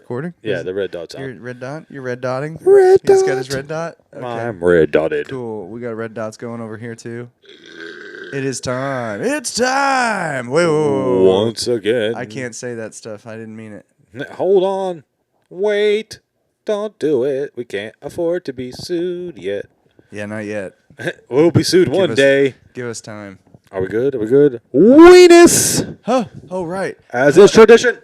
recording? Yeah, the red dot's You're on. red dot? You're red dotting? Red He's dot. got his red dot? Okay. I'm red dotted. Cool. We got red dots going over here, too. It is time. It's time! Wait, whoa. Once again. I can't say that stuff. I didn't mean it. Hold on. Wait. Don't do it. We can't afford to be sued yet. Yeah, not yet. We'll be sued one day. Give us time. Are we good? Are we good? Weenus! Huh. Oh, right. As is tradition.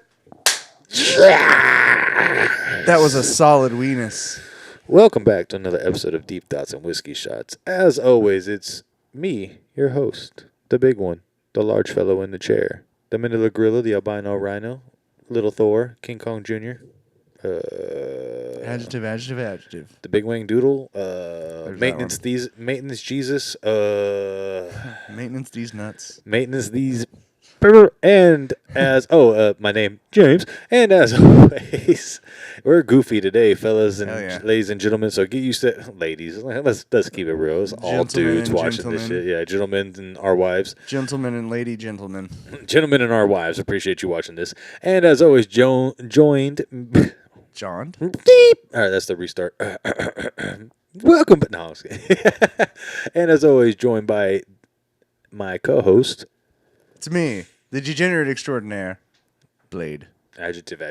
That was a solid weenus. Welcome back to another episode of Deep Thoughts and Whiskey Shots. As always, it's me, your host, the big one, the large fellow in the chair, the Manila Gorilla, the albino rhino, Little Thor, King Kong Jr., Adjective. the Big Wing Doodle, Maintenance Maintenance Jesus, Maintenance these nuts. Maintenance these, and my name James, and as always, we're goofy today, fellas and ladies and gentlemen. So get used to ladies. Let's keep it real. It's all dudes watching this shit. Yeah, gentlemen and our wives. Gentlemen and lady gentlemen. Gentlemen and our wives. Appreciate you watching this. And as always, joined. John. Beep. All right, that's the restart. Welcome, but no. And as always, joined by my co-host. It's me, the degenerate extraordinaire, Blade. Adjective.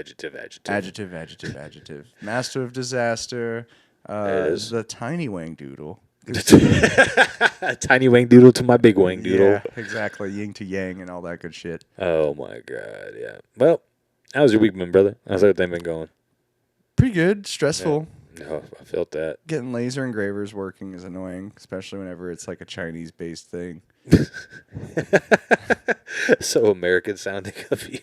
Master of disaster. The tiny wang doodle. Tiny wang doodle to my big wang doodle. Yeah, exactly. Yin to yang and all that good shit. Oh my god, yeah. Well, how's your week been, brother? How's everything been going? Pretty good. Stressful. Yeah. Oh, I felt that. Getting laser engravers working is annoying, especially whenever it's like a Chinese-based thing. So American sounding of you.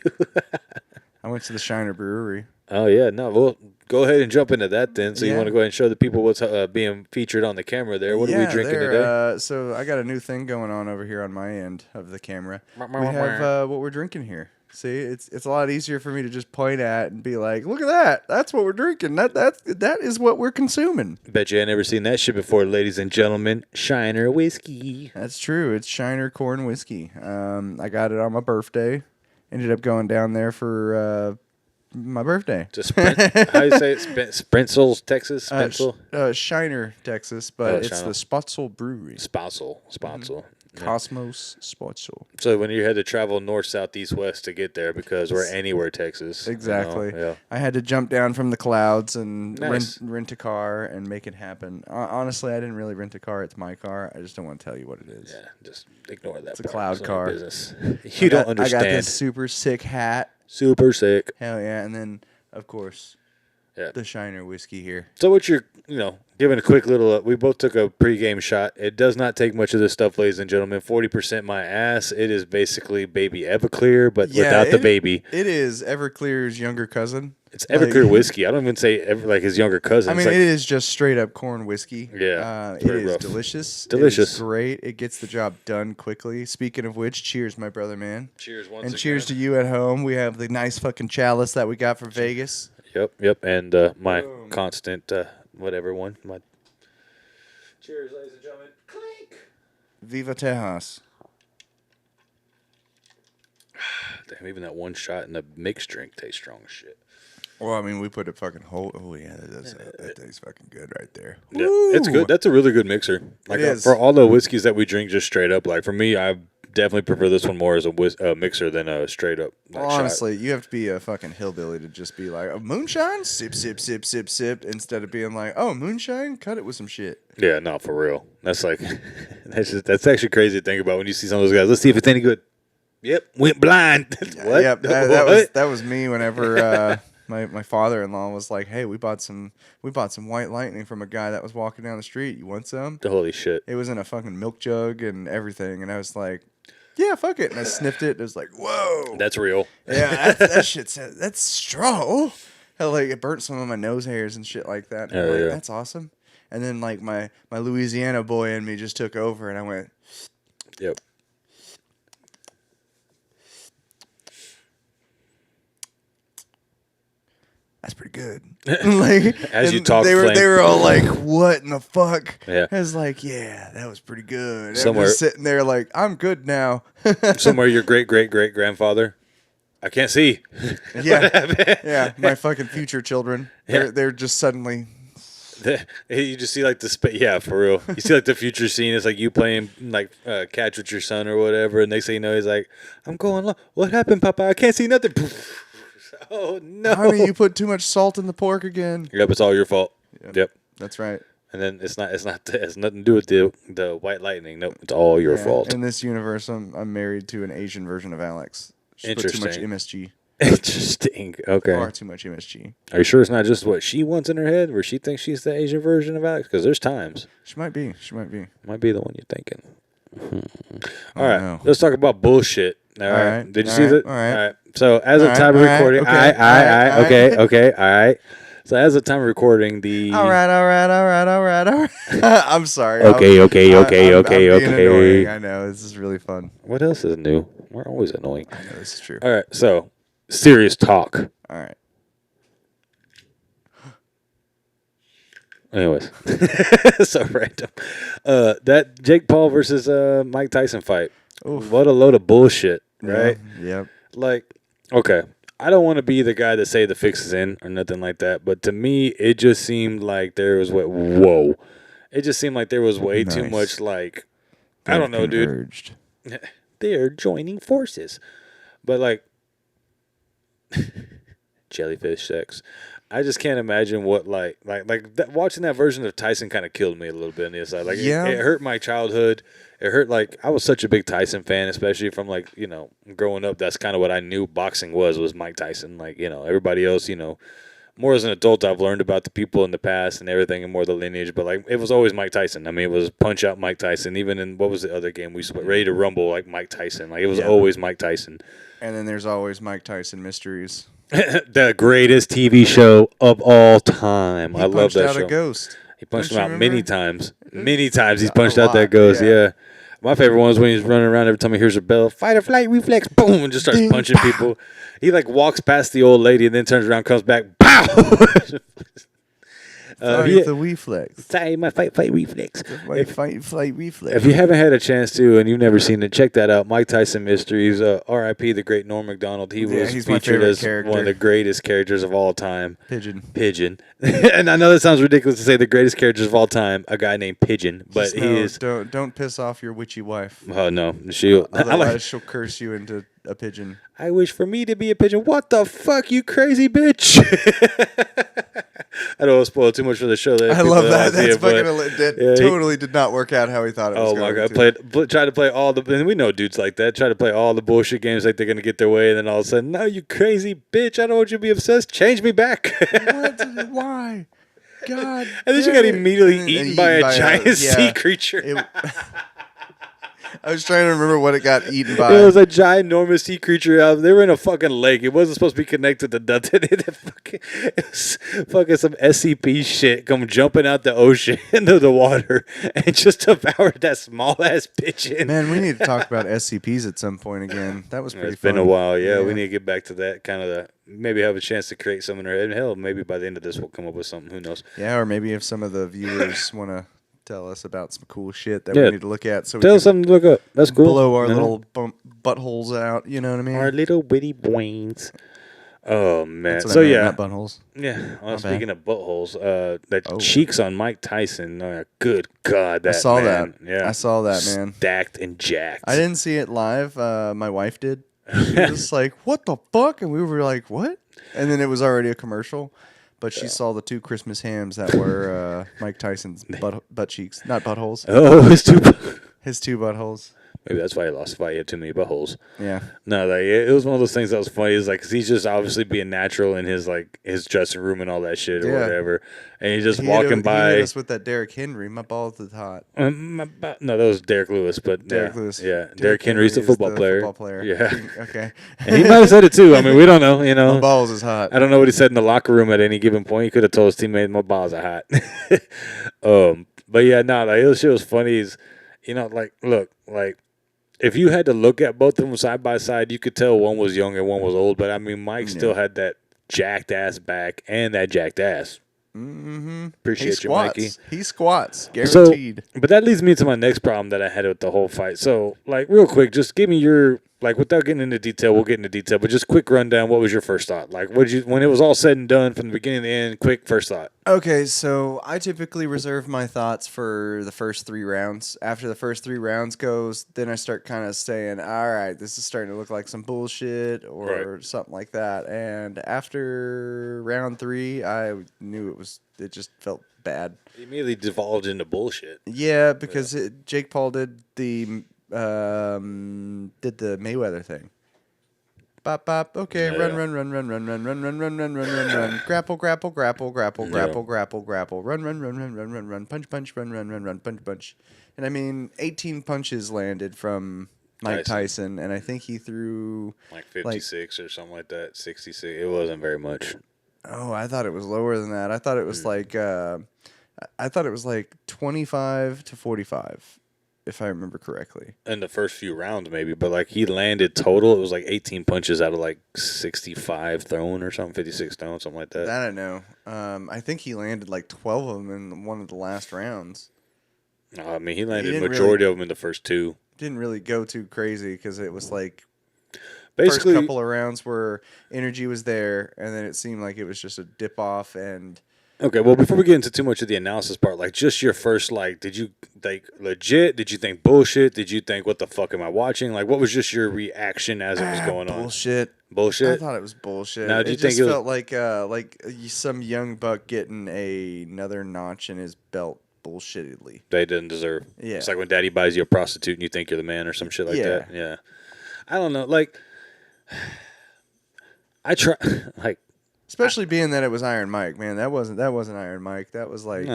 I went to the Shiner Brewery. Oh, yeah. No, well, go ahead and jump into that then. So you want to go ahead and show the people what's being featured on the camera there. What are we drinking today? So I got a new thing going on over here on my end of the camera. We have what we're drinking here. See, it's a lot easier for me to just point at and be like, look at that. That's what we're drinking. That is what we're consuming. Bet you I never seen that shit before, ladies and gentlemen. Shiner whiskey. That's true. It's Shiner corn whiskey. I got it on my birthday. Ended up going down there for my birthday. Just how do you say it? Spritzels, Texas? Shiner, Texas, but it's Shiner. the Spotzel Brewery. Spotzel. Mm-hmm. Cosmos Spotzel. So when you had to travel north, south, east, west to get there because we're anywhere Texas. Exactly. You know? Yeah. I had to jump down from the clouds and Nice. rent a car and make it happen. Honestly, I didn't really rent a car. It's my car. I just don't want to tell you what it is. Yeah, just ignore that. It's a cloud car. Business. You don't understand. I got this super sick hat. Super sick. Hell yeah. And then, of course, the Shiner whiskey here. So what you're, giving a quick little, we both took a pregame shot. It does not take much of this stuff, ladies and gentlemen. 40% my ass. It is basically baby Everclear, but without the baby. It is Everclear's younger cousin. It's Everclear whiskey. I don't even say like his younger cousin. I mean, it is just straight up corn whiskey. Yeah. It is delicious. Delicious. It is great. It gets the job done quickly. Speaking of which, cheers, my brother, man. Cheers once and again. cheers to you at home. We have the nice fucking chalice that we got from Vegas. Yep. And my constant, whatever one. Cheers, ladies and gentlemen. Clink. Viva Tejas. Damn, even that one shot in the mixed drink tastes strong as shit. Well, I mean, we put a fucking whole. Oh yeah, that tastes fucking good right there. Yeah, it's good. That's a really good mixer. Like it is. For all the whiskeys that we drink, just straight up. Like for me, I definitely prefer this one more as a mixer than a straight up. Like, honestly, you have to be a fucking hillbilly to just be like, oh, moonshine, sip, sip, sip, sip, sip, instead of being like, oh, moonshine, cut it with some shit. Yeah, no, for real. That's like, that's actually crazy to think about when you see some of those guys. Let's see if it's any good. Yep, went blind. What? Yep, that was me whenever my father-in-law was like, hey, we bought some White Lightning from a guy that was walking down the street. You want some? Holy shit. It was in a fucking milk jug and everything, and I was like, yeah, fuck it. And I sniffed it. And it was like, whoa. That's real. Yeah, that shit's that's strong. Oh. Hell, like it burnt some of my nose hairs and shit like that. And I'm like, that's awesome. And then like my Louisiana boy in me just took over, and I went, yep. that's pretty good. Like as you talk, they were all like, "What in the fuck?" Yeah, I was like, "Yeah, that was pretty good." Somewhere I'm just sitting there like, "I'm good now." Somewhere your great grandfather I can't see. Yeah. My fucking future children. They're just suddenly. You just see like the for real. You see like the future scene. It's like you playing like catch with your son or whatever, and next thing you know, he's like, "I'm going low. What happened, Papa? I can't see nothing." Oh no, honey, you put too much salt in the pork again. Yep, it's all your fault. Yep. That's right. And then it has nothing to do with the white lightning. Nope, it's all your fault. In this universe, I'm married to an Asian version of Alex. She put too much MSG. Interesting. Okay. Far too much MSG. Are you sure it's not just what she wants in her head, where she thinks she's the Asian version of Alex? Because there's times. She might be. Might be the one you're thinking. All right. Let's talk about bullshit. All right. Did you see that? All right. So as of time of recording, okay. All right. So as of time of recording, the all right. I'm sorry. Okay. I'm being annoying. I know this is really fun. What else is new? We're always annoying. I know this is true. All right. So serious talk. All right. Anyways, so random. That Jake Paul versus Mike Tyson fight. Oof. What a load of bullshit, right? Yep. Like, okay, I don't want to be the guy that say the fix is in or nothing like that, but to me, it just seemed like there was whoa. It just seemed like there was way too much, like, I don't know, converged. Dude. They're joining forces. But, like, jellyfish sex. I just can't imagine what watching that version of Tyson kind of killed me a little bit on the inside. Like it hurt my childhood. It hurt I was such a big Tyson fan, especially from growing up. That's kind of what I knew boxing was Mike Tyson. Everybody else, more as an adult, I've learned about the people in the past and everything and more the lineage. But it was always Mike Tyson. I mean, it was Punch Out Mike Tyson. Even in what was the other game we Ready to Rumble, Mike Tyson. It was always Mike Tyson. And then there's always Mike Tyson Mysteries. The greatest TV show of all time. I love that show. He punched out a ghost. He punched him out many times. Many times he's punched out that ghost, yeah. My favorite one is when he's running around every time he hears a bell, fight or flight reflex, boom, and just starts punching people. He walks past the old lady and then turns around, comes back, pow! The reflex. Sorry, my fight reflex. Fight reflex. If you haven't had a chance to and you've never seen it, check that out. Mike Tyson Mysteries. R.I.P. the great Norm Macdonald. He was featured as one of the greatest characters of all time. Pigeon. And I know that sounds ridiculous to say the greatest characters of all time. A guy named Pigeon, but he is. Don't piss off your witchy wife. Oh no, otherwise she'll curse you into a pigeon. I wish for me to be a pigeon. What the fuck, you crazy bitch! I don't want to spoil too much for the show. I love that. That's fucking totally did not work out how he thought it was. Oh my god! Tried to play all the, and we know dudes like that. Try to play all the bullshit games like they're gonna get their way, and then all of a sudden, no, you crazy bitch! I don't want you to be obsessed. Change me back. What? Why? God. And then she got immediately eaten by a giant sea creature. I was trying to remember what it got eaten by. It was a ginormous sea creature. They were in a fucking lake. It wasn't supposed to be connected to nothing. It was fucking some SCP shit come jumping out the ocean into the water and just devoured that small ass pigeon. Man, we need to talk about SCPs at some point again. That was pretty fun. It's been a while. Yeah, we need to get back to that kind of maybe have a chance to create something in our head. Hell, maybe by the end of this we'll come up with something. Who knows? Yeah, or maybe if some of the viewers want to tell us about some cool shit that we need to look at. So tell us something to look up. That's cool. Blow our little buttholes out. You know what I mean? Our little witty brains. Oh man! So not buttholes. Yeah. Well, speaking of buttholes, that cheeks on Mike Tyson. Good God, I saw man. that. Yeah, I saw that, man. Stacked and jacked. I didn't see it live. My wife did. She was like, "What the fuck?" And we were like, "What?" And then it was already a commercial. But she saw the 2 Christmas hams that were Mike Tyson's butt cheeks, not buttholes. Oh, his 2 buttholes. Maybe that's why he lost the fight. He had too many buttholes. Yeah. No, it was one of those things that was funny. It's cause he's just obviously being natural in his his dressing room and all that shit or whatever. And he's just walking by. He hit us with that Derrick Henry. My balls is hot. No, that was Derek Lewis. But Derek Lewis. Yeah. Derrick Henry's the football player. Yeah. Okay. And he might have said it too. I mean, we don't know. My balls is hot. I don't know what he said in the locker room at any given point. He could have told his teammate, "My balls are hot." But yeah, this shit was funny. Is look. If you had to look at both of them side by side, you could tell one was young and one was old. But I mean, Mike still had that jacked ass back and that jacked ass. Mm-hmm. Appreciate you, Mikey. He squats, guaranteed. So, but that leads me to my next problem that I had with the whole fight. So, like, real quick, just give me your, like, without getting into detail, we'll get into detail, but just quick rundown. What was your first thought? Like, when it was all said and done from the beginning to the end, quick first thought. Okay, so I typically reserve my thoughts for the first 3 rounds. After the first 3 rounds goes, then I start kind of saying, all right, this is starting to look like some bullshit or something like that. And after round 3, I knew it just felt bad. It immediately devolved into bullshit. Yeah, because Jake Paul did the Mayweather thing. Bop bop. Okay, run. Grapple. Run. Punch. Run. Punch. And I mean, 18 punches landed from Mike Tyson, and I think he threw like 56 or something like that. 66. It wasn't very much. Oh, I thought it was lower than that. I thought it was like 25 to 45. If I remember correctly. In the first few rounds, maybe. But, like, he landed total, it was like 18 punches out of, like, 65 thrown or something, 56 thrown, something like that. That I know. I think he landed, like, 12 of them in one of the last rounds. I mean, he landed majority of them in the first 2. Didn't really go too crazy because it was, like, basically, first couple of rounds where energy was there, and then it seemed like it was just a dip off and... Okay, well, before we get into too much of the analysis part, like, just your first, like, did you think legit? Did you think bullshit? Did you think, what the fuck am I watching? Like, what was just your reaction as it was going bullshit. on? Bullshit? I thought it was bullshit. Now, do you think it felt like some young buck getting another notch in his belt bullshittedly. They didn't deserve. Yeah. It's like when daddy buys you a prostitute and you think you're the man or some shit like that. Yeah. I don't know. Like, I try, like, especially being that it was Iron Mike, man. That wasn't Iron Mike. That was like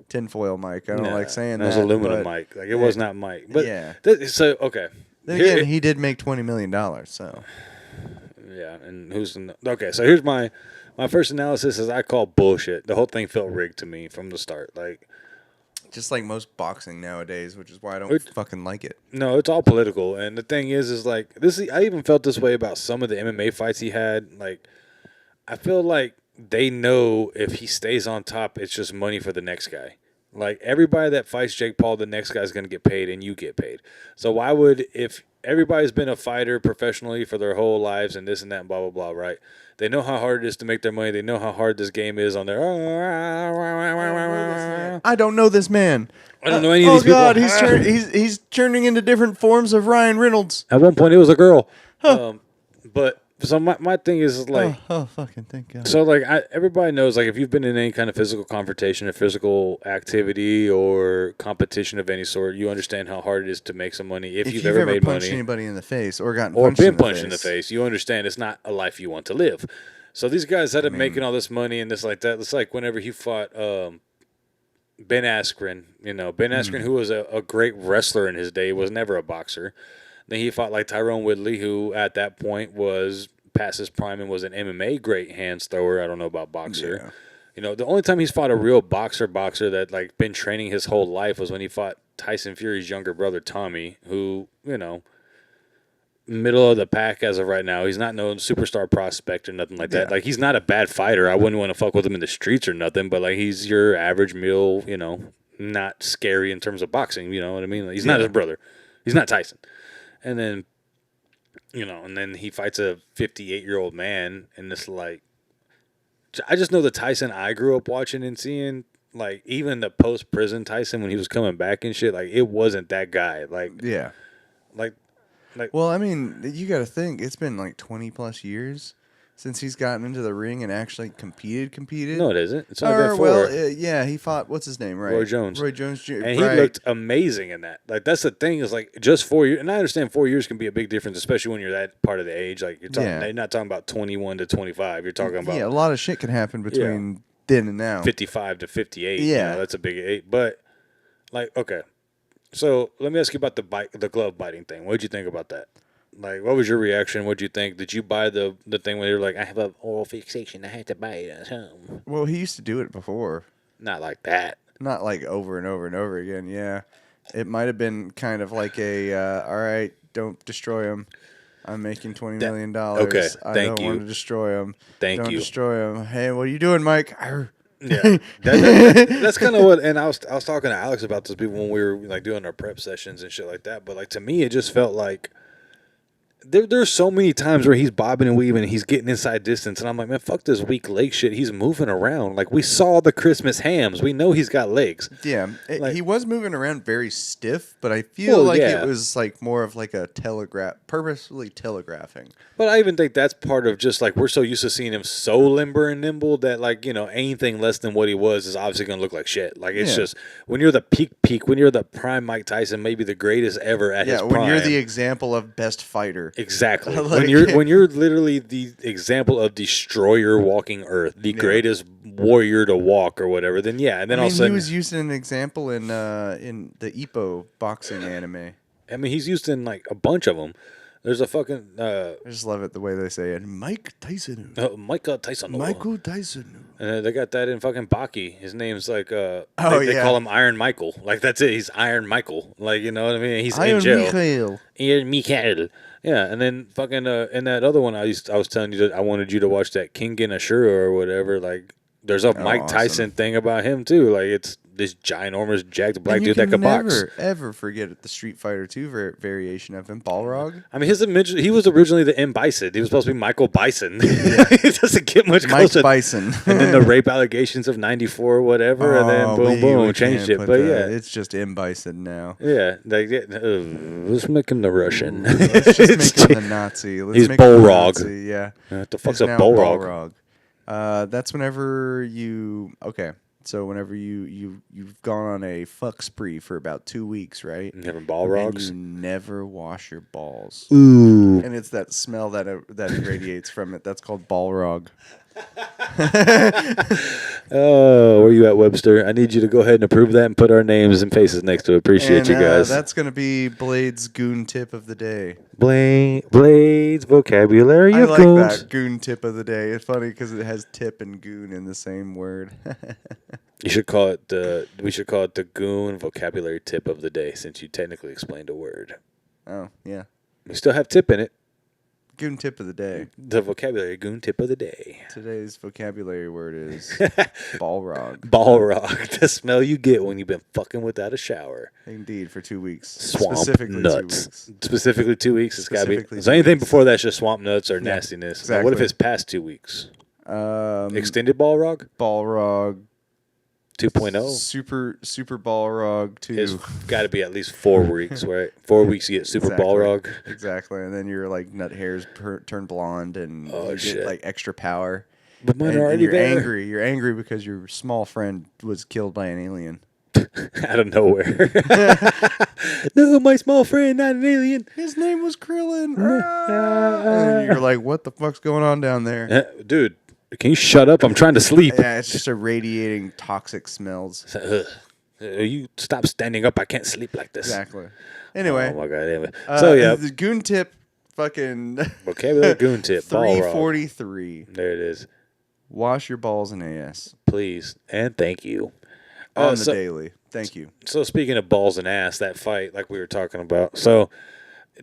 tinfoil Mike. I don't like saying that. That was aluminum Mike. Like, it was not Mike. But so okay. Then again, he did make $20 million. So yeah, and okay? So here's my first analysis is I call bullshit. The whole thing felt rigged to me from the start. Like, just like most boxing nowadays, which is why I don't fucking like it. No, it's all political. And the thing is like this. I even felt this way about some of the MMA fights he had. Like, I feel like they know if he stays on top, it's just money for the next guy. Like, everybody that fights Jake Paul, the next guy's going to get paid, and you get paid. So why would, if everybody's been a fighter professionally for their whole lives and this and that and blah, blah, blah, right? They know how hard it is to make their money. They know how hard this game is on their... I don't know this man. I don't know any of these people. Oh, God, he's turning into different forms of Ryan Reynolds. At one point, it was a girl. But... So my thing is like, fucking thank God. So like everybody knows, like, if you've been in any kind of physical confrontation, or physical activity, or competition of any sort, you understand how hard it is to make some money. If you've ever made punched money, anybody in the face or gotten or punched been punched in the face, you understand it's not a life you want to live. So these guys had making all this money and this like that. It's like whenever he fought Ben Askren, Ben Askren, who was a great wrestler in his day, was never a boxer. Then he fought like Tyrone Woodley, who at that point was past his prime and was an MMA great hands thrower. I don't know about boxer. Yeah. The only time he's fought a real boxer that like been training his whole life was when he fought Tyson Fury's younger brother Tommy, who, middle of the pack as of right now. He's not no superstar prospect or nothing like that. Like, he's not a bad fighter. I wouldn't want to fuck with him in the streets or nothing, but like, he's your average meal, not scary in terms of boxing, you know what I mean? Like, he's not his brother. He's not Tyson. And then, and then he fights a 58-year-old man, and this, like, I just know the Tyson I grew up watching and seeing, like, even the post-prison Tyson when he was coming back and shit, like, it wasn't that guy. Like, yeah. Like, well, I mean, you got to think, it's been like 20-plus years since he's gotten into the ring and actually competed. No, it isn't. It's only been 4. Well, yeah, he fought, what's his name, right? Roy Jones Jr. And he looked amazing in that. Like, that's the thing is, like, just 4 years. And I understand 4 years can be a big difference, especially when you're that part of the age. Like, you're not talking about 21 to 25. You're talking about... Yeah, a lot of shit can happen between then and now. 55 to 58. Yeah. That's a big age. But, like, okay. So, let me ask you about the glove biting thing. What did you think about that? Like, what was your reaction? What did you think? Did you buy the thing where you're like, I have an oral fixation, I had to buy it at home? Well, he used to do it before. Not like that. Not like over and over and over again, yeah. It might have been kind of like all right, don't destroy him. I'm making $20 million. Okay, I don't want to destroy him. Thank you. Don't destroy him. Hey, what are you doing, Mike? Yeah, that's kind of what. And I was talking to Alex about this when we were like doing our prep sessions and shit like that. But like to me, it just felt like there's so many times where he's bobbing and weaving and he's getting inside distance, and I'm like, man, fuck this weak leg shit. He's moving around. Like, we saw the Christmas hams. We know he's got legs. Yeah, he was moving around very stiff, but I feel it was like more of like a purposefully telegraphing. But I even think that's part of just like we're so used to seeing him so limber and nimble that like, anything less than what he was is obviously going to look like shit. Like, it's just when you're the peak, when you're the prime Mike Tyson, maybe the greatest ever at his prime. When you're the example of best fighter. Exactly. Like, when you're literally the example of destroyer walking Earth, the greatest warrior to walk or whatever, then and then all of a sudden he was used as an example in the Ippo boxing anime. I mean, he's used in like a bunch of them. There's a fucking. I just love it the way they say it. Mike Tyson. Michael Tyson. Michael Tyson. And they got that in fucking Baki. His name's like. They call him Iron Michael. Like, that's it. He's Iron Michael. Like, you know what I mean? He's Iron in jail. Michael. Iron Michael. Yeah, and then fucking in that other one, I was telling you that I wanted you to watch that King in Ashura or whatever. Like, there's a Mike Tyson thing about him too. Like, it's this ginormous jacked black dude that could box. You never ever forget the Street Fighter 2 variation of him, Balrog. I mean, he was originally the M. Bison. He was supposed to be Michael Bison. It doesn't get much closer. Mike Bison. And then the rape allegations of '94 or whatever, and then boom, changed it. But it's just M. Bison now. Yeah, let's make him the Russian. Let's just make him the Nazi. He's Balrog. Yeah. What the fuck's a Balrog? That's whenever you So whenever you've gone on a fuck spree for about 2 weeks, right? Never Balrogs. And you never wash your balls. Ooh. And it's that smell that radiates from it. That's called Balrog. Oh, where you at, Webster? I need you to go ahead and approve that and put our names and faces next to it. Appreciate you guys. That's going to be Blade's goon tip of the day. Blade's vocabulary of goons. I like that goon tip of the day. It's funny because it has tip and goon in the same word. We should call it the goon vocabulary tip of the day, since you technically explained a word. Oh, yeah. We still have tip in it. Goon tip of the day. The vocabulary goon tip of the day. Today's vocabulary word is Balrog. Balrog. The smell you get when you've been fucking without a shower. Indeed, for 2 weeks. Swamp Specifically nuts. 2 weeks. Specifically 2 weeks. It's got to be. So anything before that's just swamp nuts or nastiness. Exactly. Now, what if it's past 2 weeks? Extended Balrog? Balrog 2.0? Super Balrog 2. It's got to be at least 4 weeks, right? 4 weeks you get Super Balrog. Exactly. And then your like nut hairs turn blonde and you shit. get like extra power. But mine and, are already you're there. angry. You're angry because your small friend was killed by an alien. Out of nowhere. No, my small friend, not an alien. His name was Krillin. And you're like, what the fuck's going on down there? Dude, can you shut up? I'm trying to sleep. Yeah, it's just irradiating toxic smells. You stop standing up. I can't sleep like this. Exactly. Anyway. Oh, my God. Anyway. So, yeah. The goon tip fucking... Vocabulary goon tip. 343. There it is. Wash your balls in ass. Please. And thank you. On the daily. Thank you. So, speaking of balls and ass, that fight, like we were talking about. So...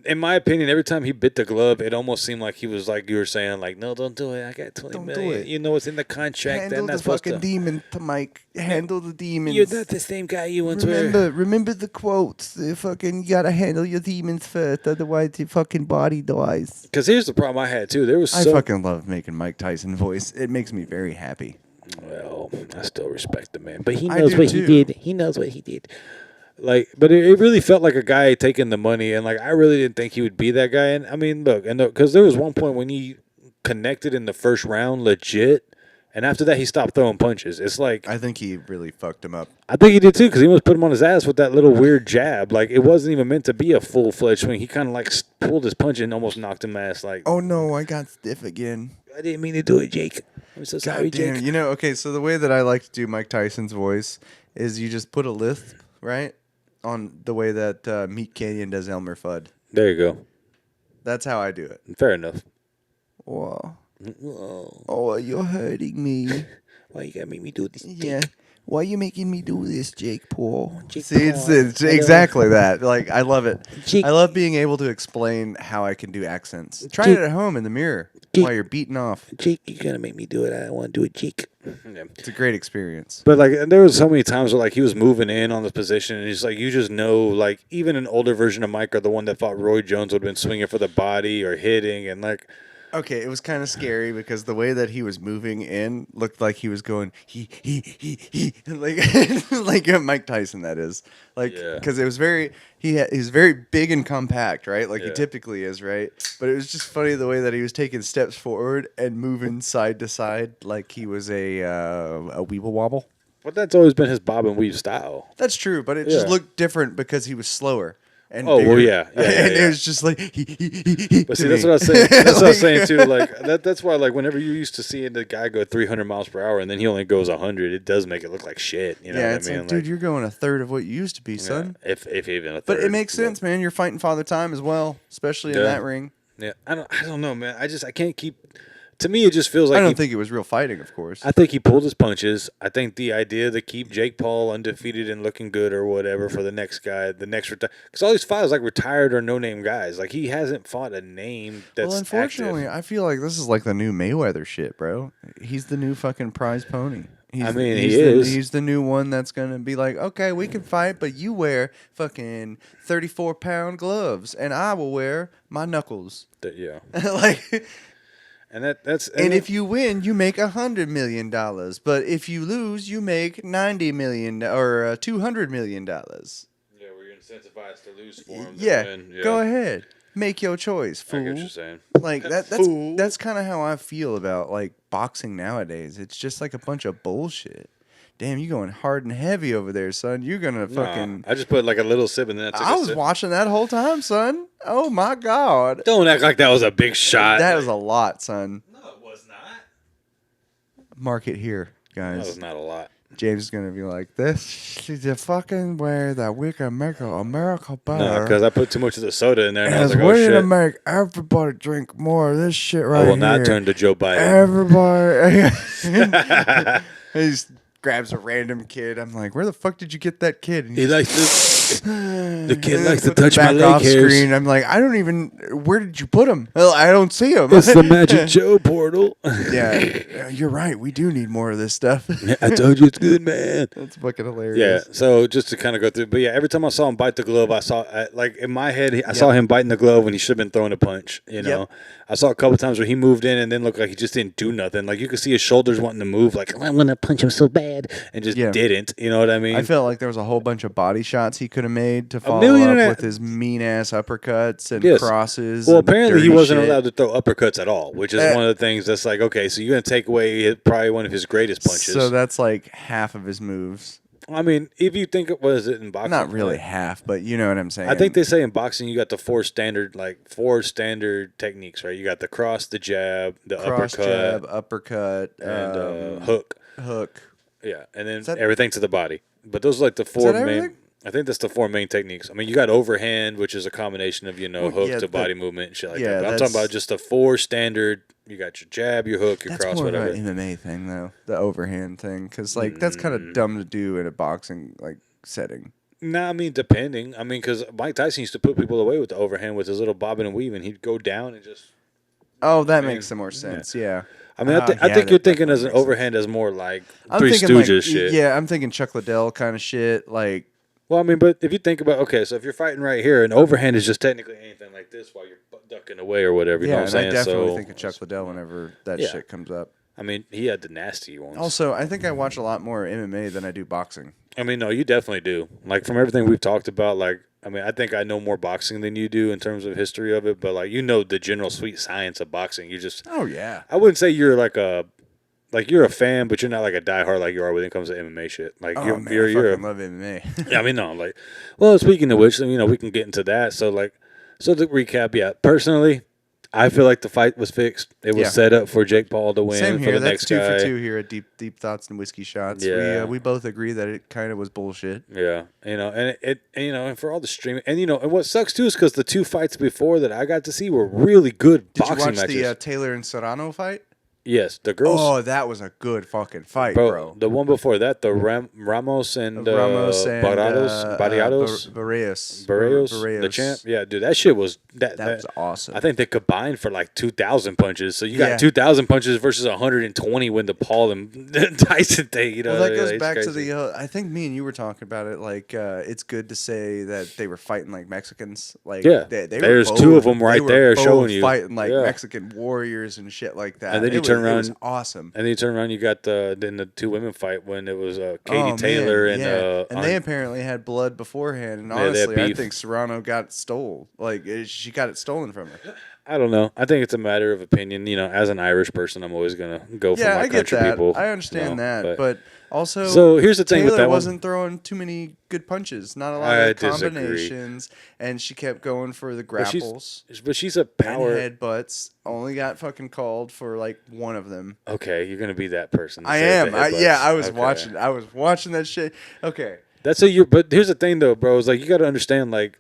In my opinion, every time he bit the glove, it almost seemed like he was like you were saying, like, no, don't do it. I got 20 million. Do it. You know, it's in the contract. Handle the fucking demon, Mike. Handle the demons. You're not the same guy you once were. Remember the quotes. You gotta handle your demons first, otherwise your fucking body dies. Because here's the problem I had, too. I fucking love making Mike Tyson voice. It makes me very happy. Well, I still respect the man. But he knows what he did. He knows what he did. Like, but it really felt like a guy taking the money, and like I really didn't think he would be that guy. And I mean, look, because there was one point when he connected in the first round, legit, and after that he stopped throwing punches. It's like I think he really fucked him up. I think he did too, because he almost put him on his ass with that little weird jab. Like it wasn't even meant to be a full fledged swing. He kind of like pulled his punch and almost knocked him ass. Like, oh no, I got stiff again. I didn't mean to do it, Jake. I'm so sorry, Jake. You know, okay, so the way that I like to do Mike Tyson's voice is you just put a lisp, right? On the way that Meat Canyon does Elmer Fudd. There you go. That's how I do it. Fair enough. Whoa. Oh, you're hurting me. Why you gotta make me do this? Yeah. Why are you making me do this, Jake Paul? Jake See, Paul. it's exactly that. Like, I love it. Jake- I love being able to explain how I can do accents. Try Jake- it at home in the mirror Jake- while you're beating off. Jake, you're gonna make me do it. I want to do it, Jake. Yeah. It's a great experience. But like, there was so many times where like he was moving in on the position, and he's like, you just know, like even an older version of Mike or the one that thought Roy Jones would have been swinging for the body or hitting, and like. Okay, it was kind of scary because the way that he was moving in looked like he was going he like Mike Tyson, that is, like, because it was very he's very big and compact, right, like he typically is, right, but it was just funny the way that he was taking steps forward and moving side to side like he was a weeble wobble. But that's always been his bob and weave style. That's true, but it just looked different because he was slower. And oh bigger. well, yeah. And it was just like. But see, that's what I was saying. That's what I was saying too. Like that's why, like, whenever you're used to seeing the guy go 300 miles per hour and then he only goes 100, it does make it look like shit. You know what it's I mean? like, dude, you're going a third of what you used to be, son. If even a third. But it makes sense, man. You're fighting Father Time as well, especially in that ring. Yeah, I don't know, man. I can't keep. To me, it just feels like I don't think it was real fighting, of course. I think he pulled his punches. I think the idea to keep Jake Paul undefeated and looking good or whatever for the next guy, because all these fighters like retired or no-name guys. Like, he hasn't fought a name that's well, unfortunately, active. I feel like this is like the new Mayweather shit, bro. He's the new fucking prize pony. He is. He's the new one that's going to be like, okay, we can fight, but you wear fucking 34-pound gloves, and I will wear my knuckles. Yeah. Like... And that's if you win, you make $100 million. But if you lose, you make $90 million or $200 million. Yeah, where you're incentivized to lose for him. Yeah, go ahead, make your choice, fool. I get what you're saying. Like that's kind of how I feel about like boxing nowadays. It's just like a bunch of bullshit. Damn, you going hard and heavy over there, son. You're gonna fucking. I just put like a little sip and then I was watching that whole time, son. Oh my god. Don't act like that was a big shot. That was a lot, son. No, it was not. Mark it here, guys. That was not a lot. James is gonna be like, "This is the fucking way that we can make America better." No, because I put too much of the soda in there, and I was As like, "Oh way shit!" to make everybody drink more of this shit right here. I will not turn to Joe Biden. Everybody. He just grabs a random kid. I'm like, where the fuck did you get that kid? And he likes to. The kid likes to touch my leg off hairs. Screen. I'm like, I don't even. Where did you put him? Well, I don't see him. It's the Magic Joe portal. Yeah, you're right. We do need more of this stuff. I told you it's good, man. That's fucking hilarious. Yeah. So just to kind of go through, but yeah, every time I saw him bite the glove, I saw like in my head, I saw him biting the glove when he should have been throwing a punch. You know, I saw a couple times where he moved in and then looked like he just didn't do nothing. Like you could see his shoulders wanting to move, like I want to punch him so bad, and just didn't. You know what I mean? I felt like there was a whole bunch of body shots he could have made to follow up with his mean ass uppercuts and crosses. Well, apparently he wasn't allowed to throw uppercuts at all, which is one of the things that's like, okay, so you're gonna take away probably one of his greatest punches. So that's like half of his moves. I mean, if you think it was in boxing, not really half, but you know what I'm saying. I think they say in boxing you got the four standard techniques, right? You got the cross, the jab, the uppercut, and hook. Yeah, and then everything to the body. But those are like the four main. I think that's the four main techniques. I mean, you got overhand, which is a combination of hook to body movement and shit like that. But I'm talking about just the four standard. You got your jab, your hook, your cross, whatever. That's more of an MMA thing, though, the overhand thing, because like that's kind of dumb to do in a boxing like setting. Nah, I mean, depending. I mean, because Mike Tyson used to put people away with the overhand with his little bobbing and weaving. He'd go down and just. Oh, that makes some more sense. Yeah. I mean, I think you're thinking as an overhand as more like Three Stooges shit. Yeah, I'm thinking Chuck Liddell kind of shit, like. Well, I mean, but if you think about, okay, so if you're fighting right here, an overhand is just technically anything like this while you're ducking away or whatever, you know what I'm saying? I definitely think of Chuck Liddell whenever that shit comes up. I mean, he had the nasty ones. Also, I think I watch a lot more MMA than I do boxing. I mean, no, you definitely do. Like, from everything we've talked about, like, I mean, I think I know more boxing than you do in terms of history of it, but, like, you know the general sweet science of boxing. You just... Oh, yeah. I wouldn't say you're like a... Like, you're a fan, but you're not like a diehard like you are when it comes to MMA shit. Like, I you're fucking love MMA. Yeah, I mean, no, like, well, speaking of which, we can get into that. So, like, so to recap, personally, I feel like the fight was fixed. It was set up for Jake Paul to win. Same here. For the That's next guy. 2 for 2 here at Deep Thoughts and Whiskey Shots. Yeah. We both agree that it kind of was bullshit. Yeah, and for all the streaming, and what sucks too is because the two fights before that I got to see were really good boxing matches. Did you watch the Taylor and Serrano fight? Yes, the girls. Oh, that was a good fucking fight, bro. The one before that, the Ramos and Barrios, the champ. Yeah, dude, that shit was that was awesome. I think they combined for like 2,000 punches. So you got 2,000 punches versus 120 when the Paul and Tyson thing. You know, well, that goes back to the. I think me and you were talking about it. Like, it's good to say that they were fighting like Mexicans. Like, there's two of them right there showing you fighting like Mexican warriors and shit like that. And then you turn around, it was awesome. And then you turn around, you got the two women fight when it was Katie Taylor and they apparently had blood beforehand. And honestly, I think Serrano got it stolen. Like, she got it stolen from her. I don't know. I think it's a matter of opinion. You know, as an Irish person, I'm always gonna go for my country people. I understand that, but also, so here's the thing Taylor with that wasn't throwing too many good punches. Not a lot of combinations, and she kept going for the grapples. But she's a power and headbutts. Only got fucking called for like one of them. Okay, you're gonna be that person. I am. I was watching. I was watching that shit. Okay. That's a but here's the thing though, bro. Is like you got to understand like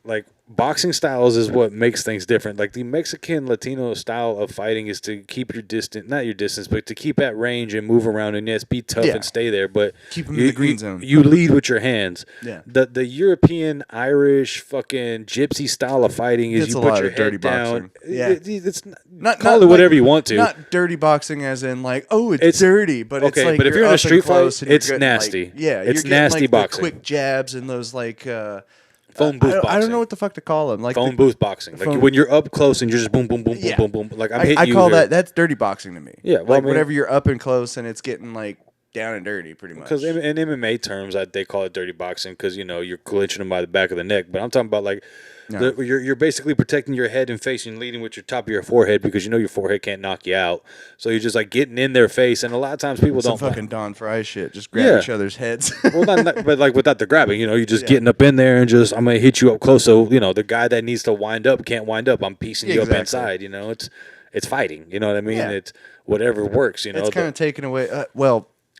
boxing styles is what makes things different. Like the Mexican Latino style of fighting is to keep your distance, not your distance, but to keep at range and move around and yes, be tough and stay there. But keep them in the green zone. You lead with your hands. Yeah. The European, Irish, fucking gypsy style of fighting is you put your head down. Yeah. It's not call it whatever you want to. Not dirty boxing as in like it's dirty, but it's like but if you're in a street fight, it's nasty. Like, yeah, it's nasty boxing. Quick jabs and those like phone booth boxing. I don't know what the fuck to call them. Like phone booth boxing. Like when you're up close and you're just boom, boom, boom, boom, boom, boom. Like I'm hitting you. I call that's dirty boxing to me. Yeah, well, like whenever you're up and close and it's getting like down and dirty, pretty much. Because in MMA terms, they call it dirty boxing because you're clinching them by the back of the neck. But I'm talking about like. No. You're basically protecting your head and face and leading with your top of your forehead because your forehead can't knock you out. So you're just like getting in their face, and a lot of times people don't fucking Don Fry shit. Just grab each other's heads. Well, but like without the grabbing, you're just getting up in there and just I'm gonna hit you up close. So the guy that needs to wind up can't wind up. I'm piecing you up inside. It's fighting. You know what I mean? Yeah. It's whatever works. It's kind of taken away.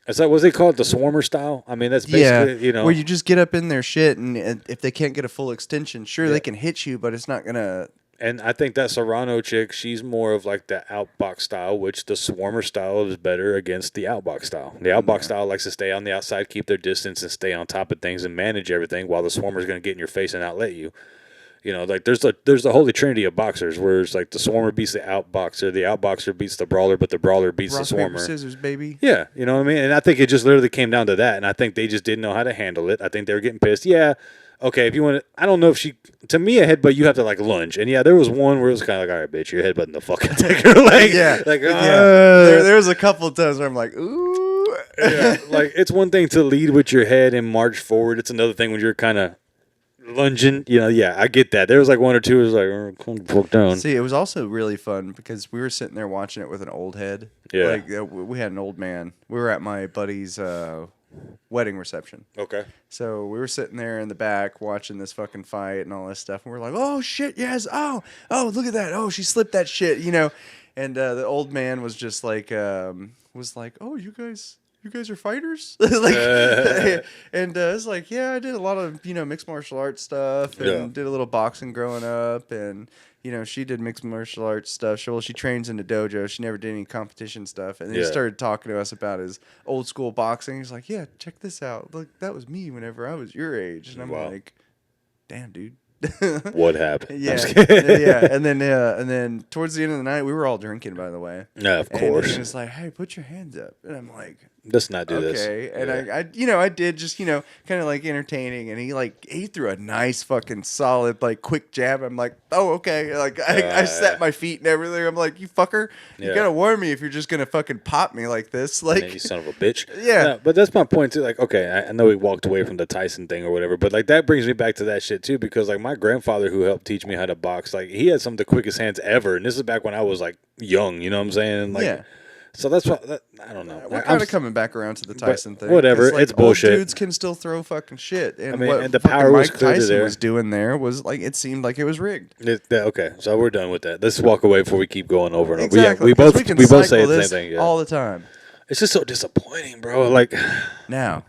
Is that what they call it, the swarmer style? I mean, that's basically, where you just get up in their shit, and if they can't get a full extension, they can hit you, but it's not going to... And I think that Serrano chick, she's more of like the outbox style, which the swarmer style is better against the outbox style. The outbox style likes to stay on the outside, keep their distance, and stay on top of things and manage everything, while the swarmer's going to get in your face and outlet you. Like there's the holy trinity of boxers, where it's like the swarmer beats the outboxer beats the brawler, but the brawler beats the swarmer. Rock, paper, scissors, baby. Yeah, you know what I mean? And I think it just literally came down to that, and I think they just didn't know how to handle it. I think they were getting pissed. Yeah, okay, if you want to, I don't know if to me, a headbutt, you have to like lunge. And yeah, there was one where it was kind of like, all right, bitch, you're headbutting the fucking tiger. There was a couple of times where I'm like, ooh. Yeah, like it's one thing to lead with your head and march forward. It's another thing when you're kind of lunging, I get that. There was like one or two. It was like, broke down. See, it was also really fun because we were sitting there watching it with an old head. Yeah, like we had an old man. We were at my buddy's wedding reception. Okay, so we were sitting there in the back watching this fucking fight and all this stuff, and we're like, "Oh shit, yes! Oh, look at that! Oh, she slipped that shit!" And the old man was just like, "Oh, you guys are fighters?" And it's like, yeah, I did a lot of, mixed martial arts stuff and did a little boxing growing up. And, she did mixed martial arts stuff. She trains in the dojo. She never did any competition stuff. And then he started talking to us about his old school boxing. He's like, yeah, check this out. Look, that was me whenever I was your age. And I'm like, damn, dude. What happened? Yeah, yeah. And then towards the end of the night, we were all drinking, by the way. Yeah, of course. And he was like, "Hey, put your hands up," and I'm like, "Let's not do this." Okay. And I did just kind of like entertaining, and he threw a nice fucking solid like quick jab. I'm like, "Oh, okay." Like I set my feet and everything. I'm like, "You fucker, you gotta warn me if you're just gonna fucking pop me like this." Like, man, you son of a bitch. Yeah. No, but that's my point too. Like, okay, I know we walked away from the Tyson thing or whatever, but like that brings me back to that shit too, because like my grandfather who helped teach me how to box, like he had some of the quickest hands ever, and this is back when I was like young, you know what I'm saying? Like, yeah. So that's what I don't know. We're kind of coming back around to the Tyson thing. Whatever, like, it's bullshit. Old dudes can still throw fucking shit, and and the power Mike Tyson was doing there was like it seemed like it was rigged. Okay, so we're done with that. Let's walk away before we keep going over and over. Exactly. We both say the same thing. All the time. It's just so disappointing, bro. Like now.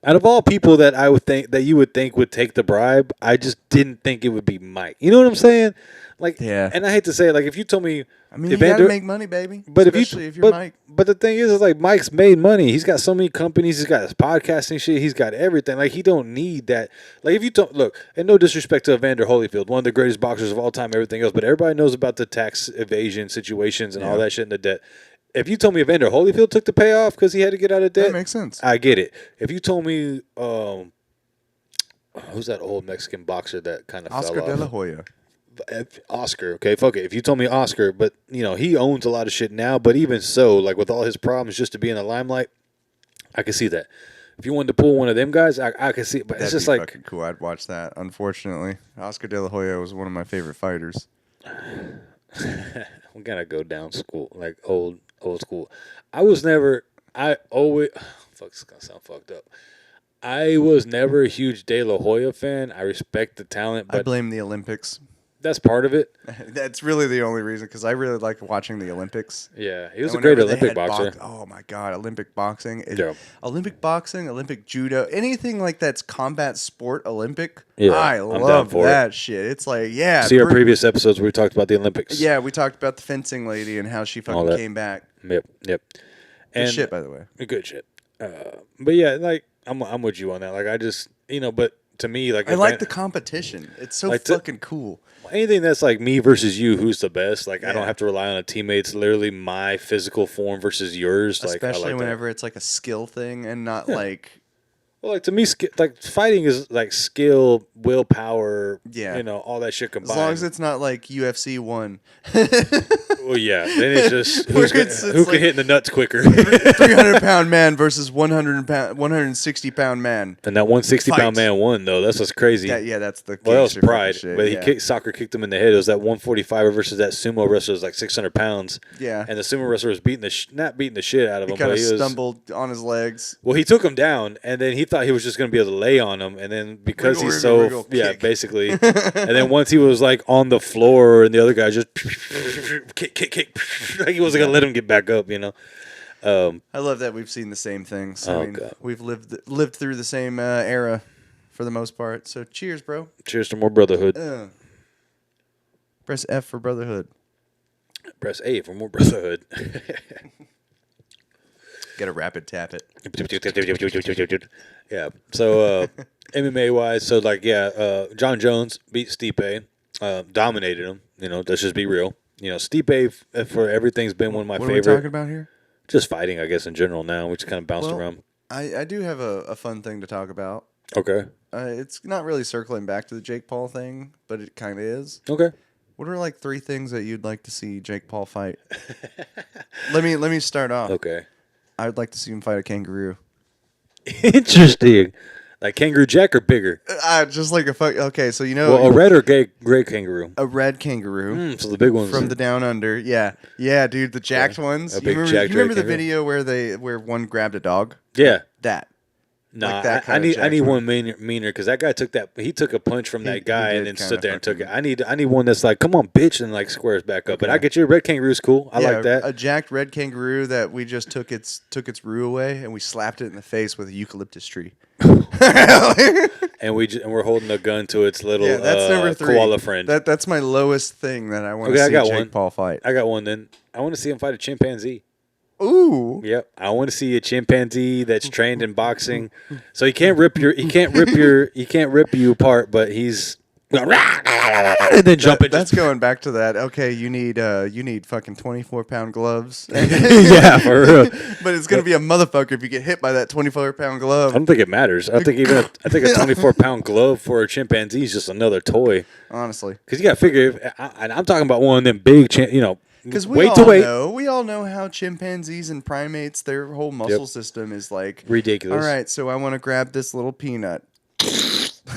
Out of all people that I would think that you would think would take the bribe, I just didn't think it would be Mike. You know what I'm saying? Like, Yeah. And I hate to say it, like if you told me, I mean, you gotta make money, baby. But especially if you're Mike. But the thing is like Mike's made money. He's got so many companies. He's got his podcasting shit. He's got everything. Like he don't need that. Like if you don't look, and no disrespect to Evander Holyfield, one of the greatest boxers of all time, everything else. But everybody knows about the tax evasion situations and all that shit and the debt. If you told me Evander Holyfield took the payoff because he had to get out of debt, that makes sense. I get it. If you told me, who's that old Mexican boxer that kind of Oscar fell off? De La Hoya. Oscar, okay, fuck it. If you told me Oscar, but he owns a lot of shit now. But even so, like with all his problems, just to be in the limelight, I can see that. If you wanted to pull one of them guys, I can see it. But That'd it's just be like fucking cool. I'd watch that. Unfortunately, Oscar De La Hoya was one of my favorite fighters. we gotta go down school, like old school. I always fuck. It's gonna sound fucked up. I was never a huge De La Hoya fan. I respect the talent, but I blame the Olympics. That's part of it. That's really the only reason, because I really like watching the Olympics. Yeah, he was a great Olympic boxer. Oh my god, Olympic boxing, Yeah. Olympic boxing, Olympic judo, anything like that's combat sport Olympic. Yeah, I love that shit. It's like See our previous episodes where we talked about the Olympics. Yeah, we talked about the fencing lady and how she fucking came back. Yep. Good shit, by the way. Good shit. But yeah, like I'm with you on that. Like I just but to me, like I like the competition. It's so fucking cool. Anything that's like me versus you, who's the best? Like I don't have to rely on a teammate. It's literally my physical form versus yours. Especially like whenever it's like a skill thing and not like. Well, like to me, like fighting is like skill, willpower. Yeah, all that shit combined. As long as it's not like UFC 1. Well, yeah. Then it's just who can hit in the nuts quicker. 300-pound man versus 160-pound man. And that 160-pound man won, though. That's what's crazy. Yeah, that's the. Well, that was pride. Shit. But soccer kicked him in the head. It was that 145er versus that sumo wrestler was like 600 pounds. Yeah. And the sumo wrestler was not beating the shit out of him. He kind of stumbled on his legs. Well, he took him down, and then he thought he was just going to be able to lay on him, and then because basically, and then once he was like on the floor, and the other guy just kick, like he wasn't going to let him get back up, I love that we've seen the same things. I mean, God. We've lived through the same era for the most part. So cheers, bro. Cheers to more brotherhood. Press F for brotherhood. Press A for more brotherhood. Gotta rapid tap it. Yeah. So MMA wise, so John Jones beat Stipe, dominated him. Let's just be real. Stipe for everything's been one of my favorite. What are we talking about here? Just fighting, I guess, in general now. We just kind of bounced around. I do have a fun thing to talk about. Okay. It's not really circling back to the Jake Paul thing, but it kind of is. Okay. What are like 3 things that you'd like to see Jake Paul fight? Let me start off. Okay. I would like to see him fight a kangaroo. Interesting. Like Kangaroo Jack or bigger? Just like a fuck. Okay, so a red or gray kangaroo? A red kangaroo. So the big ones from the down under. Yeah, dude, the jacked ones. You remember the video where one grabbed a dog? Yeah, that. No, like I need one meaner because that guy took a punch from that guy and then stood there and took it. I need one that's like, come on, bitch, and like squares back up. But I get you. Red kangaroo's cool. I like that. A jacked red kangaroo that we just took its roo away and we slapped it in the face with a eucalyptus tree. and we're holding a gun to its little that's number 3. Koala friend. That's my lowest thing that I want to see Jake Paul fight. I got one. Then I want to see him fight a chimpanzee. Ooh. Yep. I want to see a chimpanzee that's trained in boxing. So he can't rip you apart, but he's and then jumping. That's going back to that. Okay, you need fucking 24-pound gloves. Yeah, for real. But it's gonna be a motherfucker if you get hit by that 24-pound glove. I don't think it matters. I think a 24-pound glove for a chimpanzee is just another toy. Honestly, because you got to figure. And I'm talking about one of them big, because we all know how chimpanzees and primates, their whole muscle system is like ridiculous. All right, so I want to grab this little peanut.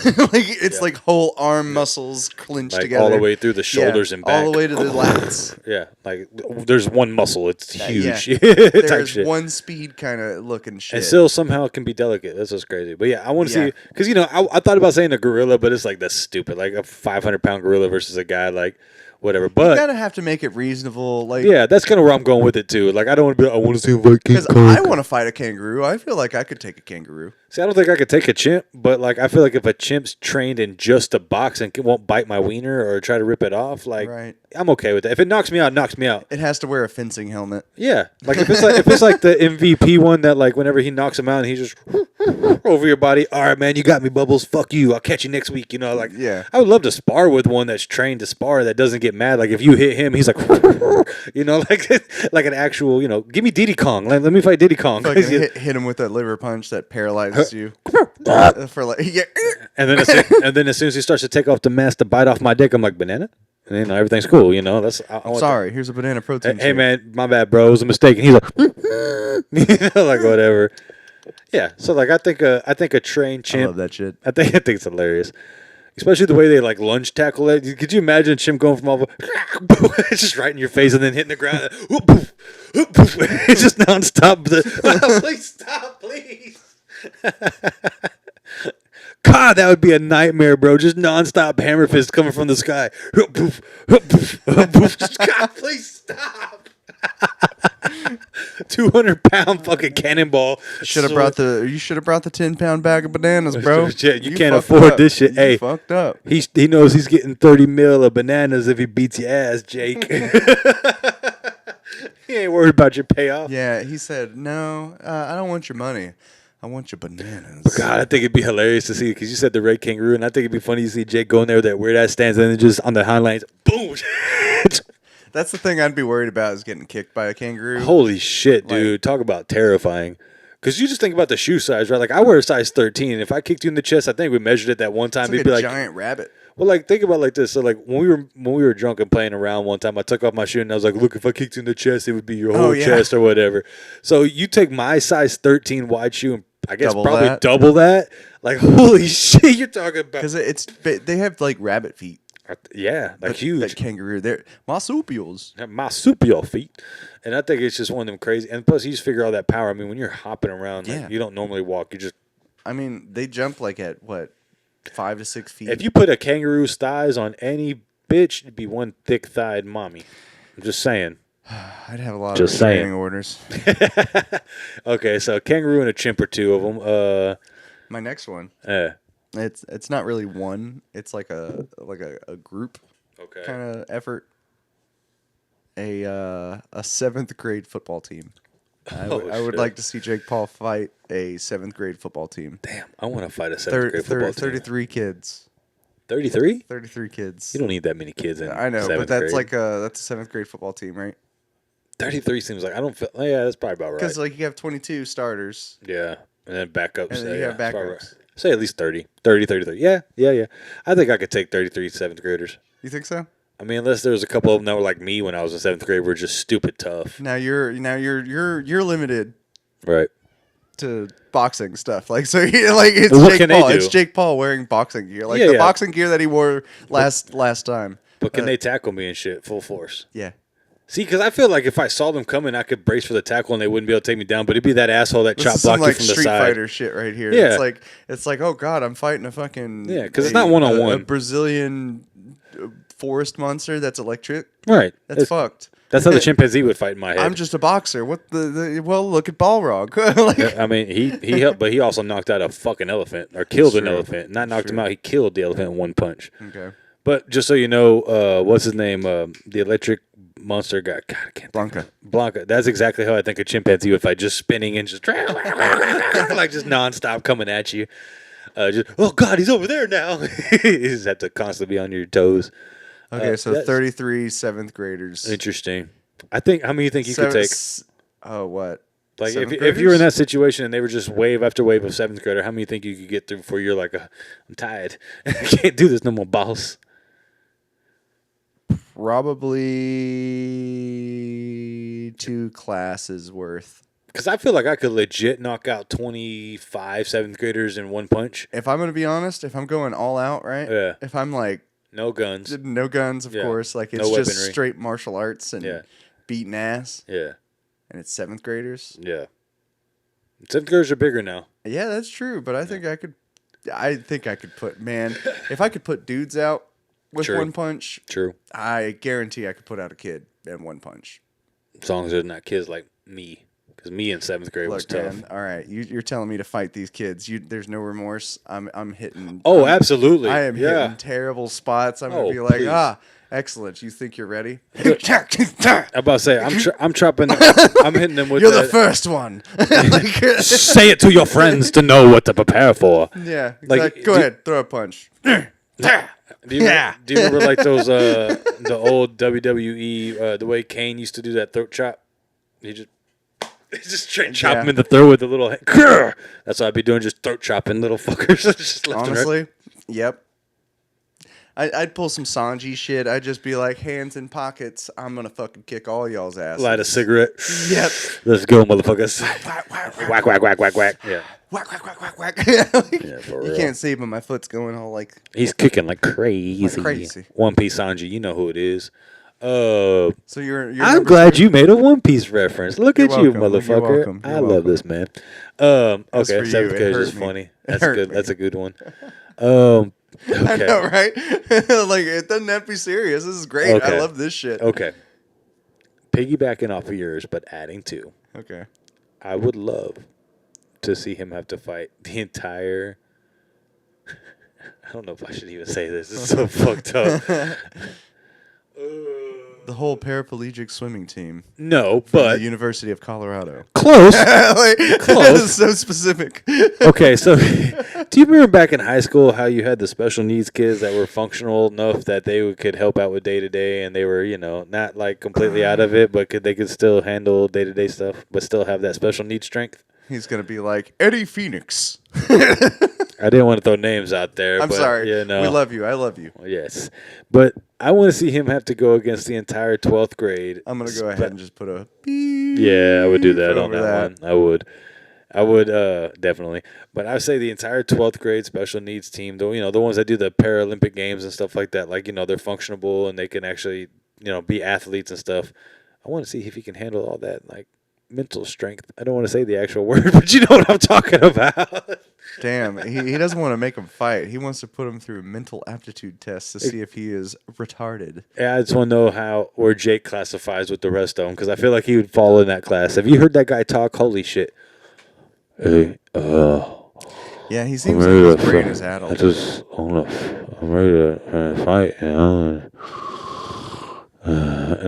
It's like whole arm muscles clinched together all the way through the shoulders and back, all the way to the lats. Yeah, like there's one muscle, it's huge. There's one speed kind of looking shit, and still somehow it can be delicate. That's what's crazy. But yeah, I want to see because I thought about saying a gorilla, but it's like that's stupid. Like a 500-pound gorilla versus a guy like whatever. But you gotta have to make it reasonable. Like, yeah, that's kind of where I'm going with it too. Like, I don't want to be. I want to see if I can. Because I want to fight a kangaroo. I feel like I could take a kangaroo. See, I don't think I could take a chimp, but like, I feel like if a chimp's trained in just a box and won't bite my wiener or try to rip it off, like, I'm okay with that. If it knocks me out, it knocks me out. It has to wear a fencing helmet. Yeah, like if it's like the MVP one that like whenever he knocks him out and he just over your body. All right, man, you got me, Bubbles. Fuck you. I'll catch you next week. You know, like I would love to spar with one that's trained to spar that doesn't get mad. Like if you hit him, he's like, you know, like an actual, you know, give me Diddy Kong. Let me fight Diddy Kong. Hit him with that liver punch that paralyzes you. For like, and then as soon as he starts to take off the mask to bite off my dick, I'm like, banana. And you know, everything's cool. You know, I'm sorry. Here's a banana protein. Hey man, my bad, bro. It was a mistake. And he's like, you know, like whatever. Yeah. So like, I think a trained chimp. I love that shit. I think it's hilarious. Especially the way they like lunge tackle it. Could you imagine a chimp going from all it's just right in your face and then hitting the ground? It's just nonstop. Please stop, please. God, that would be a nightmare, bro. Just nonstop hammer fist coming from the sky. God, please stop. 200-pound fucking cannonball. You should have brought the 10-pound bag of bananas, bro. You can't afford this shit. Hey, fucked up. He knows he's getting 30 mil of bananas if he beats your ass, Jake. He ain't worried about your payoff. Yeah, he said, no, I don't want your money. I want your bananas. But God, I think it'd be hilarious to see, because you said the red kangaroo, and I think it'd be funny to see Jake go in there with that weird-ass stance and then just on the hind lines, boom. That's the thing I'd be worried about is getting kicked by a kangaroo. Holy shit, dude. Talk about terrifying. Because you just think about the shoe size, right? Like, I wear a size 13, and if I kicked you in the chest, I think we measured it that one time. It's like it'd be a like giant rabbit. Well, like, think about it like this. So, like, when we were drunk and playing around one time, I took off my shoe, and I was like, look, if I kicked you in the chest, it would be your whole chest or whatever. So, you take my size 13 wide shoe and I guess double that. Like, holy shit, you're talking about. Because they have, like, rabbit feet. Yeah, like huge. That kangaroo. They're marsupials. Marsupial feet. And I think it's just one of them crazy. And plus, you just figure all that power. I mean, when you're hopping around, like, you don't normally walk. You just. I mean, they jump like at, what, 5 to 6 feet? If you put a kangaroo's thighs on any bitch, it'd be one thick-thighed mommy. I'm just saying. I'd have a lot of restraining orders. Okay, so a kangaroo and a chimp are two of them. My next one. It's not really one. It's like a group kind of effort. A 7th grade football team. I would like to see Jake Paul fight a 7th grade football team. Damn, I want to fight a 7th grade football team. 33 kids. 33? 33 kids. You don't need that many kids in. I know, but that's grade. that's a 7th grade football team, right? 33 seems like I don't feel. Yeah, that's probably about right. Because like you have 22 starters. Yeah, and then backups. And then you have backups. Right. Say at least 30. 33. Yeah. I think I could take 33 7th graders. You think so? I mean, unless there was a couple of them that were like me when I was in 7th grade, were just stupid tough. Now you're limited, right? To boxing stuff. Like so, it's well, Jake Paul. It's Jake Paul wearing boxing gear, like the boxing gear that he wore last time. But can they tackle me and shit full force? Yeah. See, because I feel like if I saw them coming, I could brace for the tackle and they wouldn't be able to take me down. But it'd be that asshole that chop block you from the side. Street Fighter shit right here. Yeah. It's like, oh god, I'm fighting a fucking because it's not 1-on-1. A Brazilian forest monster that's electric. Right. That's fucked. That's how the chimpanzee would fight in my head. I'm just a boxer. What well, look at Balrog. I mean, he helped, but he also knocked out a fucking elephant or killed an elephant. Not knocked him out. He killed the elephant in one punch. Okay. But just so you know, what's his name? The electric monster guy. God, I can't. Blanca. That's exactly how I think a chimpanzee would fight. Just spinning and just like just nonstop coming at you. Oh God, he's over there now. You just have to constantly be on your toes. Okay, so 33 7th graders. Interesting. I think. How many do you think you could take? Oh, what? Like if you were in that situation and they were just wave after wave of 7th grader, how many do you think you could get through before you're like, I'm tired. I can't do this no more, boss. Probably 2 classes worth. Because I feel like I could legit knock out 25 7th graders in one punch. If I'm going to be honest, if I'm going all out, right? Yeah. If I'm like... No guns. No guns, of course. Like it's just straight martial arts and beating ass. Yeah. And it's 7th graders. Yeah. 7th graders are bigger now. Yeah, that's true. But I think I could put, man, if I could put dudes out with one punch. True. I guarantee I could put out a kid in one punch. As long as they're not kids like me. Because me in 7th grade was tough. Man, all right, you're telling me to fight these kids. There's no remorse. I'm hitting. Oh, absolutely. I am hitting terrible spots. I'm gonna be like, excellent. You think you're ready? I'm about to say, I'm chopping. I'm hitting them with. You're the first one. Say it to your friends to know what to prepare for. Yeah, exactly. Go ahead, throw a punch. Do you remember like those the old WWE the way Kane used to do that throat chop? He just straight chop him in the throat with a little hand. That's what I'd be doing, just throat chopping little fuckers. Just honestly, yep. I'd pull some Sanji shit. I'd just be like, hands in pockets. I'm gonna fucking kick all y'all's asses. Light a cigarette. Yep. Let's go, motherfuckers. Whack, whack, whack, whack, whack. Yeah. Whack, whack, whack, whack, whack. Yeah, for real. You can't see, but my foot's going all like. He's kicking like crazy. One Piece Sanji, you know who it is. So I'm glad you made a One Piece reference. Look at you, motherfucker. You're love this, man. Okay, 7th grade is funny. That's good. That's a good one. Okay. I know, right? Like, it doesn't have to be serious. This is great. Okay. I love this shit. Okay. Piggybacking off of yours, but adding to. Okay. I would love to see him have to fight the entire. I don't know if I should even say this. It's so fucked up. The whole paraplegic swimming team. No, from but the University of Colorado. Close. Close. So specific. Okay, so do you remember back in high school how you had the special needs kids that were functional enough that they could help out with day to day, and they were, not like completely out of it, but they could still handle day to day stuff, but still have that special needs strength? He's gonna be like Eddie Phoenix. I didn't want to throw names out there. I'm sorry. We love you. I love you. Yes. But I want to see him have to go against the entire 12th grade. I'm going to go ahead and just put a beep. Yeah, I would do that on that one. I would definitely. But I would say the entire 12th grade special needs team, the ones that do the Paralympic games and stuff like that, like, they're functionable and they can actually, be athletes and stuff. I want to see if he can handle all that, like, mental strength. I don't want to say the actual word, but you know what I'm talking about. Damn, he doesn't want to make him fight. He wants to put him through mental aptitude tests to see if he is retarded. Yeah, I just want to know where Jake classifies with the rest of them, because I feel like he would fall in that class. Have you heard that guy talk? Holy shit. Hey, yeah, he seems like his brain is addled. I'm ready to fight, and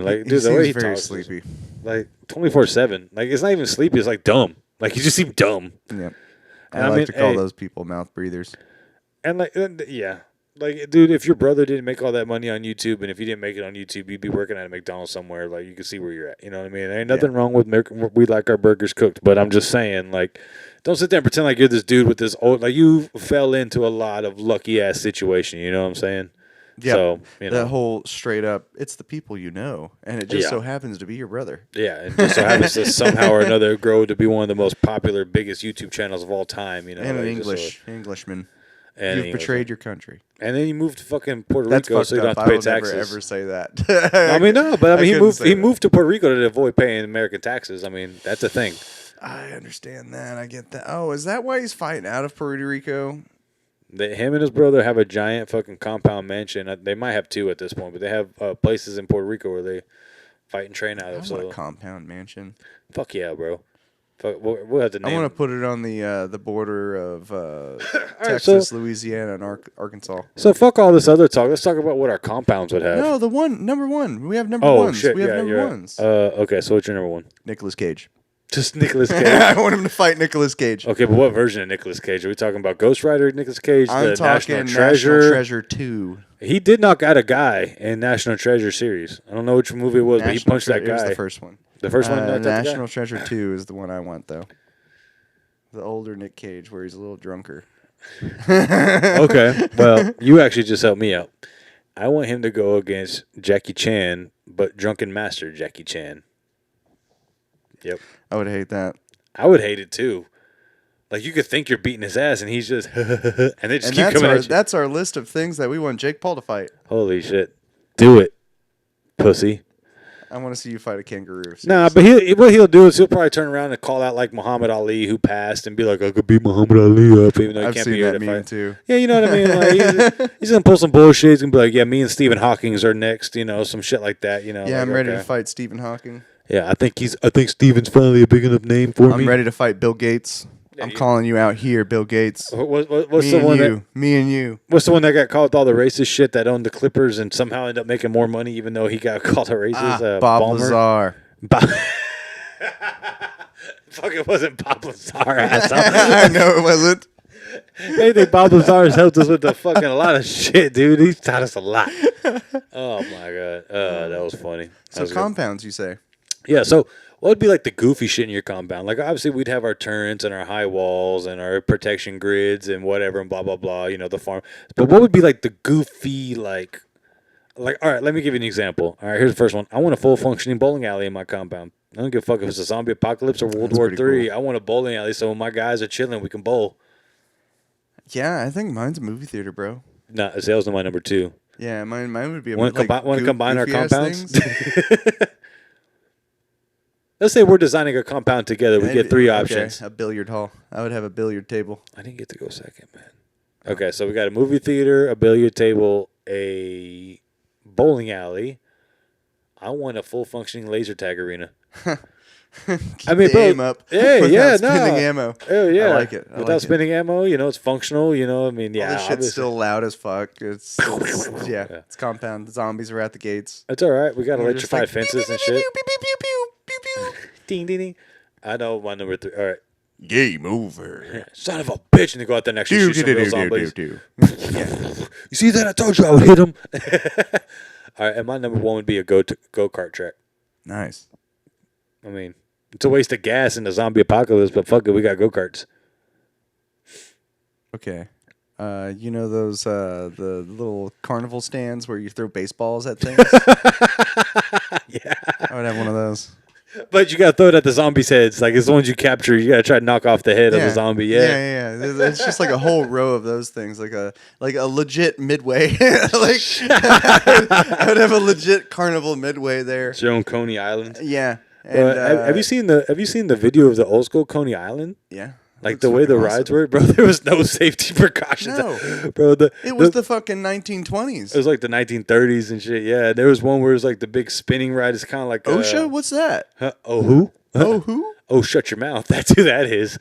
like, dude, the way he very talks, sleepy. Like 24/7. Like, it's not even sleepy. It's like dumb. Like, you just seem dumb. Yeah. I like to call those people mouth breathers. And like, yeah, like, dude, if your brother didn't make all that money on YouTube, and if you didn't make it on YouTube, you'd be working at a McDonald's somewhere. Like, you can see where you're at. You know what I mean? There ain't nothing wrong with we like our burgers cooked, but I'm just saying, like, don't sit there and pretend like you're this dude with this old. Like, you fell into a lot of lucky ass situation. You know what I'm saying? Yeah, so, that whole straight up, it's the people you know, and it just so happens to be your brother. Yeah, and just so happens to somehow or another grow to be one of the most popular, biggest YouTube channels of all time. And an Englishman. And you've betrayed your country. And then you moved to fucking Puerto Rico, so you don't have to pay taxes. I would never ever say that. He moved to Puerto Rico to avoid paying American taxes. I mean, that's a thing. I understand that. I get that. Oh, is that why he's fighting out of Puerto Rico? Him and his brother have a giant fucking compound mansion. They might have two at this point, but they have places in Puerto Rico where they fight and train out of. So a compound mansion. Fuck yeah, bro. We'll have to name. I want to put it on the border of Texas, Louisiana, and Arkansas. So fuck all this other talk. Let's talk about what our compounds would have. No, number one. We have number ones. Shit, we have number ones. Okay, so what's your number one? Nicolas Cage. Just Nicolas Cage. I want him to fight Nicolas Cage. Okay, but what version of Nicolas Cage? Are we talking about Ghost Rider Nicolas Cage? I'm talking National Treasure 2. He did knock out a guy in National Treasure series. I don't know which movie it was, but he punched that guy. It was the first one. The first one? National Treasure 2 is the one I want, though. The older Nick Cage, where he's a little drunker. Okay, well, you actually just helped me out. I want him to go against Jackie Chan, but Drunken Master Jackie Chan. Yep. I would hate that. I would hate it too. Like, you could think you're beating his ass, and he's just and they just keep coming at you. That's our list of things that we want Jake Paul to fight. Holy shit! Do it, pussy. I want to see you fight a kangaroo. Seriously. Nah, but what he'll do is he'll probably turn around and call out like Muhammad Ali, who passed, and be like, "I could beat Muhammad Ali up," even though he can't be here to fight. Too. Yeah, you know what I mean. Like, he's gonna pull some bullshit. He's gonna be like, "Yeah, me and Stephen Hawking are next." You know, some shit like that. You know. Yeah, like, I'm ready to fight Stephen Hawking. Yeah, I think Stephen's finally a big enough name for me. I'm ready to fight Bill Gates. I'm calling you out here, Bill Gates. What's the one me and you. What's the one that got caught with all the racist shit that owned the Clippers and somehow ended up making more money even though he got called a racist? Bob Ballmer? Lazar. Fuck, it wasn't Bob Lazar, asshole. I know it wasn't. Anything Bob Lazar has helped us with a lot of shit, dude. He's taught us a lot. Oh my god, that was funny. So compounds, you say? Yeah. So what would be like the goofy shit in your compound? Like obviously we'd have our turrets and our high walls and our protection grids and whatever and blah blah blah. You know, the farm. But what would be like the goofy like? All right, let me give you an example. All right, here's the first one. I want a full functioning bowling alley in my compound. I don't give a fuck if it's a zombie apocalypse or World War III. Cool. I want a bowling alley so when my guys are chilling, we can bowl. Yeah, I think mine's a movie theater, bro. Nah, sales is my number 2. Yeah, mine would be a want to combine our compounds? Let's say we're designing a compound together. We get 3 options. A billiard hall. I would have a billiard table. I didn't get to go second, man. Okay, so we got a movie theater, a billiard table, a bowling alley. I want a full functioning laser tag arena. I mean, bro, aim up. Yeah, spinning ammo. Oh yeah, I like it. Without spinning ammo, you know, it's functional. You know, I mean, yeah. All this shit's still loud as fuck. It's it's compound. The zombies are at the gates. It's all right. We got electrified fences and shit. Pew, pew, pew, pew, pew, pew. Ding, ding, ding. I know my number 3. All right. Game over. Son of a bitch, and they go out there and actually shoot some real zombies. Yeah. You see that? I told you I would hit him. All right, and my number 1 would be a go-kart track. Nice. I mean, it's a waste of gas in the zombie apocalypse, but fuck it, we got go-karts. Okay. You know those the little carnival stands where you throw baseballs at things? Yeah. I would have one of those. But you gotta throw it at the zombies' heads. Like it's the ones you capture. You gotta try to knock off the head of the zombie. Yeah. It's just like a whole row of those things, like a legit midway. Like I would have a legit carnival midway there. It's your own Coney Island. Yeah. And, have you seen the video of the old school Coney Island? Yeah. Like the way the rides were, bro. There was no safety precautions, bro. It was the fucking 1920s. It was like the 1930s and shit. Yeah, there was one where it was like the big spinning ride. It's kind of like OSHA. What's that? Oh who? Oh who? Oh, shut your mouth. That's who that is.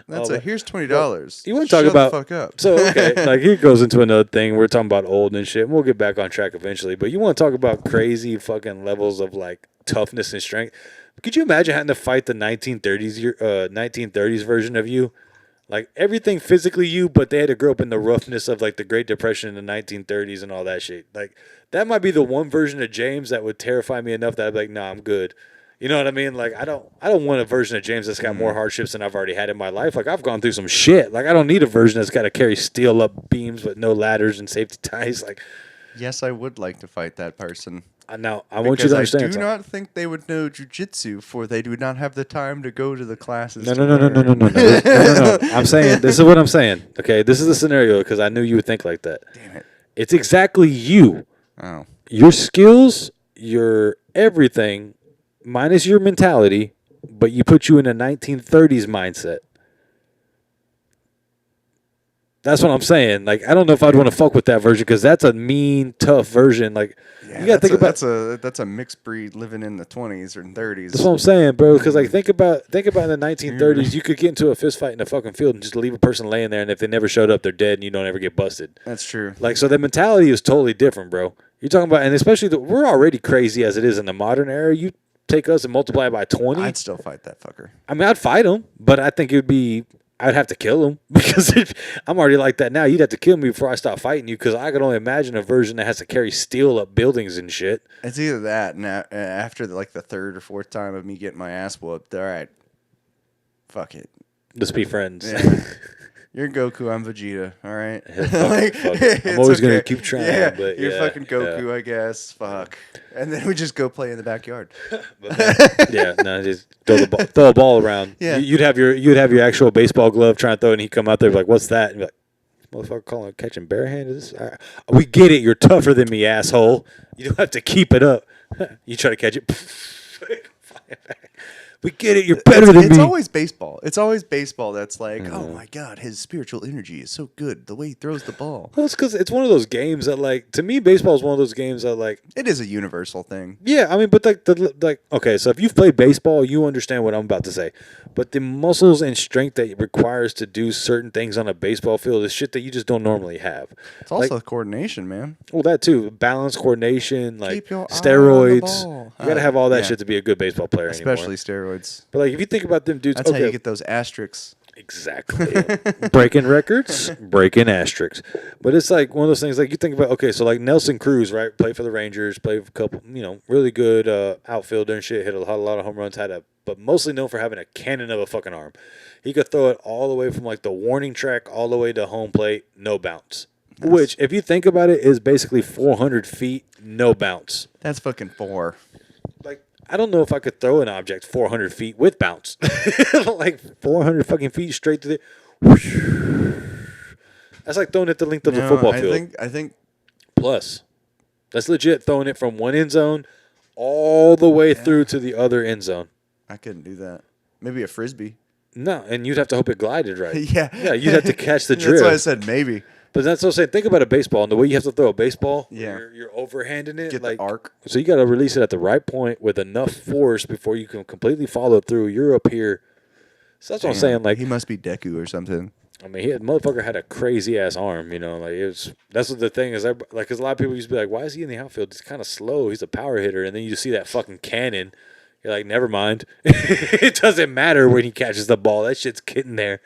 That's here's $20. You want to talk about? The fuck up. So okay, like here goes into another thing. We're talking about old and shit. And we'll get back on track eventually. But you want to talk about crazy fucking levels of like toughness and strength? Could you imagine having to fight the 1930s version of you? Like everything physically you, but they had to grow up in the roughness of like the Great Depression in the 1930s and all that shit. Like that might be the one version of James that would terrify me enough that I'd be like, nah, I'm good. You know what I mean? Like I don't want a version of James that's got more hardships than I've already had in my life. Like I've gone through some shit. Like I don't need a version that's got to carry steel up beams with no ladders and safety ties. Like, yes, I would like to fight that person. Now, I want you to understand. I do not think they would know jujitsu, for they do not have the time to go to the classes. No. I'm saying, this is what I'm saying. Okay, this is the scenario because I knew you would think like that. Damn it. It's exactly you. Oh. Your skills, your everything, minus your mentality, but you put you in a 1930s mindset. That's what I'm saying. Like, I don't know if I'd want to fuck with that version because that's a mean, tough version. Like, you gotta think about that's a mixed breed living in the 20s or 30s. That's what I'm saying, bro. Because like, think about in the 1930s, you could get into a fist fight in a fucking field and just leave a person laying there, and if they never showed up, they're dead, and you don't ever get busted. That's true. Like, so the mentality is totally different, bro. You're talking about, and especially we're already crazy as it is in the modern era. You take us and multiply it by 20. I'd still fight that fucker. I mean, I'd fight him, but I think I'd have to kill him because I'm already like that now. You'd have to kill me before I stop fighting you because I can only imagine a version that has to carry steel up buildings and shit. It's either that and after the 3rd or 4th time of me getting my ass whooped, all right, fuck it. Let's be friends. Yeah. You're Goku, I'm Vegeta, all right? Fuck. I'm always going to keep trying. Yeah, but you're fucking Goku, I guess. Fuck. And then we just go play in the backyard. Just throw a ball around. Yeah. You'd have your actual baseball glove trying to throw it, and he'd come out there and be like, what's that? And be like, motherfucker calling it catching barehanded? We get it. You're tougher than me, asshole. You don't have to keep it up. You try to catch it. We get it. You're better than me. It's always baseball. It's always baseball that's like, oh my God, his spiritual energy is so good. The way he throws the ball. Well, it's because it's one of those games that, like, to me, baseball is one of those games that, like, it is a universal thing. Yeah, I mean, but okay, so if you've played baseball, you understand what I'm about to say. But the muscles and strength that it requires to do certain things on a baseball field is shit that you just don't normally have. It's also coordination, man. Well, that too. Balance, coordination, like keep your steroids. eye on the ball. You got to have all that shit to be a good baseball player Especially anymore. Steroids. But like, if you think about them dudes, that's how you get those asterisks. Exactly. Breaking records, breaking asterisks. But it's like one of those things, like you think about, okay, so like Nelson Cruz, right? Played for the Rangers, played for a couple, really good outfielder and shit, hit a lot of home runs, but mostly known for having a cannon of a fucking arm. He could throw it all the way from like the warning track all the way to home plate, no bounce. Nice. Which, if you think about it, is basically 400 feet, no bounce. That's fucking 4. Like, I don't know if I could throw an object 400 feet with bounce. Like 400 fucking feet straight to the. That's like throwing it the length of the football field. I think. Plus, that's legit throwing it from one end zone all the way through to the other end zone. I couldn't do that. Maybe a frisbee. No, and you'd have to hope it glided right. Yeah. Yeah, you'd have to catch the drift. That's why I said maybe. But that's what I'm saying. Think about a baseball and the way you have to throw a baseball. Yeah. You're overhanding it. Get the arc. So you got to release it at the right point with enough force before you can completely follow through. You're up here. So that's what I'm saying. Like, he must be Deku or something. I mean, motherfucker had a crazy ass arm. Like that's what the thing is. Like, because a lot of people used to be like, why is he in the outfield? He's kind of slow. He's a power hitter. And then you see that fucking cannon. You're like, never mind. It doesn't matter when he catches the ball. That shit's getting there.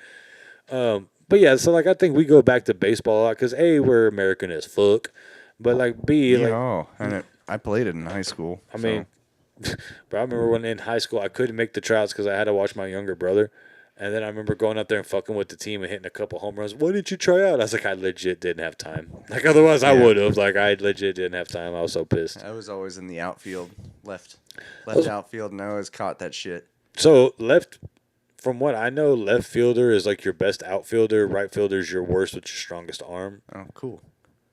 But yeah, so like I think we go back to baseball a lot because A, we're American as fuck, but like B, and I played it in high school. I mean, but I remember when in high school I couldn't make the tryouts because I had to watch my younger brother, and then I remember going out there and fucking with the team and hitting a couple home runs. Why didn't you try out? I was like, I legit didn't have time. Like otherwise I would have. Like I legit didn't have time. I was so pissed. I was always in the outfield, left outfield, and I always caught that shit. So left. From what I know, left fielder is like your best outfielder. Right fielder is your worst with your strongest arm. Oh, cool.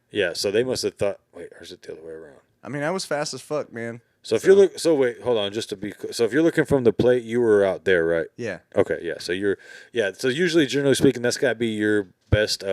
Yeah, so they must have thought. Wait, or is it the other way around? I mean, I was fast as fuck, man. So if you're wait, hold on, just to be. So if you're looking from the plate, you were out there, right? Yeah. Okay, yeah. So So usually, generally speaking, that's got to be your best. Best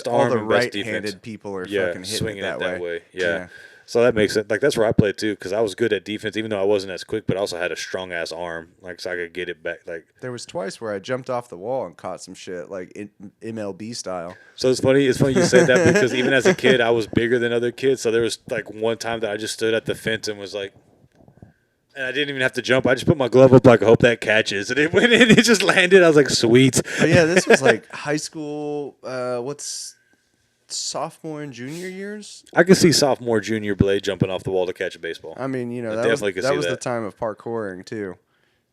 all arm the and best defense. right-handed people are fucking hitting swinging it that way. Yeah. So that makes sense. Like that's where I played too, because I was good at defense, even though I wasn't as quick, but I also had a strong ass arm, like so I could get it back. Like there was twice where I jumped off the wall and caught some shit, like MLB style. So it's funny. It's funny you said that because even as a kid, I was bigger than other kids. So there was like one time that I just stood at the fence and was like, and I didn't even have to jump. I just put my glove up like, I hope that catches, and it went in. It just landed. I was like, sweet. But yeah, this was like high school. Sophomore and junior years. I could see sophomore, junior Blade jumping off the wall to catch a baseball. I mean, that was the time of parkouring too,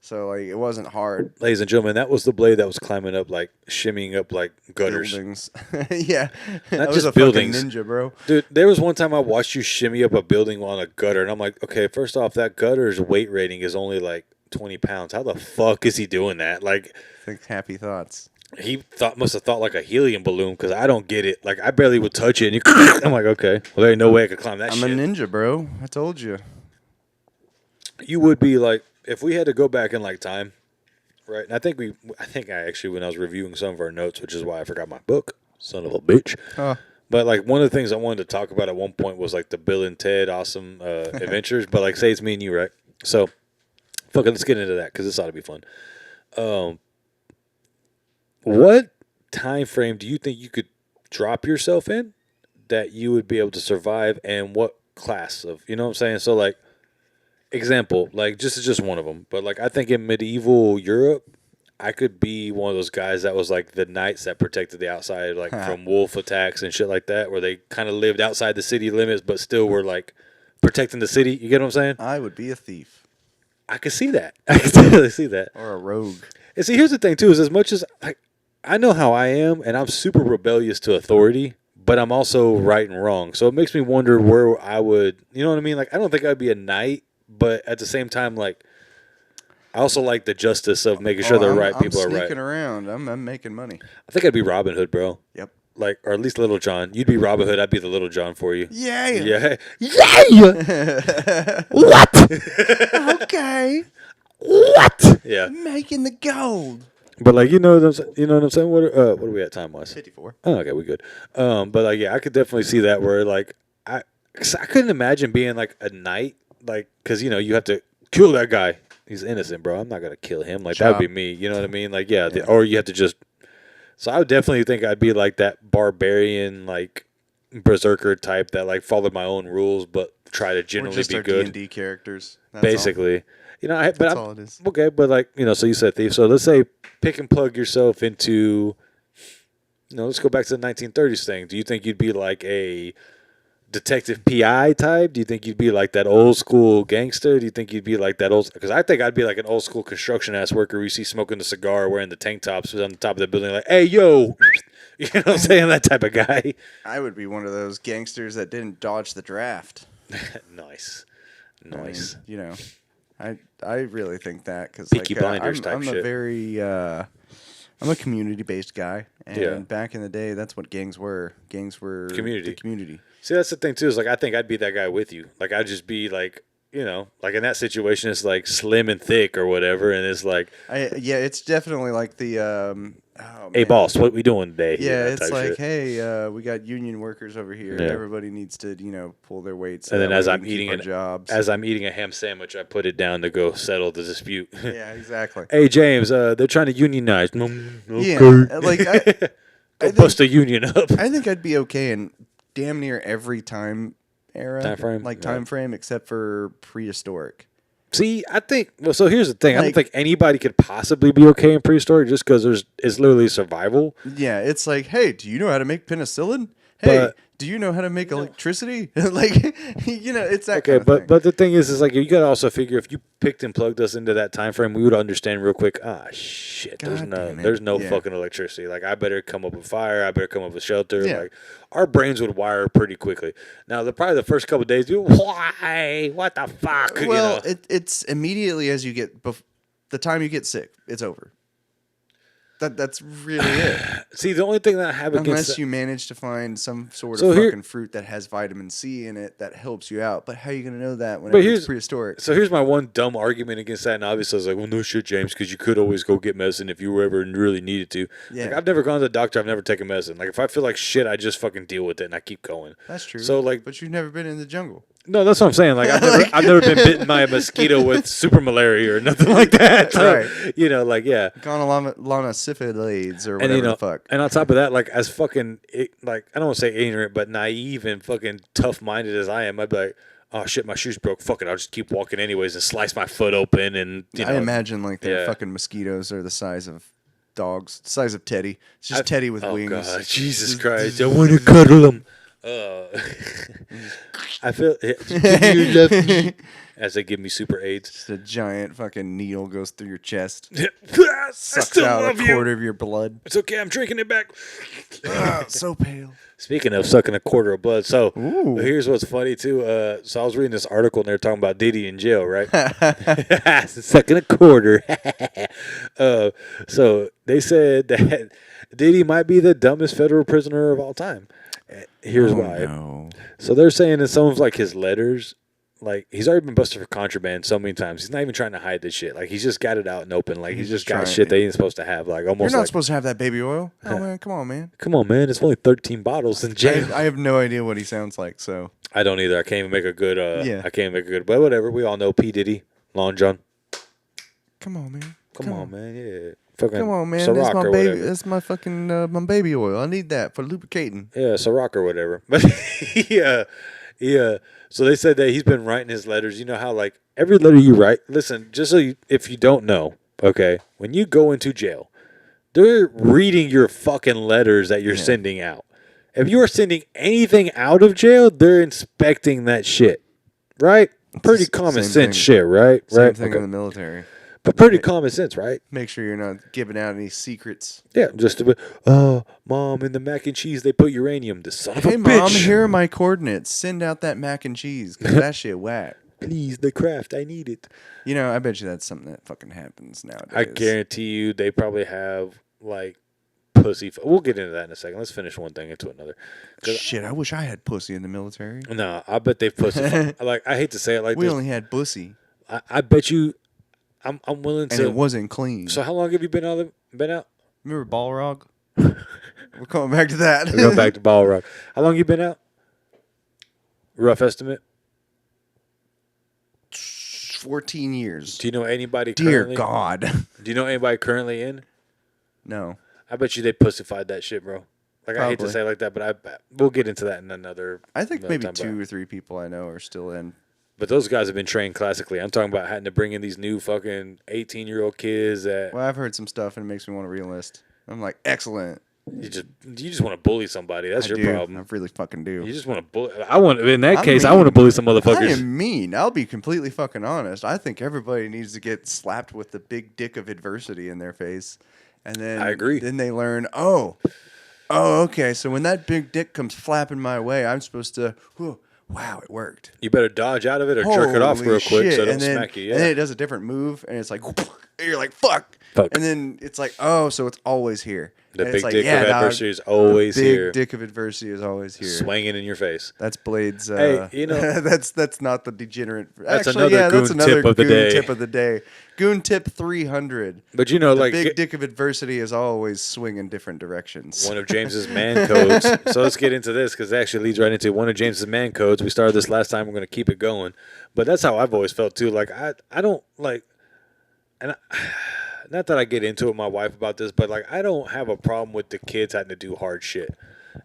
so like it wasn't hard. Ladies and gentlemen, that was the Blade that was climbing up, like shimmying up like gutters. Buildings. Yeah, not was just a buildings. fucking ninja, bro. Dude, there was one time I watched you shimmy up a building on a gutter, and I'm like, okay, first off, that gutter's weight rating is only like 20 pounds. How the fuck is he doing that? Like, think happy thoughts. He must have thought like a helium balloon because I don't get it. Like I barely would touch it. And I'm like, okay, well there ain't no way I could climb that shit. I'm a ninja, bro. I told you. You would be like, if we had to go back in like time, right? And I think I actually, when I was reviewing some of our notes, which is why I forgot my book, son of a bitch. But like one of the things I wanted to talk about at one point was like the Bill and Ted Awesome Adventures. But like, say it's me and you, right? So, fuck it, let's get into that because this ought to be fun. What time frame do you think you could drop yourself in that you would be able to survive, and what class of, you know what I'm saying? So like, example, like just one of them, but like I think in medieval Europe, I could be one of those guys that was like the knights that protected the outside, like from wolf attacks and shit like that, where they kind of lived outside the city limits, but still were like protecting the city. You get what I'm saying? I would be a thief. I could see that. I could totally see that. Or a rogue. And see, here's the thing too: is as much as I know how I am, and I'm super rebellious to authority, but I'm also right and wrong. So it makes me wonder where I would, you know what I mean? Like, I don't think I'd be a knight, but at the same time, like, I also like the justice of making sure the right people are right. I'm sneaking around. I'm making money. I think I'd be Robin Hood, bro. Yep. like, or at least Little John. You'd be Robin Hood. I'd be the Little John for you. Yeah. Yeah. Yeah. What? Okay. What? Yeah. Making the gold. But like, you know what I'm saying? What are we at time wise? 54. Oh, okay, we good. But like, yeah, I could definitely see that where like cause I couldn't imagine being like a knight, like, cause you have to kill that guy. He's innocent, bro. I'm not gonna kill him. Like that would be me. You know what I mean? Like, yeah. Or you have to just. So I would definitely think I'd be like that barbarian, like berserker type that like followed my own rules, but try to generally be good. D&D characters, basically. All. That's all it is. Okay, but like so you said thief. So let's say pick and plug yourself into. Let's go back to the 1930s thing. Do you think you'd be like a detective PI type? Do you think you'd be like that old school gangster? Do you think you'd be like that old? Because I think I'd be like an old school construction ass worker you see smoking the cigar, wearing the tank tops on the top of the building, like, hey, yo. You know what I'm saying? That type of guy. I would be one of those gangsters that didn't dodge the draft. Nice. I really think that because Peaky Blinders type I'm shit. I'm a community-based guy, and Yeah. back in the day, that's what gangs were. Gangs were Community. the community. See, that's the thing too. Is like I think I'd be that guy with you. Like I'd just be like, like in that situation, it's like slim and thick or whatever, and it's like, it's definitely like the hey boss, what we doing today? Yeah, it's like, shit. hey, we got union workers over here. Yeah. Everybody needs to pull their weight. So And then that as way we I'm can keep eating our it, jobs. as I'm eating a ham sandwich, I put it down to go settle the dispute. Yeah, exactly. Hey James, they're trying to unionize. Okay. Yeah, like go bust a union up. I think I'd be okay in damn near every time frame, except for prehistoric. See, I think. Well, so here's the thing. I don't think anybody could possibly be okay in prehistoric just because it's literally survival. Yeah, it's like, hey, do you know how to make penicillin? Hey, do you know how to make electricity? It's that kind of thing. But the thing is like you gotta also figure if you picked and plugged us into that time frame, we would understand real quick. Ah, shit. There's no fucking electricity. Like I better come up with fire. I better come up with shelter. Yeah. Like our brains would wire pretty quickly. Now, probably the first couple of days, why? What the fuck? Well, it's immediately as you get the time you get sick, it's over. That's really it. See, the only thing that I have unless you manage to find some sort of fucking fruit that has vitamin C in it that helps you out. But how are you going to know that when it's prehistoric? So here's my one dumb argument against that. And obviously I was like, well, no shit, James, because you could always go get medicine if you were ever really needed to. Yeah. Like, I've never gone to the doctor. I've never taken medicine. Like if I feel like shit, I just fucking deal with it and I keep going. That's true. So like, but you've never been in the jungle. No, that's what I'm saying. Like I've never been bitten by a mosquito with super malaria or nothing like that. So, right. Yeah. Gone along a syphilades or whatever the fuck. And on top of that, like as fucking like I don't want to say ignorant, but naive and fucking tough minded as I am, I'd be like, oh shit, my shoes broke. Fuck it, I'll just keep walking anyways and slice my foot open and I imagine like the fucking mosquitoes are the size of dogs, the size of Teddy. It's just Teddy with wings. Oh God, Jesus Christ! I want to cuddle him. I feel as they give me super AIDS. Just a giant fucking needle goes through your chest. Sucks out a quarter of your blood. It's okay, I'm drinking it back. So pale. Speaking of sucking a quarter of blood, so Ooh. Here's what's funny too. So I was reading this article and they're talking about Diddy in jail, right? Sucking a quarter. So they said that Diddy might be the dumbest federal prisoner of all time. Here's why. No. So they're saying in some of like his letters, like he's already been busted for contraband so many times. He's not even trying to hide this shit. Like he's just got it out and open. Like he's just got shit that he ain't supposed to have. Like almost. You're not supposed to have that baby oil. Oh man, come on, man. Come on, man. It's only 13 bottles in jail. I have no idea what he sounds like. So I don't either. I can't even make a good. I can't make a good. But whatever. We all know P Diddy, Long John. Come on, man. Come on, man. Yeah. Fucking come on, man. That's my baby. That's my fucking my baby oil. I need that for lubricating. Yeah, Ciroc or whatever. But yeah. So they said that he's been writing his letters. You know how like every letter you write. Listen, just so if you don't know, okay, when you go into jail, they're reading your fucking letters that you're sending out. If you are sending anything out of jail, they're inspecting that shit, right? Pretty common sense shit, right? Same thing in the military. But pretty common sense, right? Make sure you're not giving out any secrets. Yeah, just to be, Mom, in the mac and cheese they put uranium. The son of a bitch. Hey, Mom, here are my coordinates. Send out that mac and cheese, because that shit whack. Please, the craft, I need it. You know, I bet you that's something that fucking happens nowadays. I guarantee you they probably have, like, pussy. We'll get into that in a second. Let's finish one thing into another. Shit, I wish I had pussy in the military. No, I bet they pussy. Like, I hate to say it like we this. We only had pussy. I bet you. I'm willing to. And it wasn't clean. So how long have you been out? Remember Balrog? We're coming back to that. We're going back to Balrog. How long you been out? Rough estimate. 14 years. Do you know anybody currently? Dear God. Do you know anybody currently in? No. I bet you they pussified that shit, bro. Like, probably. I hate to say it like that, but we'll get into that in another. I think maybe 2 or 3 people I know are still in. But those guys have been trained classically. I'm talking about having to bring in these new fucking 18-year-old kids that. Well, I've heard some stuff and it makes me want to re-enlist. I'm like, excellent. You just want to bully somebody. That's your problem. I really fucking do. You just want to bully. I want to bully some motherfuckers. I am mean. I'll be completely fucking honest. I think everybody needs to get slapped with the big dick of adversity in their face, and then I agree. Then they learn. Oh, okay. So when that big dick comes flapping my way, I'm supposed to. Wow, it worked. You better dodge out of it or jerk it off real quick so it don't smack you. Yeah. And then it does a different move, and it's like, you're like, fuck. And then it's like, so it's always here. The big dick of adversity is always here. Big dick of adversity is always here. Swinging in your face. That's Blade's. Hey, you know. that's not the degenerate. That's another goon tip of the day. Tip of the day. Goon tip 300. But you know, the big dick of adversity is always swing in different directions. One of James's man codes. So let's get into this because it actually leads right into one of James's man codes. We started this last time. We're going to keep it going. But that's how I've always felt too. Like I don't like, not that I get into it with my wife about this, but like I don't have a problem with the kids having to do hard shit.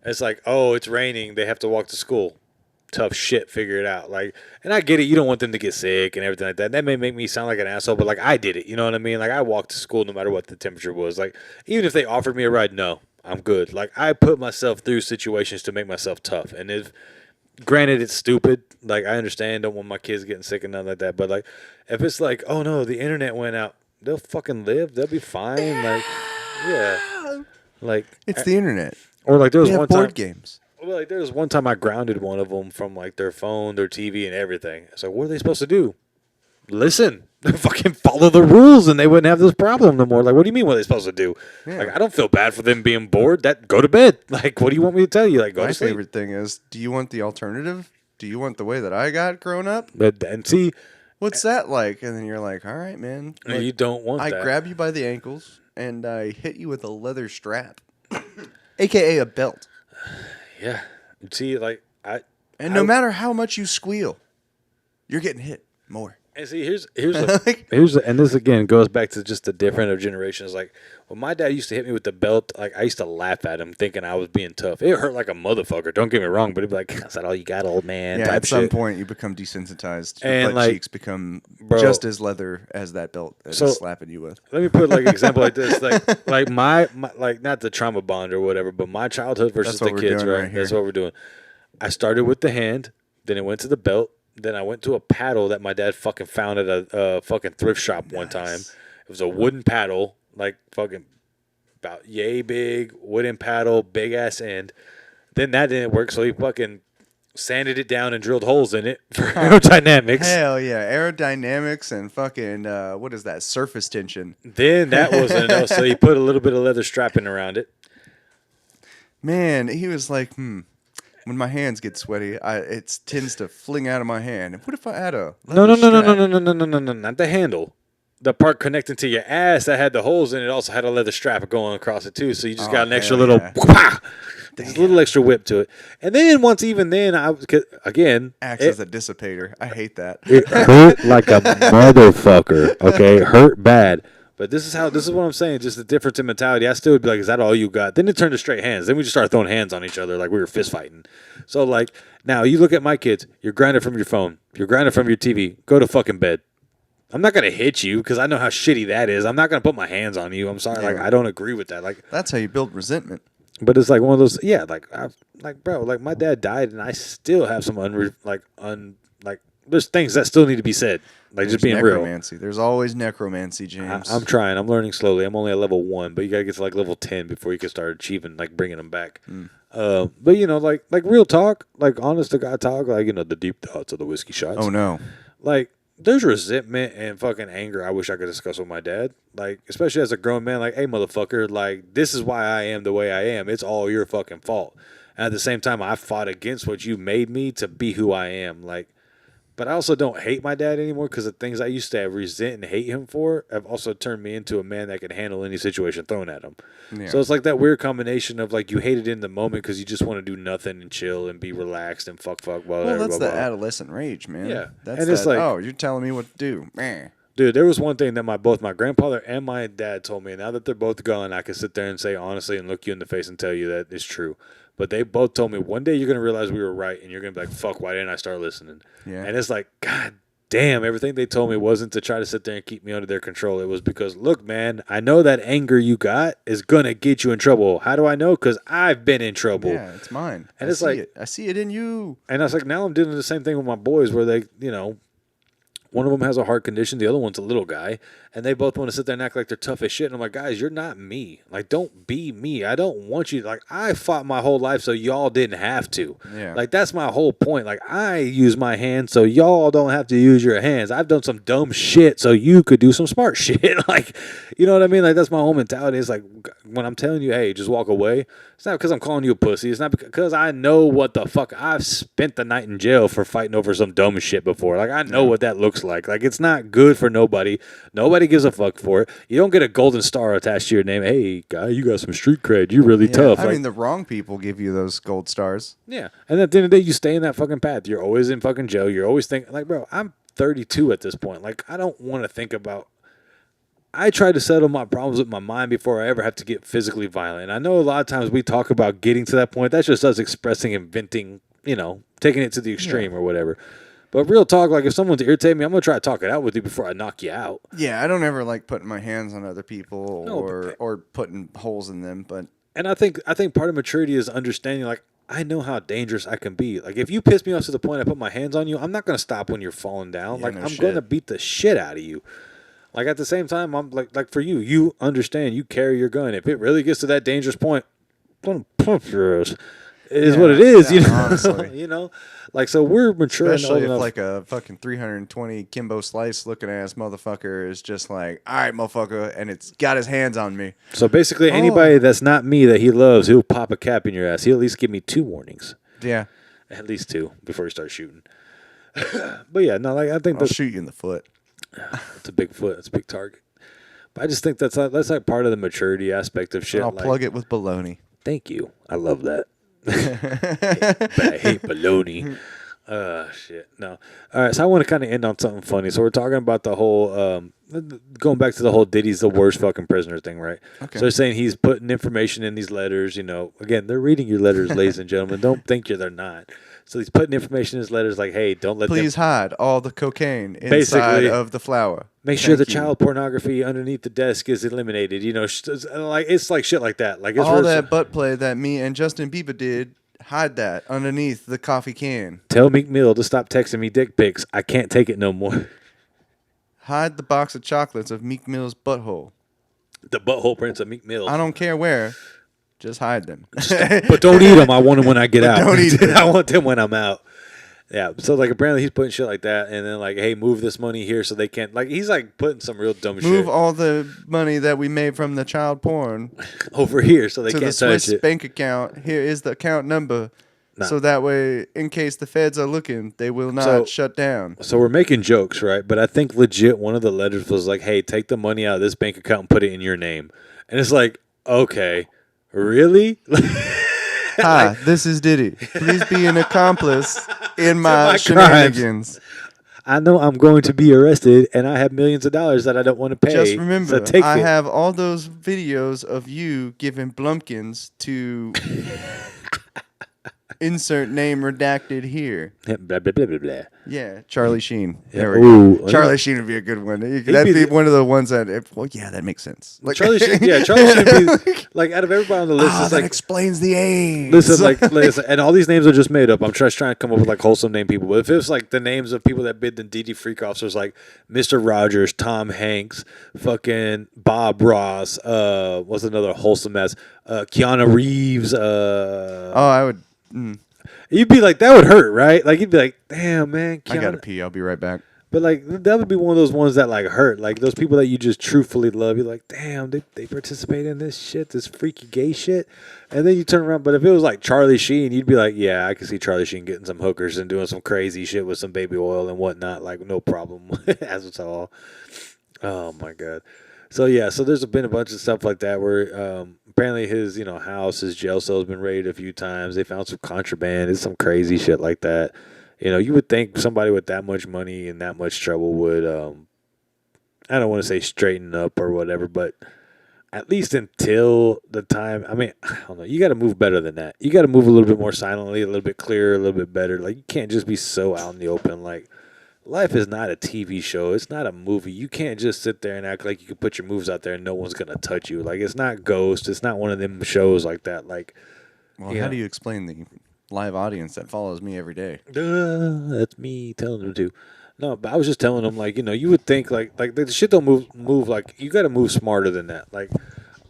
It's like, oh, it's raining. They have to walk to school. Tough shit. Figure it out. Like, and I get it. You don't want them to get sick and everything like that. That may make me sound like an asshole, but like I did it. You know what I mean? Like I walked to school no matter what the temperature was. Like even if they offered me a ride, no, I'm good. Like I put myself through situations to make myself tough. And if, granted, it's stupid. Like I understand. Don't want my kids getting sick and nothing like that. But like, if it's like, oh no, the internet went out. They'll fucking live. They'll be fine. Like, yeah. Like it's the internet. Or like there was one time board games. Well, like there was one time I grounded one of them from like their phone, their TV, and everything. So what are they supposed to do? Listen, fucking follow the rules, and they wouldn't have this problem no more. Like, what do you mean? What are they supposed to do? Yeah. Like, I don't feel bad for them being bored. Go to bed. Like, what do you want me to tell you? Like, go to sleep. My favorite thing is, do you want the alternative? Do you want the way that I got grown up? And see. What's that like? And then you're like, all right, man. Look, you don't want that. I grab you by the ankles, and I hit you with a leather strap, a.k.a. a belt. Yeah. See, like, no matter how much you squeal, you're getting hit more. And see, here's and this again goes back to just the different of generations. Like when my dad used to hit me with the belt, like I used to laugh at him, thinking I was being tough. It hurt like a motherfucker. Don't get me wrong, but he'd be like, "Is that all you got, old man?" Yeah. At some point, you become desensitized. Your and butt cheeks become just as leather as that belt that is slapping you with. Let me put like an example like this, like my like not the trauma bond or whatever, but my childhood versus the kids, right? That's what we're doing. I started with the hand, then it went to the belt. Then I went to a paddle that my dad fucking found at a fucking thrift shop one time. It was a wooden paddle, like fucking about yay big, wooden paddle, big ass end. Then that didn't work, so he fucking sanded it down and drilled holes in it for aerodynamics. Hell yeah, aerodynamics and fucking, what is that, surface tension. Then that wasn't enough, so he put a little bit of leather strapping around it. Man, he was like, when my hands get sweaty, it tends to fling out of my hand. And what if I add a no, not the handle. The part connecting to your ass that had the holes in it also had a leather strap going across it too. So you just got an extra little, there's a little extra whip to it. And then I was again acts as a dissipator. I hate that. It hurt like a motherfucker. Okay, hurt bad. But this is what I'm saying. Just the difference in mentality. I still would be like, is that all you got? Then it turned to straight hands. Then we just started throwing hands on each other like we were fist fighting. So like now you look at my kids. You're grounded from your phone. You're grounded from your TV. Go to fucking bed. I'm not gonna hit you because I know how shitty that is. I'm not gonna put my hands on you. I'm sorry. Like I don't agree with that. Like that's how you build resentment. But it's like one of those. Yeah. Bro. Like my dad died, and I still have some there's things that still need to be said. Like There's just being necromancy. real. There's always necromancy, James. I'm trying. I'm learning slowly. I'm only at level 1, but you gotta get to like level 10 before you can start achieving like bringing them back. But you know, like real talk, like honest to God talk, like the deep thoughts of the whiskey shots. Oh no, like there's resentment and fucking anger I wish I could discuss with my dad. Like, especially as a grown man, like, hey, motherfucker, like, this is why I am the way I am. It's all your fucking fault. And at the same time, I fought against what you made me to be who I am. Like, but I also don't hate my dad anymore because the things I used to resent and hate him for have also turned me into a man that can handle any situation thrown at him. Yeah. So it's like that weird combination of like you hate it in the moment because you just want to do nothing and chill and be relaxed and fuck. Well, that's the adolescent rage, man. Yeah, that's and it's like, oh, you're telling me what to do, man. Dude, there was one thing that both my grandfather and my dad told me. Now that they're both gone, I can sit there and say honestly and look you in the face and tell you that it's true. But they both told me one day you're going to realize we were right and you're going to be like, fuck, why didn't I start listening? Yeah. And it's like, God damn, everything they told me wasn't to try to sit there and keep me under their control. It was because, look, man, I know that anger you got is going to get you in trouble. How do I know? Because I've been in trouble. Yeah, it's mine. And it's like, I see it in you. And I was like, now I'm doing the same thing with my boys where they, you know, one of them has a heart condition. The other one's a little guy. And they both want to sit there and act like they're tough as shit. And I'm like, guys, you're not me. Like, don't be me. I don't want you. Like, I fought my whole life so y'all didn't have to. Yeah. Like, that's my whole point. Like, I use my hands so y'all don't have to use your hands. I've done some dumb shit so you could do some smart shit. Like, you know what I mean? Like, that's my whole mentality. It's like, when I'm telling you, hey, just walk away, it's not because I'm calling you a pussy. It's not because I know what the fuck. I've spent the night in jail for fighting over some dumb shit before. Like, I know what that looks like. Like, it's not good for nobody. Nobody gives a fuck for it. You don't get a golden star attached to your name. Hey, guy, you got some street cred. You're really tough. I mean, the wrong people give you those gold stars. Yeah. And at the end of the day, you stay in that fucking path. You're always in fucking jail. You're always thinking, like, bro, I'm 32 at this point. Like, I don't want to think about. I try to settle my problems with my mind before I ever have to get physically violent. I know a lot of times we talk about getting to that point. That's just us expressing and venting, you know, taking it to the extreme or whatever. But real talk, like if someone's irritating me, I'm going to try to talk it out with you before I knock you out. Yeah, I don't ever like putting my hands on other people or putting holes in them. And I think part of maturity is understanding, like, I know how dangerous I can be. Like, if you piss me off to the point I put my hands on you, I'm not going to stop when you're falling down. I'm going to beat the shit out of you. Like, at the same time, I'm like for you, you understand, you carry your gun. If it really gets to that dangerous point, I'm going to pump your ass. It is what it is, you know. Honestly. You know, like, so we're mature. Especially if like a fucking 320 Kimbo Slice looking ass motherfucker is just like, all right, motherfucker, and it's got his hands on me. So basically, anybody that's not me that he loves, he'll pop a cap in your ass. He'll at least give me 2 warnings. Yeah, at least 2 before he starts shooting. But yeah, no, like I think I'll shoot you in the foot. It's a big foot. It's a big target. But I just think that's like part of the maturity aspect of shit. I'll plug it with baloney. Thank you. I love that. But I hate baloney. Shit. No. All right. So I want to kind of end on something funny. So we're talking about the whole, going back to the whole Diddy's the worst fucking prisoner thing, right? Okay. So they're saying he's putting information in these letters. You know, again, they're reading your letters, ladies and gentlemen. Don't think they're not. So he's putting information in his letters like, hey, don't let Please hide all the cocaine inside of the flour. Make sure the child pornography underneath the desk is eliminated. You know, like it's like shit like that. Like it's all that butt play that me and Justin Bieber did, hide that underneath the coffee can. Tell Meek Mill to stop texting me dick pics. I can't take it no more. Hide the box of chocolates of Meek Mill's butthole. The butthole prints of Meek Mill. I don't care where. Just hide them. But don't eat them. I want them when I get out. Don't eat them. I want them when I'm out. Yeah. So, like, apparently he's putting shit like that. And then, like, hey, move this money here so they can't. Like, he's, like, putting some real dumb shit. Move all the money that we made from the child porn over here so they can't touch it. To the Swiss bank account. Here is the account number. Nah. So that way, in case the feds are looking, they will not shut down. So we're making jokes, right? But I think legit one of the letters was like, hey, take the money out of this bank account and put it in your name. And it's like, okay. Really? Hi, this is Diddy. Please be an accomplice in my shenanigans. I know I'm going to be arrested, and I have millions of dollars that I don't want to pay. Just remember, I have all those videos of you giving Blumpkins to insert name redacted here. Blah, blah, blah, blah, blah. Yeah, Charlie Sheen. There we go. Charlie Sheen would be a good one. That'd be one of the ones that, that makes sense. Like Charlie Sheen, Charlie Sheen would be, like, out of everybody on the list, that explains the age. Listen, and all these names are just made up. I'm just trying to come up with, like, wholesome name people. But if it was, like, the names of people that bid the DD freak officers, like Mr. Rogers, Tom Hanks, fucking Bob Ross, what's another wholesome ass? Keanu Reeves. I would... You'd be like, that would hurt, right? Like, you'd be like, damn, man. I gotta pee. I'll be right back. But like that would be one of those ones that like hurt. Like those people that you just truthfully love. You're like, damn, they participate in this shit, this freaky gay shit. And then you turn around. But if it was like Charlie Sheen, you'd be like, yeah, I can see Charlie Sheen getting some hookers and doing some crazy shit with some baby oil and whatnot. Like no problem. As it's all. Oh my god. So yeah, so there's been a bunch of stuff like that where apparently his house, his jail cell has been raided a few times. They found some contraband. It's some crazy shit like that. You would think somebody with that much money and that much trouble would, I don't want to say straighten up or whatever, but at least until the time, I mean, I don't know. You got to move better than that. You got to move a little bit more silently, a little bit clearer, a little bit better. Like, you can't just be so out in the open. Like, life is not a TV show. It's not a movie. You can't just sit there and act like you can put your moves out there and no one's going to touch you. Like, it's not Ghost. It's not one of them shows like that. Like, well, how do you explain the live audience that follows me every day? That's me telling them to. No, but I was just telling them, like, you would think, like the shit don't move like, you got to move smarter than that. Like,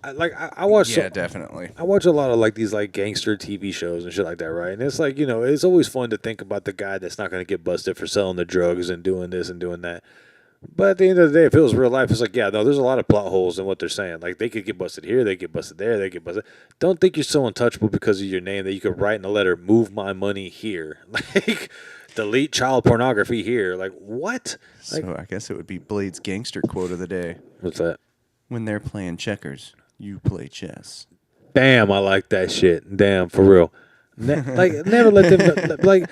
I watch. Yeah, definitely. I watch a lot of, like, these, like, gangster TV shows and shit like that, right? And it's like, it's always fun to think about the guy that's not going to get busted for selling the drugs and doing this and doing that. But at the end of the day, if it was real life, it's like, yeah, no, there's a lot of plot holes in what they're saying. Like, they could get busted here, they get busted there, they get busted. Don't think you're so untouchable because of your name that you could write in a letter, move my money here. Like, delete child pornography here. Like, what? Like, so I guess it would be Blade's gangster quote of the day. What's that? When they're playing checkers, you play chess. Damn, I like that shit. Damn, for real. Never let them,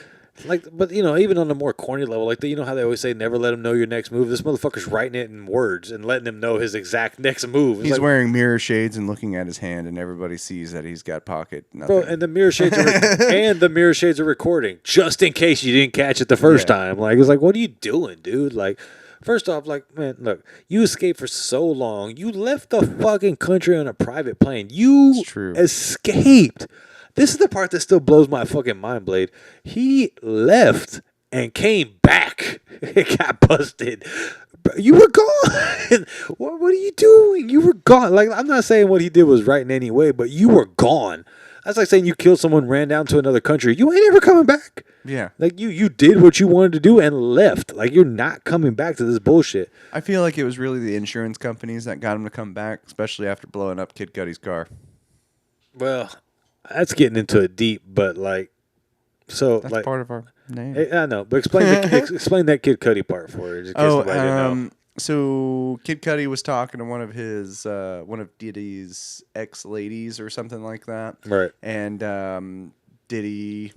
but even on a more corny level, like how they always say, never let him know your next move. This motherfucker's writing it in words and letting him know his exact next move. He's wearing mirror shades and looking at his hand, and everybody sees that he's got pocket nothing. Bro, and the mirror shades are recording just in case you didn't catch it the first time. Like, it's like, what are you doing, dude? Like, first off, like, man, look, you escaped for so long. You left the fucking country on a private plane. You escaped. This is the part that still blows my fucking mind, Blade. He left and came back. It got busted. You were gone. What are you doing? You were gone. Like, I'm not saying what he did was right in any way, but you were gone. That's like saying you killed someone, ran down to another country. You ain't ever coming back. Yeah. Like, you did what you wanted to do and left. Like, you're not coming back to this bullshit. I feel like it was really the insurance companies that got him to come back, especially after blowing up Kid Cudi's car. Well, that's getting into it deep, but like, so that's like part of our name. I know, but explain that Kid Cudi part for her. Just in case nobody didn't know. So Kid Cudi was talking to one of Diddy's ex-ladies or something like that, right? And Diddy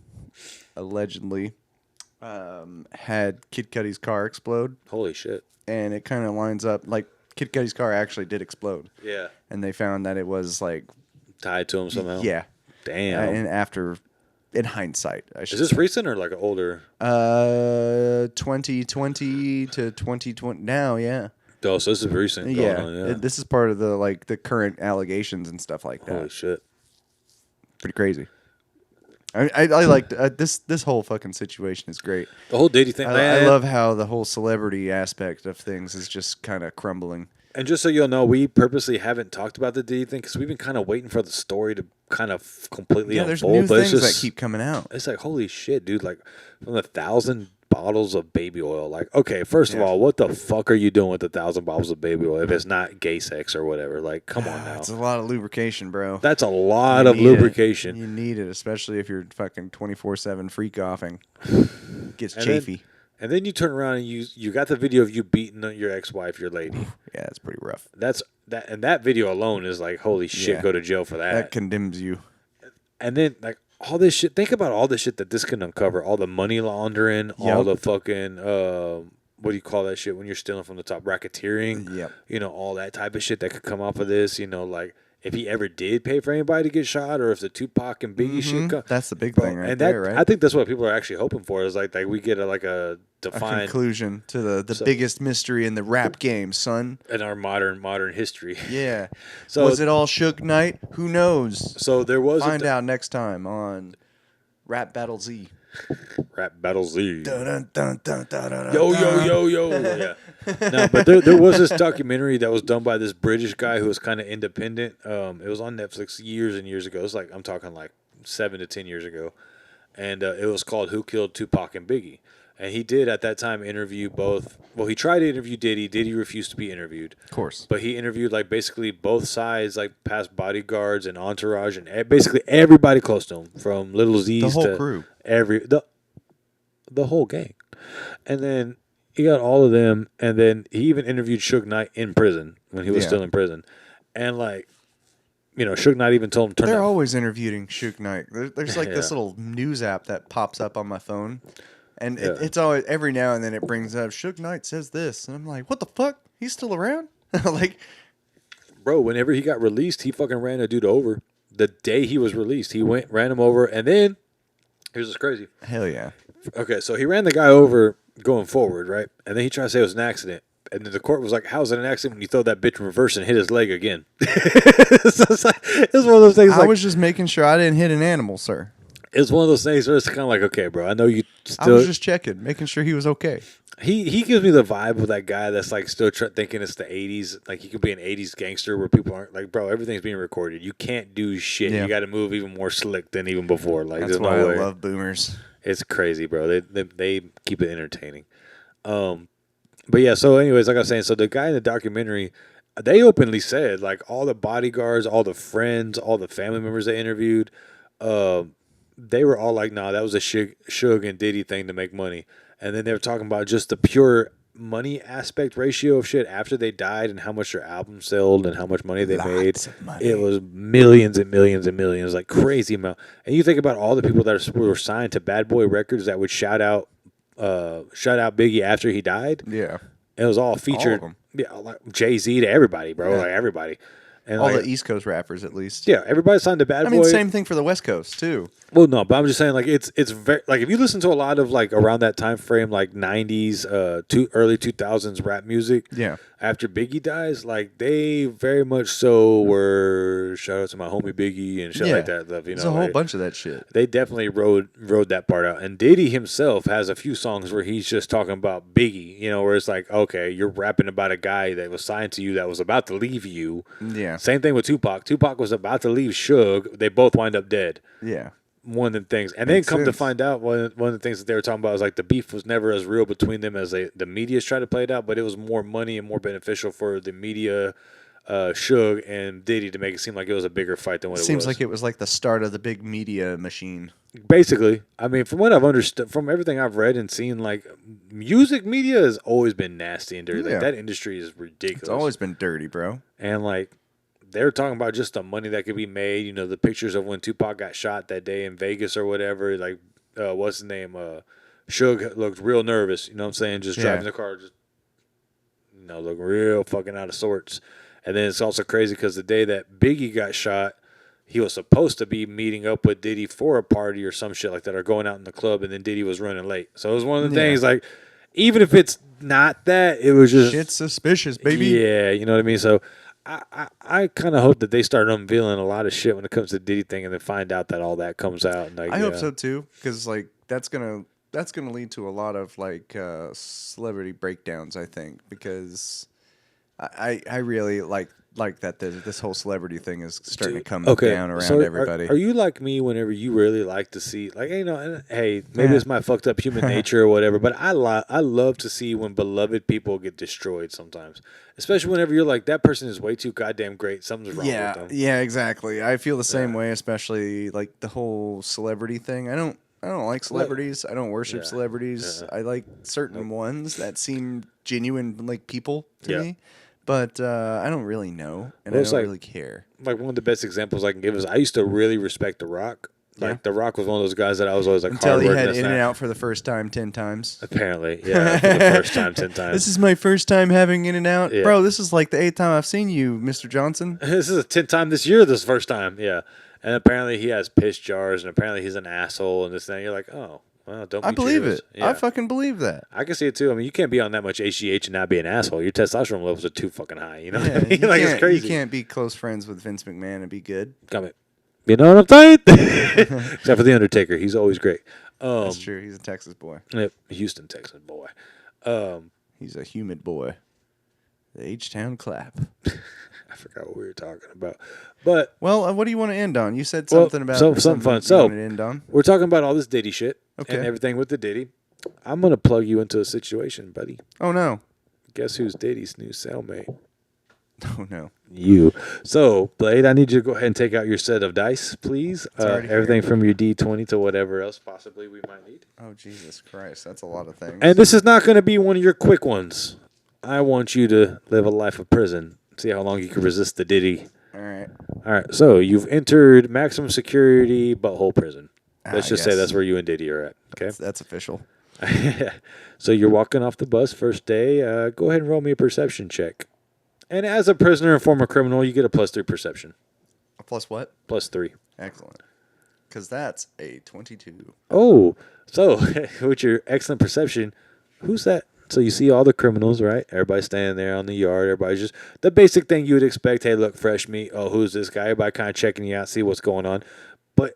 allegedly had Kid Cudi's car explode. Holy shit! And it kind of lines up like Kid Cudi's car actually did explode. Yeah. And they found that it was like tied to him somehow. Yeah. Damn. And in hindsight, I should. Is this recent or like an older? 2020 to 2020 now, yeah. Oh, so this is recent. Yeah. This is part of the current allegations and stuff like that. Holy shit. Pretty crazy. I like this whole fucking situation is great. The whole Diddy thing. I love how the whole celebrity aspect of things is just kind of crumbling. And just so you'll know, we purposely haven't talked about the Diddy thing because we've been kind of waiting for the story to kind of completely unfold. There's new things that keep coming out. It's like, holy shit, dude. Like, from 1,000 bottles of baby oil. Like, okay, first of all, what the fuck are you doing with 1,000 bottles of baby oil if it's not gay sex or whatever? Like, come on now. It's a lot of lubrication, bro. That's a lot of lubrication. You need it, especially if you're fucking 24/7 freak offing. Gets chafy. And then you turn around and you got the video of you beating your ex-wife, your lady. Yeah, that's pretty rough. And that video alone is like, holy shit, go to jail for that. That condemns you. And then like all this shit, think about all the shit that this can uncover. All the money laundering, all the fucking what do you call that shit when you're stealing from the top? Racketeering. Yep. All that type of shit that could come off of this, like if he ever did pay for anybody to get shot, or if the Tupac and Biggie shit. That's the big thing, right there, right? I think that's what people are actually hoping for. Is like we get a defined conclusion to the biggest mystery in the rap game, son. In our modern history. Yeah. So was it all Suge Knight? Who knows? So there was find out next time on Rap Battle Z. Rap Battle Z. Dun, dun, dun, dun, dun, yo yo yo yo. Yeah. No, but there was this documentary that was done by this British guy who was kind of independent. It was on Netflix years and years ago. It's like I'm talking like 7 to 10 years ago, and it was called "Who Killed Tupac and Biggie." And he did at that time interview both. Well, he tried to interview Diddy. Diddy refused to be interviewed. Of course. But he interviewed like basically both sides, like past bodyguards and entourage, and basically everybody close to him, from Little Z's the whole to crew, the whole gang. And then he got all of them, and then he even interviewed Suge Knight in prison when he was still in prison, and like. Suge Knight even told him They're always interviewing Suge Knight. There's like this little news app that pops up on my phone, and it's always every now and then it brings up Suge Knight says this, and I'm like, what the fuck? He's still around? Like, bro, whenever he got released, he fucking ran a dude over. The day he was released, he ran him over, and then here's what's crazy. Hell yeah. Okay, so he ran the guy over going forward, right? And then he tried to say it was an accident. And then the court was like, "How's it an accident when you throw that bitch in reverse and hit his leg again?" So it's one of those things. I was just making sure I didn't hit an animal, sir. It's one of those things where it's kind of like, okay, bro, I know you. I was just checking, making sure he was okay. He gives me the vibe of that guy that's like still thinking it's the '80s. Like he could be an '80s gangster where people aren't like, bro, everything's being recorded. You can't do shit. Yeah. You got to move even more slick than even before. Like that's why I love boomers. It's crazy, bro. They keep it entertaining. But yeah, so anyways, like I was saying, so the guy in the documentary, they openly said, like, all the bodyguards, all the friends, all the family members they interviewed, they were all like, nah, that was a Suge and Diddy thing to make money. And then they were talking about just the pure money aspect ratio of shit after they died and how much their albums sold and how much money they made. It was millions and millions and millions, like crazy amount. And you think about all the people that were signed to Bad Boy Records that would shout out Biggie after he died. Yeah. It was all featured. All of them. Yeah, like Jay-Z to everybody, bro. Yeah. Like everybody. And all the East Coast rappers, at least. Yeah, everybody signed to Bad Boy. I mean, same thing for the West Coast too. Well, no, but I'm just saying, like it's very like if you listen to a lot of like around that time frame, like '90s, early 2000s rap music. Yeah. After Biggie dies, like they very much so were shout out to my homie Biggie and shit like that. There's a whole bunch of that shit. They definitely rode that part out. And Diddy himself has a few songs where he's just talking about Biggie, where it's like, okay, you're rapping about a guy that was signed to you that was about to leave you. Yeah. Same thing with Tupac. Tupac was about to leave Suge. They both wind up dead. Yeah. One of the things. And then come to find out, one of the things that they were talking about was like the beef was never as real between them as the media's tried to play it out, but it was more money and more beneficial for the media, Suge and Diddy, to make it seem like it was a bigger fight than what it was. Seems like it was like the start of the big media machine. Basically. I mean, from what I've understood, from everything I've read and seen, like music media has always been nasty and dirty. Like, that industry is ridiculous. It's always been dirty, bro. And like, they're talking about just the money that could be made. The pictures of when Tupac got shot that day in Vegas or whatever. Like, what's his name? Suge looked real nervous. You know what I'm saying? Just driving the car, just looking real fucking out of sorts. And then it's also crazy because the day that Biggie got shot, he was supposed to be meeting up with Diddy for a party or some shit like that, or going out in the club, and then Diddy was running late. So it was one of the things, like, even if it's not that, it was just shit's suspicious, baby. Yeah, you know what I mean? So I kind of hope that they start unveiling a lot of shit when it comes to the Diddy thing, and then find out that all that comes out. And like, I hope so too, because like that's gonna lead to a lot of like celebrity breakdowns. I think because I really like that this whole celebrity thing is starting to come down around everybody. Are you like me whenever you really like to see, like, and, hey, maybe it's my fucked up human nature or whatever, but I love to see when beloved people get destroyed sometimes, especially whenever you're like, that person is way too goddamn great, something's wrong with them. Yeah, exactly. I feel the same way, especially like the whole celebrity thing. I don't like celebrities. I don't worship celebrities. I like certain ones that seem genuine, like people to me. But I don't really know, and I don't really care. Like, one of the best examples I can give is I used to really respect The Rock. Like, The Rock was one of those guys that I was always like, until he had In-N-Out for the first time 10 times. Apparently, yeah, for the first time 10 times. This is my first time having In-N-Out. Yeah. Bro, this is like the 8th time I've seen you, Mr. Johnson. This is the 10th time this year, this first time, yeah. And apparently he has piss jars, and apparently he's an asshole, and this and that. You're like, oh. Well, I believe it. Yeah. I fucking believe that. I can see it too. I mean, you can't be on that much HGH and not be an assople. Your testosterone levels are too fucking high. You know what I mean? Like, it's crazy. You can't be close friends with Vince McMahon and be good. You know what I'm saying? Except for The Undertaker. He's always great. That's true. He's a Texas boy. Yep. Houston, Texas boy. He's a humid boy. The H-Town Clap. I forgot what we were talking about. But well, what do you want to end on? You said something about something fun. So end on. We're talking about all this Diddy shit and everything with the Diddy. I'm going to plug you into a situation, buddy. Oh, no. Guess who's Diddy's new cellmate? Oh, no. You. So, Blade, I need you to go ahead and take out your set of dice, please. Everything from your D20 to whatever else possibly we might need. Oh, Jesus Christ. That's a lot of things. And this is not going to be one of your quick ones. I want you to live a life of prison. See how long you can resist the Diddy. All right. All right. So, you've entered maximum security butthole prison. Let's just say that's where you and Diddy are at. Okay. That's official. So, you're walking off the bus first day. Go ahead and roll me a perception check. And as a prisoner and former criminal, you get a +3 perception. A plus what? +3. Excellent. Because that's a 22. Oh, so with your excellent perception, who's that? So you see all the criminals, right? Everybody standing there on the yard. Everybody's just the basic thing you would expect. Hey, look, fresh meat. Oh, who's this guy? Everybody kind of checking you out, see what's going on. But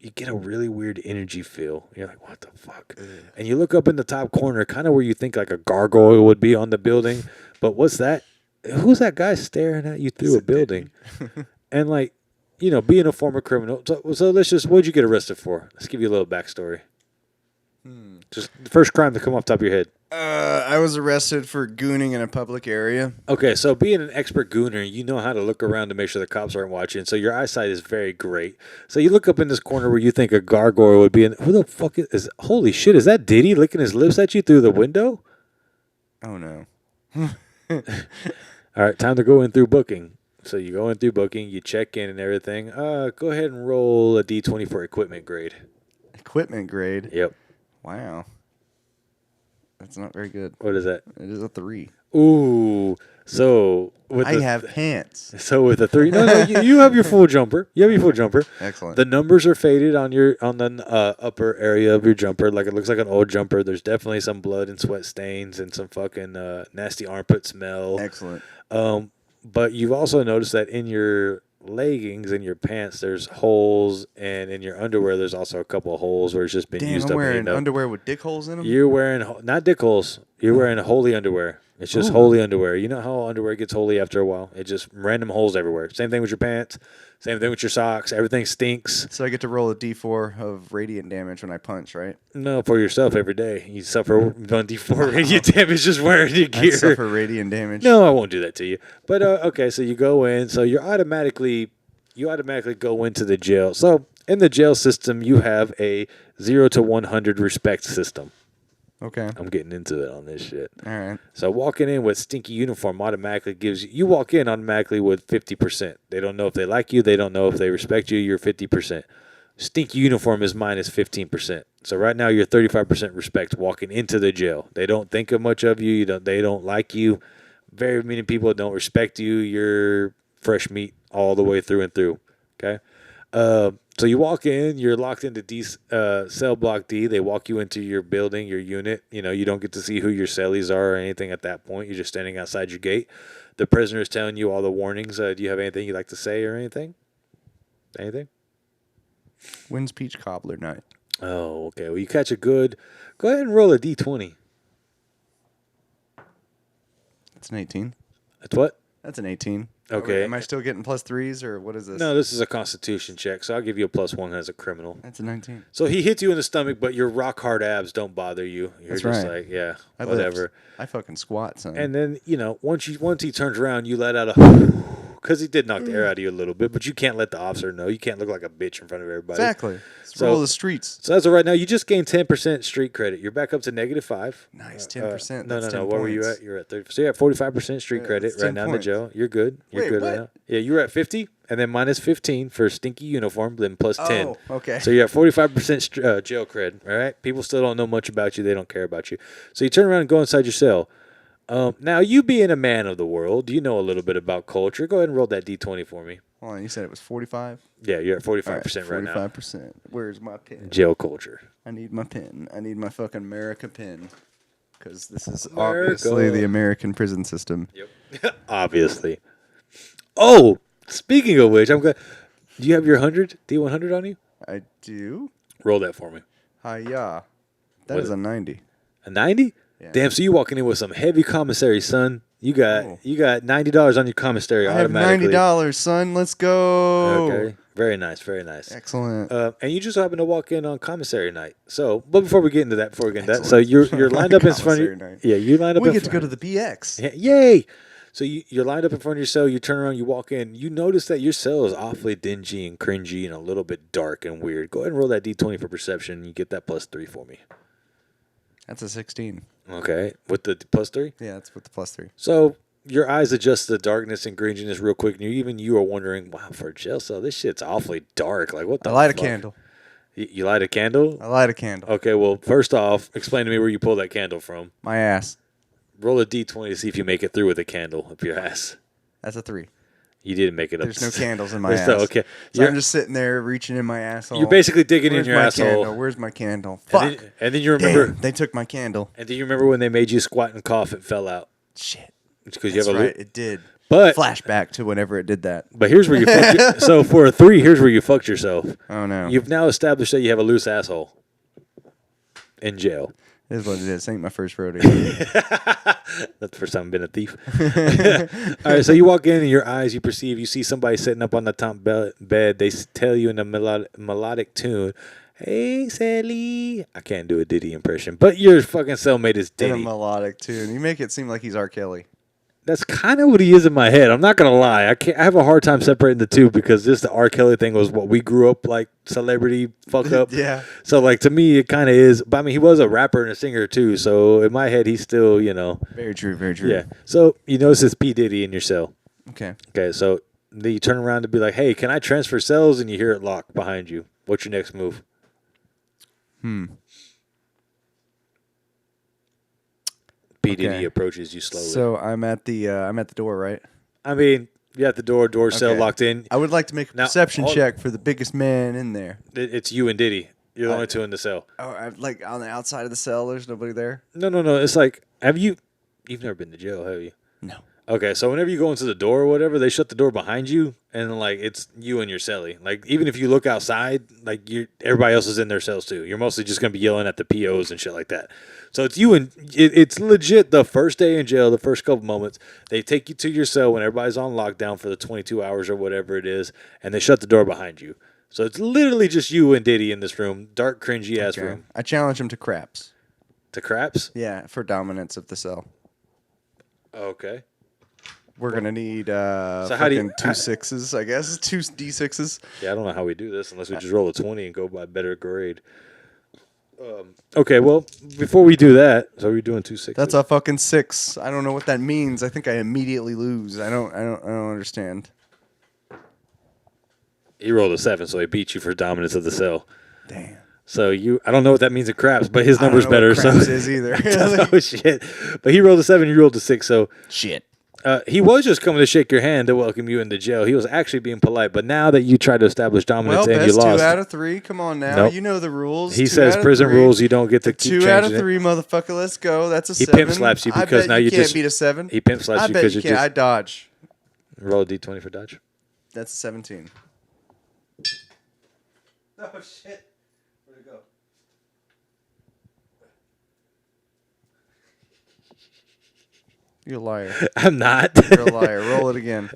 you get a really weird energy feel. You're like, what the fuck? And you look up in the top corner, kind of where you think like a gargoyle would be on the building. But what's that? Who's that guy staring at you through a building? And like, you know, being a former criminal. So let's just, what'd you get arrested for? Let's give you a little backstory. Just the first crime to come off the top of your head. I was arrested for gooning in a public area. Okay, so being an expert gooner, you know how to look around to make sure the cops aren't watching. So your eyesight is very great. So you look up in this corner where you think a gargoyle would be in. Who the fuck is holy shit, is that Diddy licking his lips at you through the window? Oh, no. All right, time to go in through booking. So you go in through booking, you check in and everything. Go ahead and roll a D20 for equipment grade. Equipment grade? Yep. Wow. That's not very good. What is that? It is a 3. Ooh. So I have pants. So with a 3, no, you have your full jumper. You have your full jumper. Excellent. The numbers are faded on the upper area of your jumper. Like it looks like an old jumper. There's definitely some blood and sweat stains and some fucking nasty armpit smell. Excellent. But you've also noticed that in your leggings and your pants, there's holes, and in your underwear, there's also a couple of holes where it's just been used up. I'm wearing underwear with dick holes in them? You're wearing, not dick holes, you're wearing holy underwear. It's just holy underwear. You know how underwear gets holy after a while? It just random holes everywhere. Same thing with your pants. Same thing with your socks. Everything stinks. So I get to roll a D4 of radiant damage when I punch, right? No, for yourself every day. You suffer 1d4 radiant damage just wearing your gear. I suffer radiant damage. No, I won't do that to you. But okay, so you go in. So you automatically go into the jail. So in the jail system, you have a 0 to 100 respect system. Okay. I'm getting into it on this shit. All right. So walking in with stinky uniform automatically gives you walk in automatically with 50%. They don't know if they like you. They don't know if they respect you. You're 50%. Stinky uniform is minus 15%. So right now you're 35% respect walking into the jail. They don't think of much of you. They don't like you. Very many people don't respect you. You're fresh meat all the way through and through. Okay. So you walk in, you're locked into cell block D. They walk you into your building, your unit. You know, you don't get to see who your cellies are or anything at that point. You're just standing outside your gate. The prisoner is telling you all the warnings. Do you have anything you'd like to say or anything? Anything? When's peach cobbler night? Oh, okay. Well, you catch a good. Go ahead and roll a D20. It's an 18. That's what? That's an 18. Okay. Am I still getting +3s or what is this? No, this is a constitution check, so I'll give you a +1 as a criminal. That's a 19. So he hits you in the stomach, but your rock hard abs don't bother you. You're That's just right. like, yeah, I whatever. I fucking squat, son. And then, you know, once he turns around, you let out a because he did knock the air out of you a little bit, but you can't let the officer know. You can't look like a bitch in front of everybody. Exactly. Roll the streets. So as of right now, you just gained 10% street credit. You're back up to -5. Nice, 10%. No. Where were you at? You're at 30. So you're at 45% street credit right now in the jail. You're good. You're good right now. Yeah, you were at 50, and then -15 for stinky uniform, then +10. Oh, okay. So you're at 45% jail cred. All right. People still don't know much about you. They don't care about you. So you turn around and go inside your cell. Now, you being a man of the world, you know a little bit about culture. Go ahead and roll that D20 for me. Hold on, you said it was 45? Yeah, you're at 45% right now. 45%. Where's my pen? Jail culture. I need my pen. I need my fucking America pen. Because this is America. obviously the American prison system. Yep. Obviously. Oh, speaking of which, I'm glad. Do you have your 100, D100 on you? I do. Roll that for me. Hi-ya. That is a 90. A 90? Yeah. Damn, so you walking in with some heavy commissary, son. You got $90 on your commissary automatically. I have $90, son. Let's go. Okay. Very nice, very nice. Excellent. And you just happen to walk in on commissary night. So, but before we get into that, so you're lined up in front of you. Yeah, you lined up. We get to go to the BX. Yeah, yay! So you're lined up in front of your cell. You turn around, you walk in. You notice that your cell is awfully dingy and cringy and a little bit dark and weird. Go ahead and roll that D20 for perception. You get that +3 for me. That's a 16. Okay, with the +3. Yeah, that's with the +3. So your eyes adjust to the darkness and gringiness real quick, and you are wondering, wow, for a jail cell, this shit's awfully dark. Like, what the fuck? I light a candle. You light a candle? I light a candle. Okay, well, first off, explain to me where you pull that candle from. My ass. Roll a D20 to see if you make it through with a candle up your ass. That's a 3. You didn't make it up. There's no candles in my ass. Okay. So I'm just sitting there reaching in my asshole. You're basically digging in your asshole. Candle? Where's my candle? Fuck. And then you remember. Damn, they took my candle. And then you remember when they made you squat and cough, it fell out. Shit. It's because you have a right. It did. But flashback to whenever it did that. But here's where you fucked so for a 3, here's where you fucked yourself. Oh no. You've now established that you have a loose asshole. In jail. It is what it is. Ain't my first rodeo. That's the first time I've been a thief. All right, so you walk in and your eyes, you see somebody sitting up on the top bed. They tell you in a melodic tune, "Hey, Sally." I can't do a Diddy impression, but your fucking cellmate is Diddy. In a melodic tune. You make it seem like he's R. Kelly. That's kind of what he is in my head. I'm not gonna lie. I have a hard time separating the two because the R. Kelly thing was what we grew up like celebrity fuck up. Yeah. So like to me it kind of is. But I mean he was a rapper and a singer too. So in my head he's still Very true. Very true. Yeah. So you notice it's P Diddy in your cell. Okay. Okay. So then you turn around to be like, hey, can I transfer cells? And you hear it lock behind you. What's your next move? P Diddy approaches you slowly. So I'm at the door, right? I mean, you're at the door cell locked in. I would like to make a perception check for the biggest man in there. It's you and Diddy. You're the only two in the cell. Oh, like on the outside of the cell, there's nobody there? No. It's like, you've never been to jail, have you? No. Okay, so whenever you go into the door or whatever, they shut the door behind you, and like it's you and your cellie. Like even if you look outside, like everybody else is in their cells too. You're mostly just gonna be yelling at the POs and shit like that. So it's you and it's legit. The first day in jail, the first couple moments, they take you to your cell when everybody's on lockdown for the 22 hours or whatever it is, and they shut the door behind you. So it's literally just you and Diddy in this room, dark, cringy ass room. I challenge him to craps. To craps? Yeah, for dominance of the cell. Okay. We're gonna need so how do you, 2 6s, I guess. 2 D6s. Yeah, I don't know how we do this unless we just roll a 20 and go by better grade. Okay, well, before we do that, so we're doing 2 6s. That's a fucking 6. I don't know what that means. I think I immediately lose. I don't understand. He rolled a 7, so he beat you for dominance of the cell. Damn. So I don't know what that means in craps, but his number's better. What craps is either. Oh shit! But he rolled a 7, you rolled a 6, so shit. He was just coming to shake your hand to welcome you into jail. He was actually being polite, but now that you tried to establish dominance and you lost, 2 out of 3. Come on now, nope. You know the rules. He says prison rules. You don't get to keep 2 out of changing 3, motherfucker. Let's go. That's a 7. He pimp slaps you because now you can't beat a 7. He pimp slaps you because you can't. I dodge. Roll a D20 for dodge. That's a 17. Oh shit! Where'd it go? You're a liar. I'm not. You're a liar. Roll it again.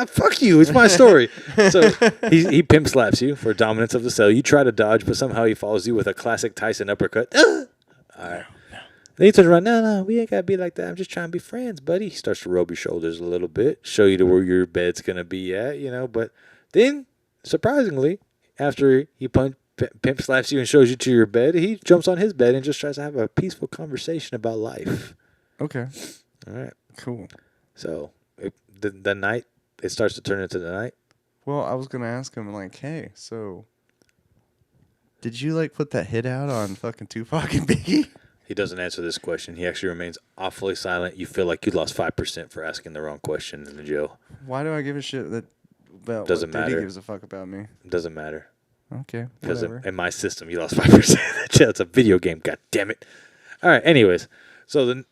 Fuck you. It's my story. So he pimp slaps you for dominance of the cell. You try to dodge, but somehow he follows you with a classic Tyson uppercut. All right. Then he turns around. No, we ain't got to be like that. I'm just trying to be friends, buddy. He starts to rub your shoulders a little bit, show you to where your bed's going to be at, But then, surprisingly, after he pimp slaps you and shows you to your bed, he jumps on his bed and just tries to have a peaceful conversation about life. Okay. All right. Cool. So the night, it starts to turn into the night. Well, I was going to ask him, like, hey, so did you, put that hit out on fucking Tupac and Biggie? He doesn't answer this question. He actually remains awfully silent. You feel like you lost 5% for asking the wrong question in the jail. Why do I give a shit about doesn't what matter. Diddy gives a fuck about me? Doesn't matter. Okay, because whatever. in my system, you lost 5%. It's a video game. God damn it! All right. Anyways, so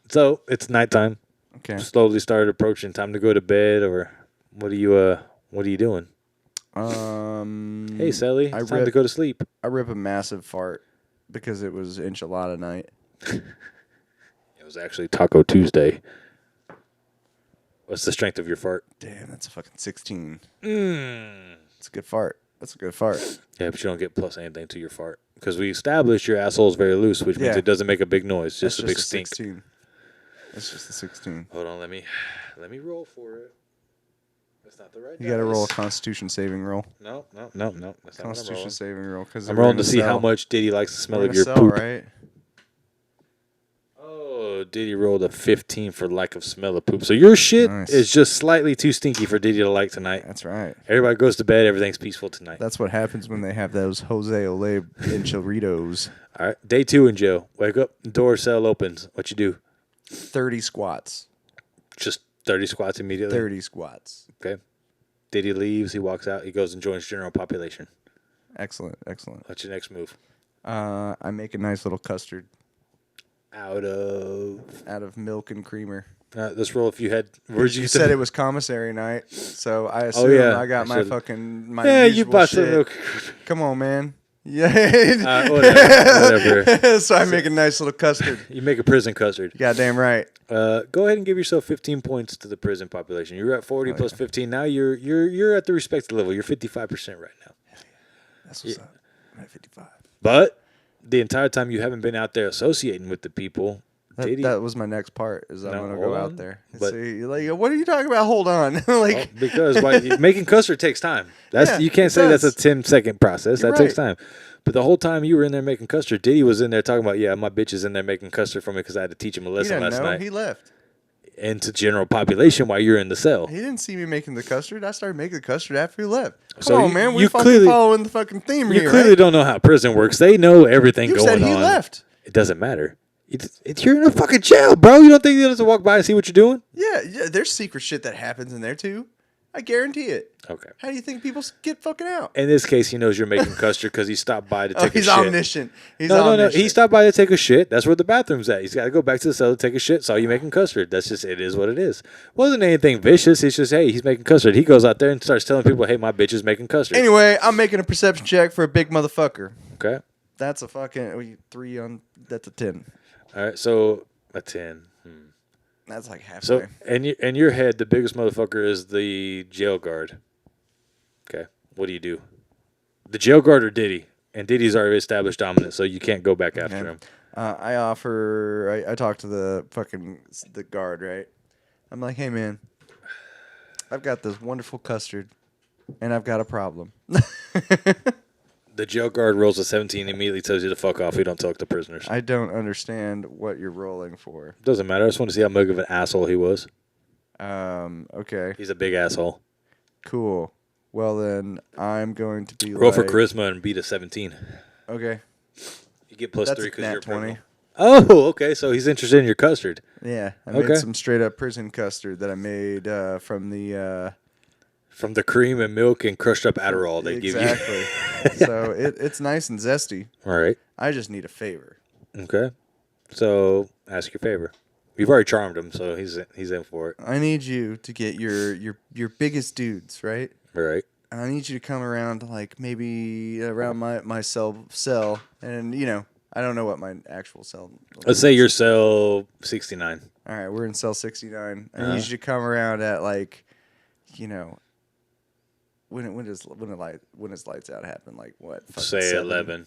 it's nighttime. Okay. Slowly started approaching. Time to go to bed, or what are you doing? Hey, Sally. It's time to go to sleep. I rip a massive fart because it was enchilada night. was actually Taco Tuesday. What's the strength of your fart? Damn, that's a fucking 16. It's a good fart. That's a good fart. Yeah, but you don't get plus anything to your fart. Because we established your asshole is very loose, which means it doesn't make a big noise. Just a big stink. 16. That's just a 16. Hold on, let me roll for it. That's not the right You got to roll a Constitution saving roll. No. That's Constitution saving roll. Because I'm rolling to see how much Diddy likes the smell of your poop. Right? Oh, Diddy rolled a 15 for lack of smell of poop. So your shit is just slightly too stinky for Diddy to like tonight. That's right. Everybody goes to bed. Everything's peaceful tonight. That's what happens when they have those Jose Ole enchiladas. All right. Day 2 in jail. Wake up. Door cell opens. What you do? 30 squats. Just 30 squats immediately? 30 squats. Okay. Diddy leaves. He walks out. He goes and joins general population. Excellent. What's your next move? I make a nice little custard. Out of milk and creamer. Let's roll if you had. You said it was commissary night, so I assume I got my fucking you bought some milk. Come on, man. Yeah. Whatever. So I make a nice little custard. You make a prison custard. Goddamn right. Go ahead and give yourself 15 points to the prison population. You're at 40 plus 15. Now you're at the respected level. You're 55% right now. That's what's up. I'm at 55. But the entire time you haven't been out there associating with the people. That was my next part. I'm gonna go out there. But see, like, what are you talking about? Hold on, because making custard takes time. You can't say that's a 10-second process. That takes time. But the whole time you were in there making custard, Diddy was in there talking about, my bitch is in there making custard for me because I had to teach him a lesson last night. He left. Into general population while you're in the cell. He didn't see me making the custard. I started making the custard after he left. Come on, man. We're fucking following the fucking theme here. You clearly don't know how prison works. They know everything going on. You said he left. It doesn't matter. You're in a fucking jail, bro. You don't think he doesn't walk by and see what you're doing? Yeah, there's secret shit that happens in there, too. I guarantee it. Okay. How do you think people get fucking out? In this case, he knows you're making custard because he stopped by to take a shit. He's omniscient. No. He stopped by to take a shit. That's where the bathroom's at. He's got to go back to the cell to take a shit. Saw you making custard. That's just, it is what it is. Wasn't anything vicious. It's just, hey, he's making custard. He goes out there and starts telling people, hey, my bitch is making custard. Anyway, I'm making a perception check for a big motherfucker. Okay. That's a fucking 3 on. That's a 10. All right, so a 10. That's like halfway. So in your head, the biggest motherfucker is the jail guard. Okay, what do you do? The jail guard or Diddy? And Diddy's already established dominance, so you can't go back after him. I talk to the guard, right? I'm like, hey man, I've got this wonderful custard, and I've got a problem. The jail guard rolls a 17 and immediately tells you to fuck off. You don't talk to prisoners. I don't understand what you're rolling for. Doesn't matter. I just want to see how big of an asshole he was. Okay. He's a big asshole. Cool. Well, then I'm going to be roll for charisma and beat a 17. Okay. You get plus 3 because you're 20. Oh, okay. So he's interested in your custard. Yeah. I made some straight up prison custard that I made from the... From the cream and milk and crushed up Adderall they give you. Exactly. So it's nice and zesty. All right. I just need a favor. Okay. So ask your favor. You've already charmed him, so he's in for it. I need you to get your biggest dudes, right? All right. And I need you to come around like maybe around my cell, and I don't know what my actual cell. Let's say your cell 69. All right, we're in cell 69. I need you to come around at when does lights out happen? Like what? Say 7? 11.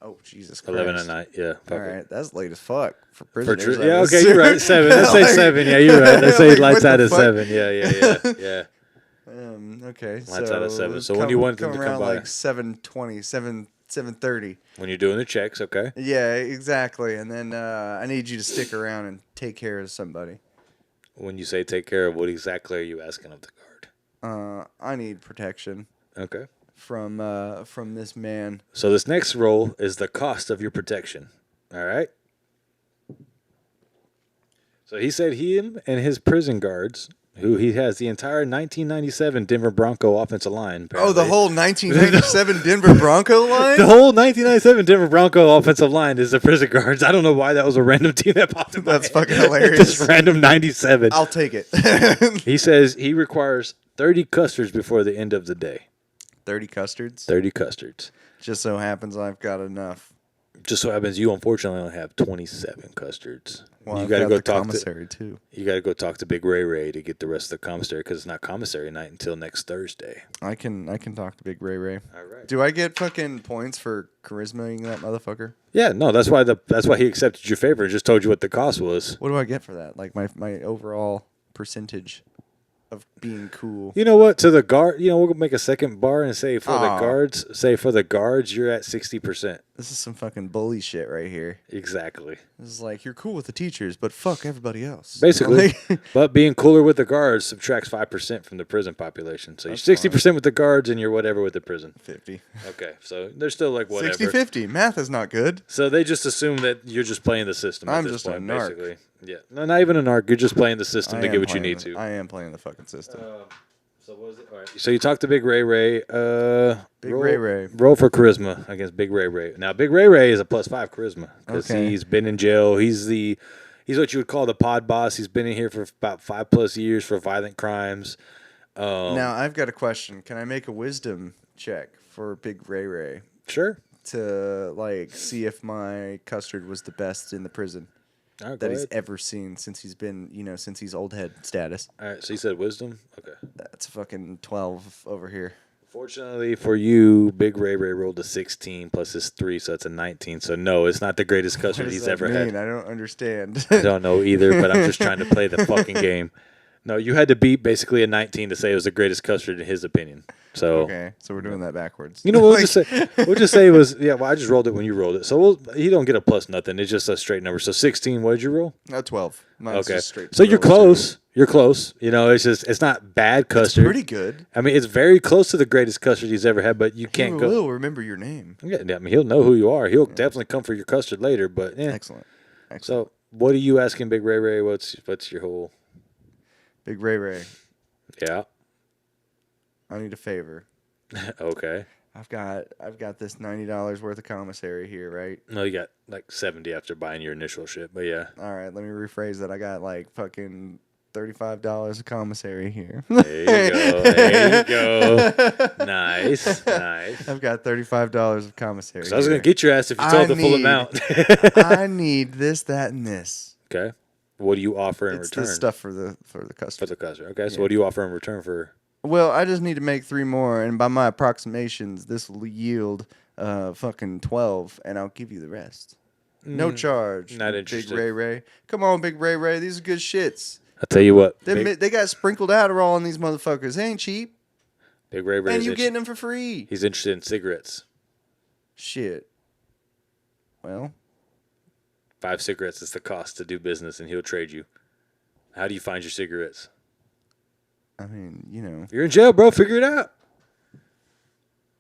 Oh Jesus Christ! 11 at night. Yeah. All right, that's late as fuck for prisoners. Yeah. Okay, you're right. 7. Let's say 7. Yeah, you're right. Let's say lights out at 7. Yeah. Okay. Lights out at 7. So when you want them to come by, like 7:20, 7:30. When you're doing the checks, okay. Yeah, exactly. And then I need you to stick around and take care of somebody. When you say take care of, what exactly are you asking of the guard? I need protection. Okay. From this man. So this next roll is the cost of your protection. All right. So he said him and his prison guards, who he has the entire 1997 Denver Bronco offensive line. Apparently. Oh, the whole 1997 Denver Bronco line? The whole 1997 Denver Bronco offensive line is the prison guards. I don't know why that was a random team that popped in my head. That's fucking hilarious. Just random 97. I'll take it. He says he requires 30 custards before the end of the day. 30 custards? 30 custards. Just so happens I've got enough. Just so happens you unfortunately only have 27 custards. Well, You got to go talk commissary too. You got to go talk to Big Ray Ray to get the rest of the commissary because it's not commissary night until next Thursday. I can talk to Big Ray Ray. All right. Do I get fucking points for charismaing that motherfucker? Yeah, no, that's why he accepted your favor and just told you what the cost was. What do I get for that? Like my overall percentage of being cool. You know what? To the guard, we'll make a second bar and say for the guards, you're at 60%. This is some fucking bully shit right here. Exactly. This is like, you're cool with the teachers, but fuck everybody else. Basically. But being cooler with the guards subtracts 5% from the prison population. So you're 60% with the guards and you're whatever with the prison. 50. Okay. So they're still like whatever. 60-50. Math is not good. So they just assume that you're just playing the system at this point, a narc. basically. Yeah. No, not even a narc. You're just playing the system to get what you need to. I am playing the fucking system. So what was it? All right. So you talked to Big Ray Ray. Ray Ray. Roll for charisma against Big Ray Ray. Now Big Ray Ray is a +5 charisma because he's been in jail. He's what you would call the pod boss. He's been in here for about 5+ years for violent crimes. Now I've got a question. Can I make a wisdom check for Big Ray Ray? Sure. To see if my custard was the best in the prison. That he's ever seen since he's been, since he's old head status. All right, so you said wisdom? Okay. That's fucking 12 over here. Fortunately for you, Big Ray Ray rolled a 16 plus his 3, so it's a 19. So no, it's not the greatest custard he's ever had. I don't understand. I don't know either, but I'm just trying to play the fucking game. No, you had to beat basically a 19 to say it was the greatest custard in his opinion. So okay, so we're doing that backwards. You know what we'll just say it was I just rolled it when you rolled it. So you don't get a plus nothing. It's just a straight number. So 16, what did you roll? 12. Mine's okay. Just straight so you're close. You're close. It's not bad custard. It's pretty good. I mean, it's very close to the greatest custard he's ever had, but you can't go. He will remember your name. Yeah, I mean, he'll know who you are. He'll definitely come for your custard later, but yeah. Excellent. So what are you asking Big Ray Ray? What's your whole Big Ray Ray? Yeah. I need a favor. Okay. I've got this $90 worth of commissary here, right? No, you got like 70 after buying your initial shit, but yeah. All right, let me rephrase that. I got like fucking $35 of commissary here. There you go. Nice. I've got $35 of commissary. So I was gonna get your ass if you told the full amount. I need this, that, and this. Okay. What do you offer in return? It's the stuff for the custard. For the custard. Okay. So what do you offer in return for? Well, I just need to make 3 more, and by my approximations, this will yield fucking 12, and I'll give you the rest. No charge. Not interested. Big Ray Ray. Come on, Big Ray Ray. These are good shits. I'll tell you what. They got sprinkled Adderall on these motherfuckers. They ain't cheap. Big Ray Ray. And you getting them for free. He's interested in cigarettes. Shit. Well. 5 cigarettes is the cost to do business, and he'll trade you. How do you find your cigarettes? I mean, You're in jail, bro. Figure it out.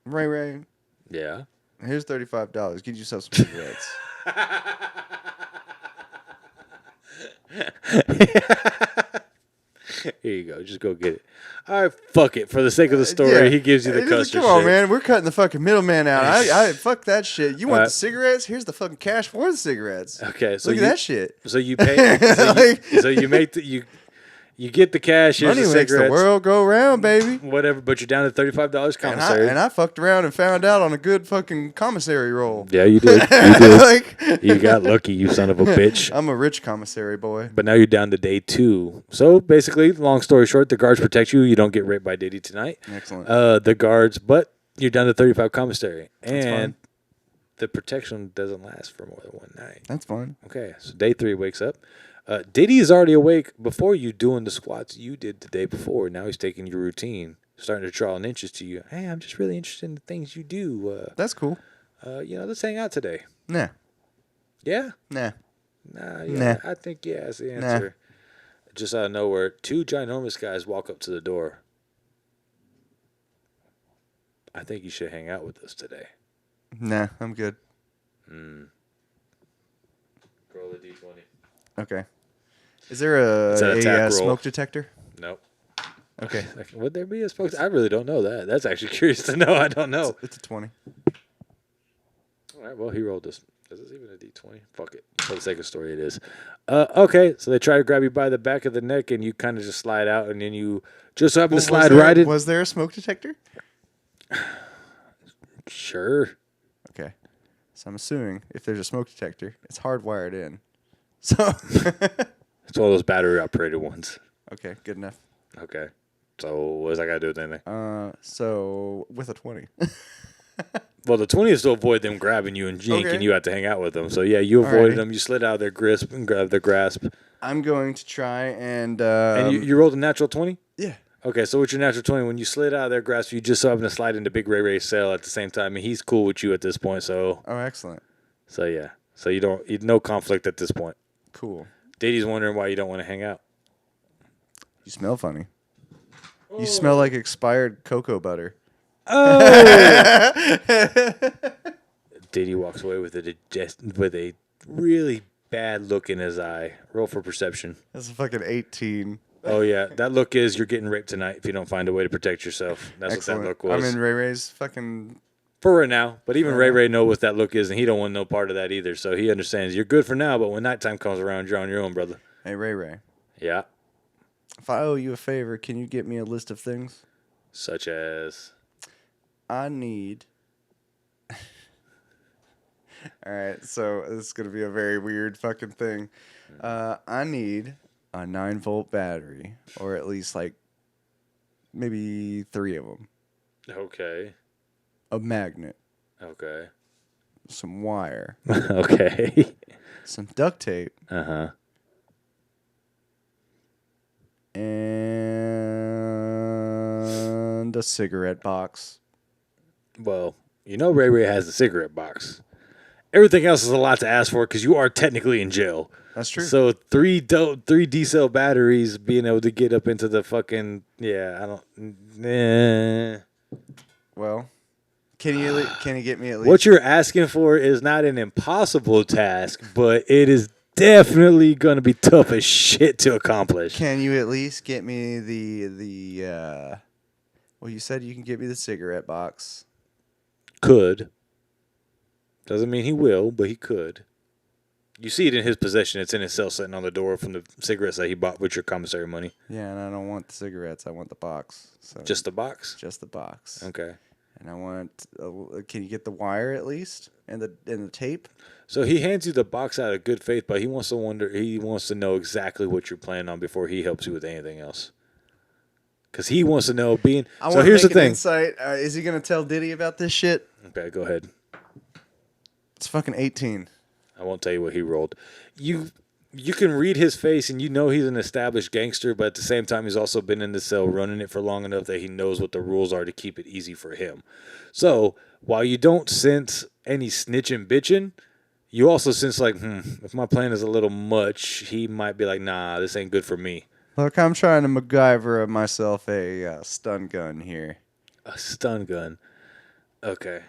Ray Ray. Yeah. Here's $35. Get yourself some cigarettes. Here you go. Just go get it. All right, fuck it. For the sake of the story, he gives you the custard. Come on, man. We're cutting the fucking middleman out. I fuck that shit. You want the cigarettes? Here's the fucking cash for the cigarettes. Okay, so look at that shit. So you pay. so you make you get the cash. Here's Money the makes cigarettes. the world go round, baby. Whatever, but you're down to $35 commissary. And I fucked around and found out on a good fucking commissary roll. Yeah, you did. You did. You got lucky, you son of a bitch. I'm a rich commissary boy. But now you're down to day 2. So basically, long story short, the guards protect you. You don't get raped by Diddy tonight. Excellent. The guards, but you're down to 35 commissary. And that's fine. The protection doesn't last for more than one night. That's fine. Okay, so day 3 wakes up. Diddy is already awake before you doing the squats you did the day before. Now he's taking your routine, starting to draw an interest to you. Hey, I'm just really interested in the things you do. That's cool. Let's hang out today. Nah. Yeah? Nah. Nah. I think yeah is the answer. Nah. Just out of nowhere, 2 ginormous guys walk up to the door. I think you should hang out with us today. Nah, I'm good. Roll a d20. Okay. Is there a smoke detector? Nope. Okay. Would there be a smoke? I really don't know that. That's actually curious to know. I don't know. It's a 20. All right. Well, he rolled this. Is this even a d20? Fuck it. For the sake of story, it is. Okay. So they try to grab you by the back of the neck, and you kind of just slide out, and then you just happen to slide right in. Was there a smoke detector? Sure. Okay. So I'm assuming if there's a smoke detector, it's hardwired in. So it's one of those battery operated ones. Okay, good enough. Okay. So what does I gotta do with anything? So with a 20. Well, the 20 is to avoid them grabbing you and yanking you out to hang out with them. So yeah, you avoided them. You slid out of their grasp and grabbed their grasp. I'm going to try and you rolled a natural 20? Yeah. Okay, so with your natural 20, when you slid out of their grasp, you just so happened to slide into Big Ray Ray's cell at the same time, and he's cool with you at this point. So. Oh, excellent. So yeah, so you no conflict at this point. Cool. Diddy's wondering why you don't want to hang out. You smell funny. You smell like expired cocoa butter. Oh! Diddy walks away with a really bad look in his eye. Roll for perception. That's a fucking 18. Oh yeah, that look is you're getting raped tonight if you don't find a way to protect yourself. That's Excellent. What that look was. I'm in Ray Ray's fucking... For right now, but even Ray Ray knows what that look is, and he don't want no part of that either. So he understands you're good for now, but when nighttime comes around, you're on your own, brother. Hey, Ray Ray. Yeah. If I owe you a favor, can you get me a list of things? Such as... I need... All right, so this is going to be a very weird fucking thing. I need a 9-volt battery, or at least, like, maybe 3 of them. Okay. A magnet. Okay. Some wire. Okay. Some duct tape. Uh-huh. And a cigarette box. Well, you know Ray Ray has the cigarette box. Everything else is a lot to ask for because you are technically in jail. That's true. So 3 D-cell batteries being able to get up into the fucking... Yeah, I don't... Well, can you get me at least... What you're asking for is not an impossible task, but it is definitely going to be tough as shit to accomplish. Can you at least get me the well, you said you can get me the cigarette box. Could. Doesn't mean he will, but he could. You see it in his possession. It's in his cell sitting on the door from the cigarettes that he bought with your commissary money. Yeah, and I don't want the cigarettes. I want the box. So just the box? Just the box. Okay. And I want... can you get the wire at least? And the tape? So he hands you the box out of good faith, but he wants to know exactly what you're planning on before he helps you with anything else. Because he wants to know So here's the thing. Insight. Is he going to tell Diddy about this shit? Okay, go ahead. It's fucking 18. I won't tell you what he rolled. You can read his face and you know he's an established gangster, but at the same time he's also been in the cell running it for long enough that he knows what the rules are to keep it easy for him. So while you don't sense any snitching bitching, you also sense like, if my plan is a little much, he might be like, nah, this ain't good for me. Look, I'm trying to MacGyver myself a stun gun here. A stun gun. Okay.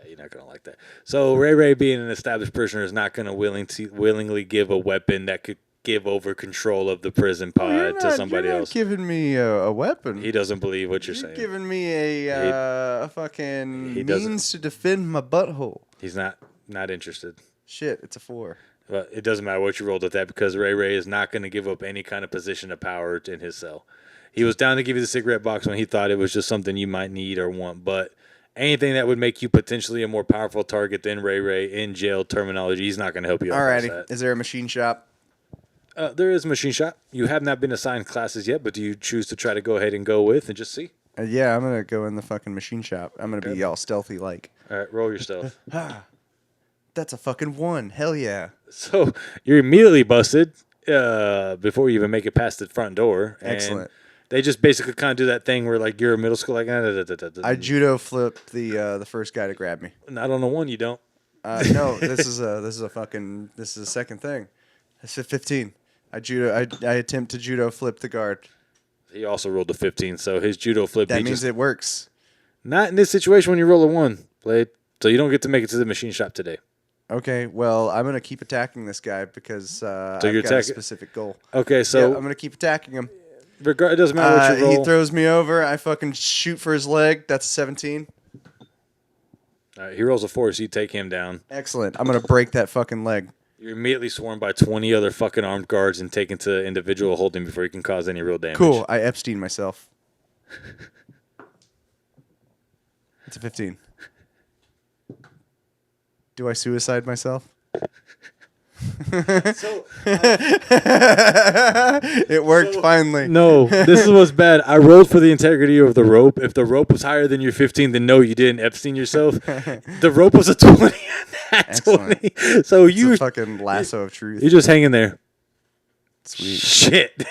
You're not going to like that. So Ray Ray being an established prisoner is not going to willingly give a weapon that could give over control of the prison pod to somebody else. You're not giving me a weapon. He doesn't believe what you're saying. You're giving me a fucking means to defend my butthole. He's not interested. Shit, it's a 4. But it doesn't matter what you rolled at that because Ray Ray is not going to give up any kind of position of power in his cell. He was down to give you the cigarette box when he thought it was just something you might need or want, but anything that would make you potentially a more powerful target than Ray Ray in jail terminology, he's not going to help you out. Alrighty. Is there a machine shop? There is a machine shop. You have not been assigned classes yet, but do you choose to try to go ahead and go with and just see? Yeah, I'm going to go in the fucking machine shop. I'm going to be all stealthy like. All right, roll your stealth. That's a fucking 1. Hell yeah. So you're immediately busted before you even make it past the front door. Excellent. They just basically kind of do that thing where like you're in middle school, like I judo flipped the first guy to grab me. Not on the one, you don't. No, this is a second thing. It's a 15. I attempt to judo flip the guard. He also rolled a 15, so his judo flip. That means it works. Not in this situation when you roll a 1, Blade. So you don't get to make it to the machine shop today. Okay, well, I'm gonna keep attacking this guy because I've got a specific goal. Okay, so yeah, I'm gonna keep attacking him. It doesn't matter what you roll. He throws me over. I fucking shoot for his leg. That's a 17. All right, he rolls a 4, so you take him down. Excellent. I'm gonna break that fucking leg. You're immediately swarmed by 20 other fucking armed guards and taken to individual holding before you can cause any real damage. Cool. I Epstein myself. It's a 15. Do I suicide myself? So it worked finally. No, this is what's bad. I rolled for the integrity of the rope. If the rope was higher than your 15, then no, you didn't Epstein yourself. The rope was a 20. Excellent. 20. So It's a fucking lasso of truth. You're just hanging there. Sweet. Shit.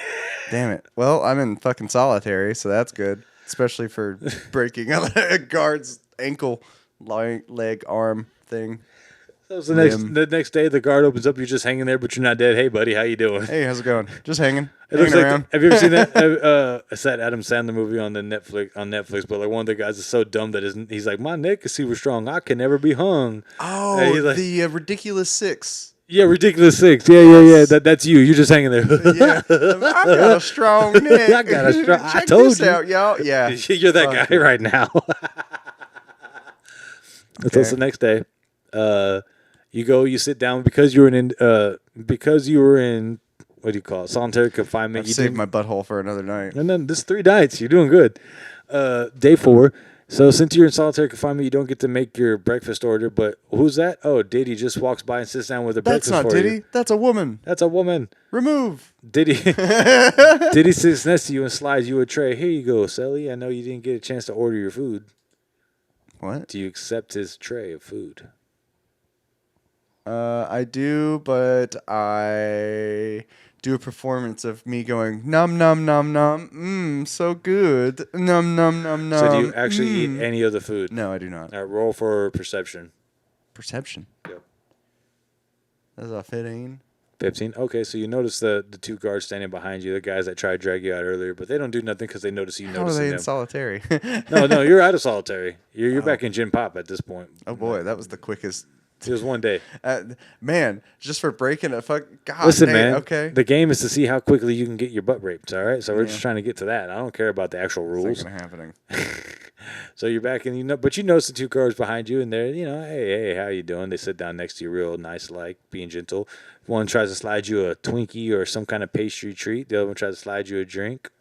Damn it. Well, I'm in fucking solitary, so that's good. Especially for breaking a guard's ankle, leg, arm thing. So the next day, the guard opens up. You're just hanging there, but you're not dead. Hey, buddy, how you doing? Hey, how's it going? Just hanging. It looks around. Have you ever seen that? It's that Adam Sandler movie on Netflix. But like one of the guys is so dumb that he's like, my neck is super strong. I can never be hung. Oh, like, the Ridiculous Six. Yeah, Ridiculous Six. Yeah. That's you. You're just hanging there. Yeah, I got a strong neck. I got a strong. Check I told this you. out, y'all. Yeah, you're that guy right now. Okay. So it's the next day. You go. You sit down because you were in. What do you call it? Solitary confinement. I've saved my butthole for another night. And then this 3 nights. You're doing good. Day 4. So since you're in solitary confinement, you don't get to make your breakfast order. But who's that? Oh, Diddy just walks by and sits down with a breakfast for you. That's not Diddy. That's a woman. That's a woman. Remove. Diddy sits next to you and slides you a tray. Here you go, Sally. I know you didn't get a chance to order your food. What? Do you accept his tray of food? I do, but I do a performance of me going nom nom nom nom. So good. Nom nom nom nom. So do you actually eat any of the food? No, I do not. All right, roll for perception. Perception. Yep. That's a 15. 15. Okay, so you notice the 2 guards standing behind you, the guys that tried to drag you out earlier, but they don't do nothing because they notice you. How are they in solitary? No, you're out of solitary. You're back in gin pop at this point. Oh boy, that was the quickest. It was 1 day. Man, just for breaking a fuck. God, listen, dang, man. Okay. The game is to see how quickly you can get your butt raped. All right, so we're just trying to get to that. I don't care about the actual rules. It's not happening. So you're back, and but you notice the 2 guards behind you, and they're hey, how you doing? They sit down next to you, real nice, like being gentle. One tries to slide you a Twinkie or some kind of pastry treat. The other one tries to slide you a drink.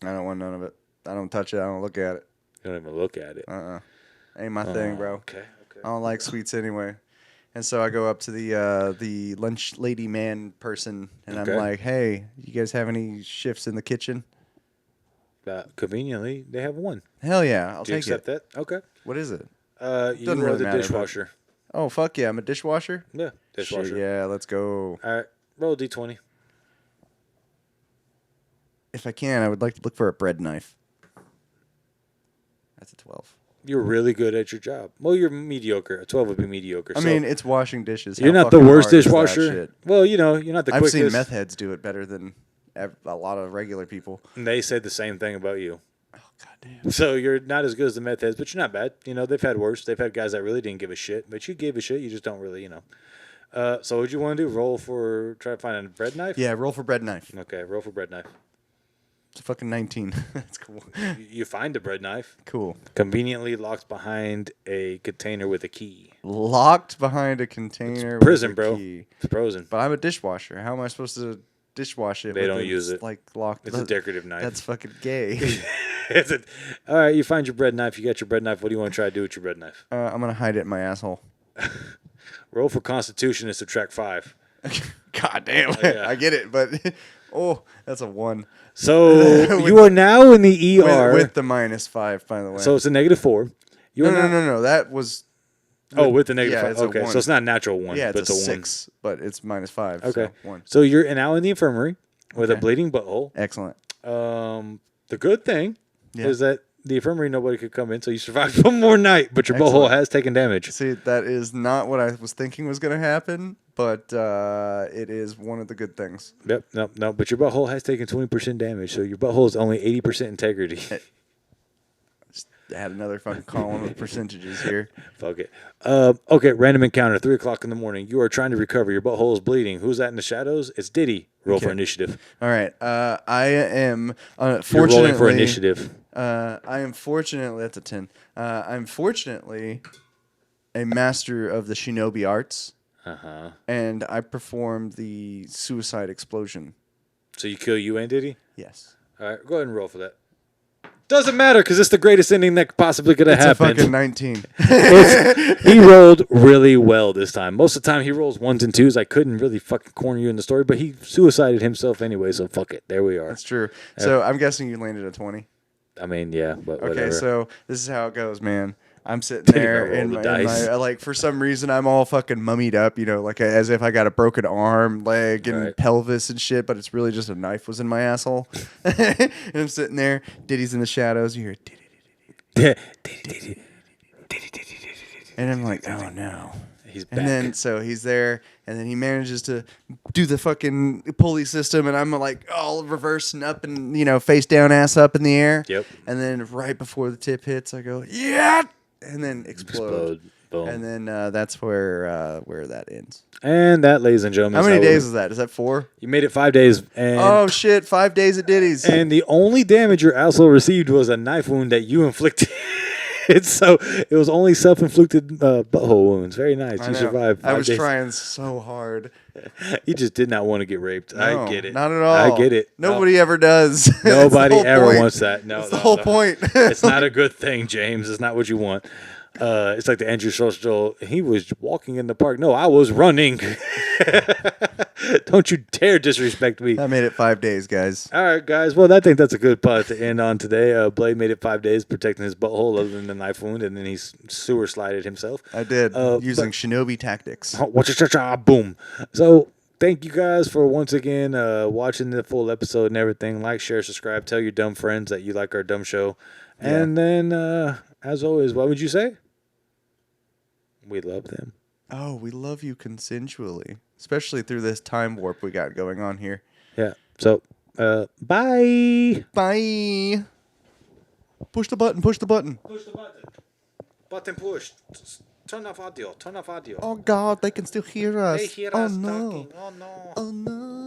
I don't want none of it. I don't touch it. I don't look at it. You don't even look at it. Ain't my thing, bro. Okay. I don't like sweets anyway. And so I go up to the lunch lady man person, and I'm like, hey, you guys have any shifts in the kitchen? Conveniently, they have one. Hell yeah, I'll Do you take accept it. that? Okay. What is it? You Doesn't are really the matter, dishwasher. Oh, fuck yeah, I'm a dishwasher? Yeah, dishwasher. Shit, yeah, let's go. All right, roll a D20. If I can, I would like to look for a bread knife. That's a 12. You're really good at your job. Well, you're mediocre. A 12 would be mediocre. I mean, it's washing dishes. You're How not the fucking worst hard is that dishwasher. shit? Well, you're not the quickest. I've seen meth heads do it better than a lot of regular people. And they said the same thing about you. Oh, goddamn. So you're not as good as the meth heads, but you're not bad. They've had worse. They've had guys that really didn't give a shit, but you gave a shit. You just don't really, So what you want to do? Try to find a bread knife? Yeah, roll for bread knife. Okay, roll for bread knife. It's a fucking 19. That's cool. You find a bread knife. Cool. Conveniently locked behind a container with a key. Locked behind a container. It's prison, with a bro. Key. It's frozen. But I'm a dishwasher. How am I supposed to dishwash it? They don't use it. Like locked. It's a decorative knife. That's fucking gay. All right, you find your bread knife. You got your bread knife. What do you want to try to do with your bread knife? I'm gonna hide it in my asshole. Roll for Constitution and subtract 5. God damn. Oh, yeah. I get it, but that's a 1. So you are now in the ER with the -5, by the way. So it's a -4. No. That was. With the negative 5. It's a Okay, 1. so it's not a natural 1, Yeah, but it's it's a a 6, but it's -5. Okay, So 1. So you're now in the infirmary with a bleeding butthole. Excellent. The good thing Yeah. is that the infirmary nobody could come in, so you survived one more night, but your butthole has taken damage. See, that is not what I was thinking was going to happen, but it is one of the good things. Yep, no, but your butthole has taken 20% damage, so your butthole is only 80% integrity. Just add another fucking column of percentages here. Fuck it. Okay, random encounter, 3 o'clock in the morning. You are trying to recover. Your butthole is bleeding. Who's that in the shadows? It's Diddy. Roll for initiative. All right. I am fortunately. You're rolling for initiative. I am fortunately. That's a 10. I'm fortunately a master of the shinobi arts. And I performed the suicide explosion. So you kill you and Diddy? Yes. All right, go ahead and roll for that. Doesn't matter because it's the greatest ending that possibly could have happened. It's a fucking 19. He rolled really well this time. Most of the time he rolls 1s and 2s. I couldn't really fucking corner you in the story, but he suicided himself anyway, so fuck it. There we are. That's true. So I'm guessing you landed a 20. I mean, yeah, but okay, whatever. So this is how it goes, man. I'm sitting there in my like for some reason I'm all fucking mummied up, like as if I got a broken arm, leg, and pelvis and shit, but it's really just a knife was in my asshole. And I'm sitting there, Diddy's in the shadows. You hear Diddy. And I'm like, oh no. He's back. And then so he's there, and then he manages to do the fucking pulley system, and I'm like all reversing up and face down, ass up in the air. Yep. And then right before the tip hits, I go yeah, and then explode. Boom. And then that's where that ends. And that, ladies and gentlemen, how many days is that? Is that 4? You made it 5 days. And oh shit, 5 days at Diddy's. And the only damage your asshole received was a knife wound that you inflicted. So it was only self-inflicted butthole wounds. Very nice. You survived 5 days. I was trying so hard. You just did not want to get raped. No, I get it. Not at all. I get it. Nobody ever does. Nobody ever wants that. No, that's the whole point. It's not a good thing, James. It's not what you want. It's like the Andrew Social. He was walking in the park. No, I was running. Don't you dare disrespect me. I made it 5 days, guys. All right, guys. Well, I think that's a good part to end on today. Blade made it 5 days protecting his butthole other than the knife wound, and then he sewer slided himself. I did, using shinobi tactics. Boom. So thank you guys for once again watching the full episode and everything. Like, share, subscribe. Tell your dumb friends that you like our dumb show. Yeah. And then, as always, what would you say? We love them. Oh, we love you consensually, especially through this time warp we got going on here. Yeah. So, bye. Bye. Push the button. Push the button. Push the button. Button push. Turn off audio. Turn off audio. Oh, God. They can still hear us. They hear us talking. Oh, no. Oh, no.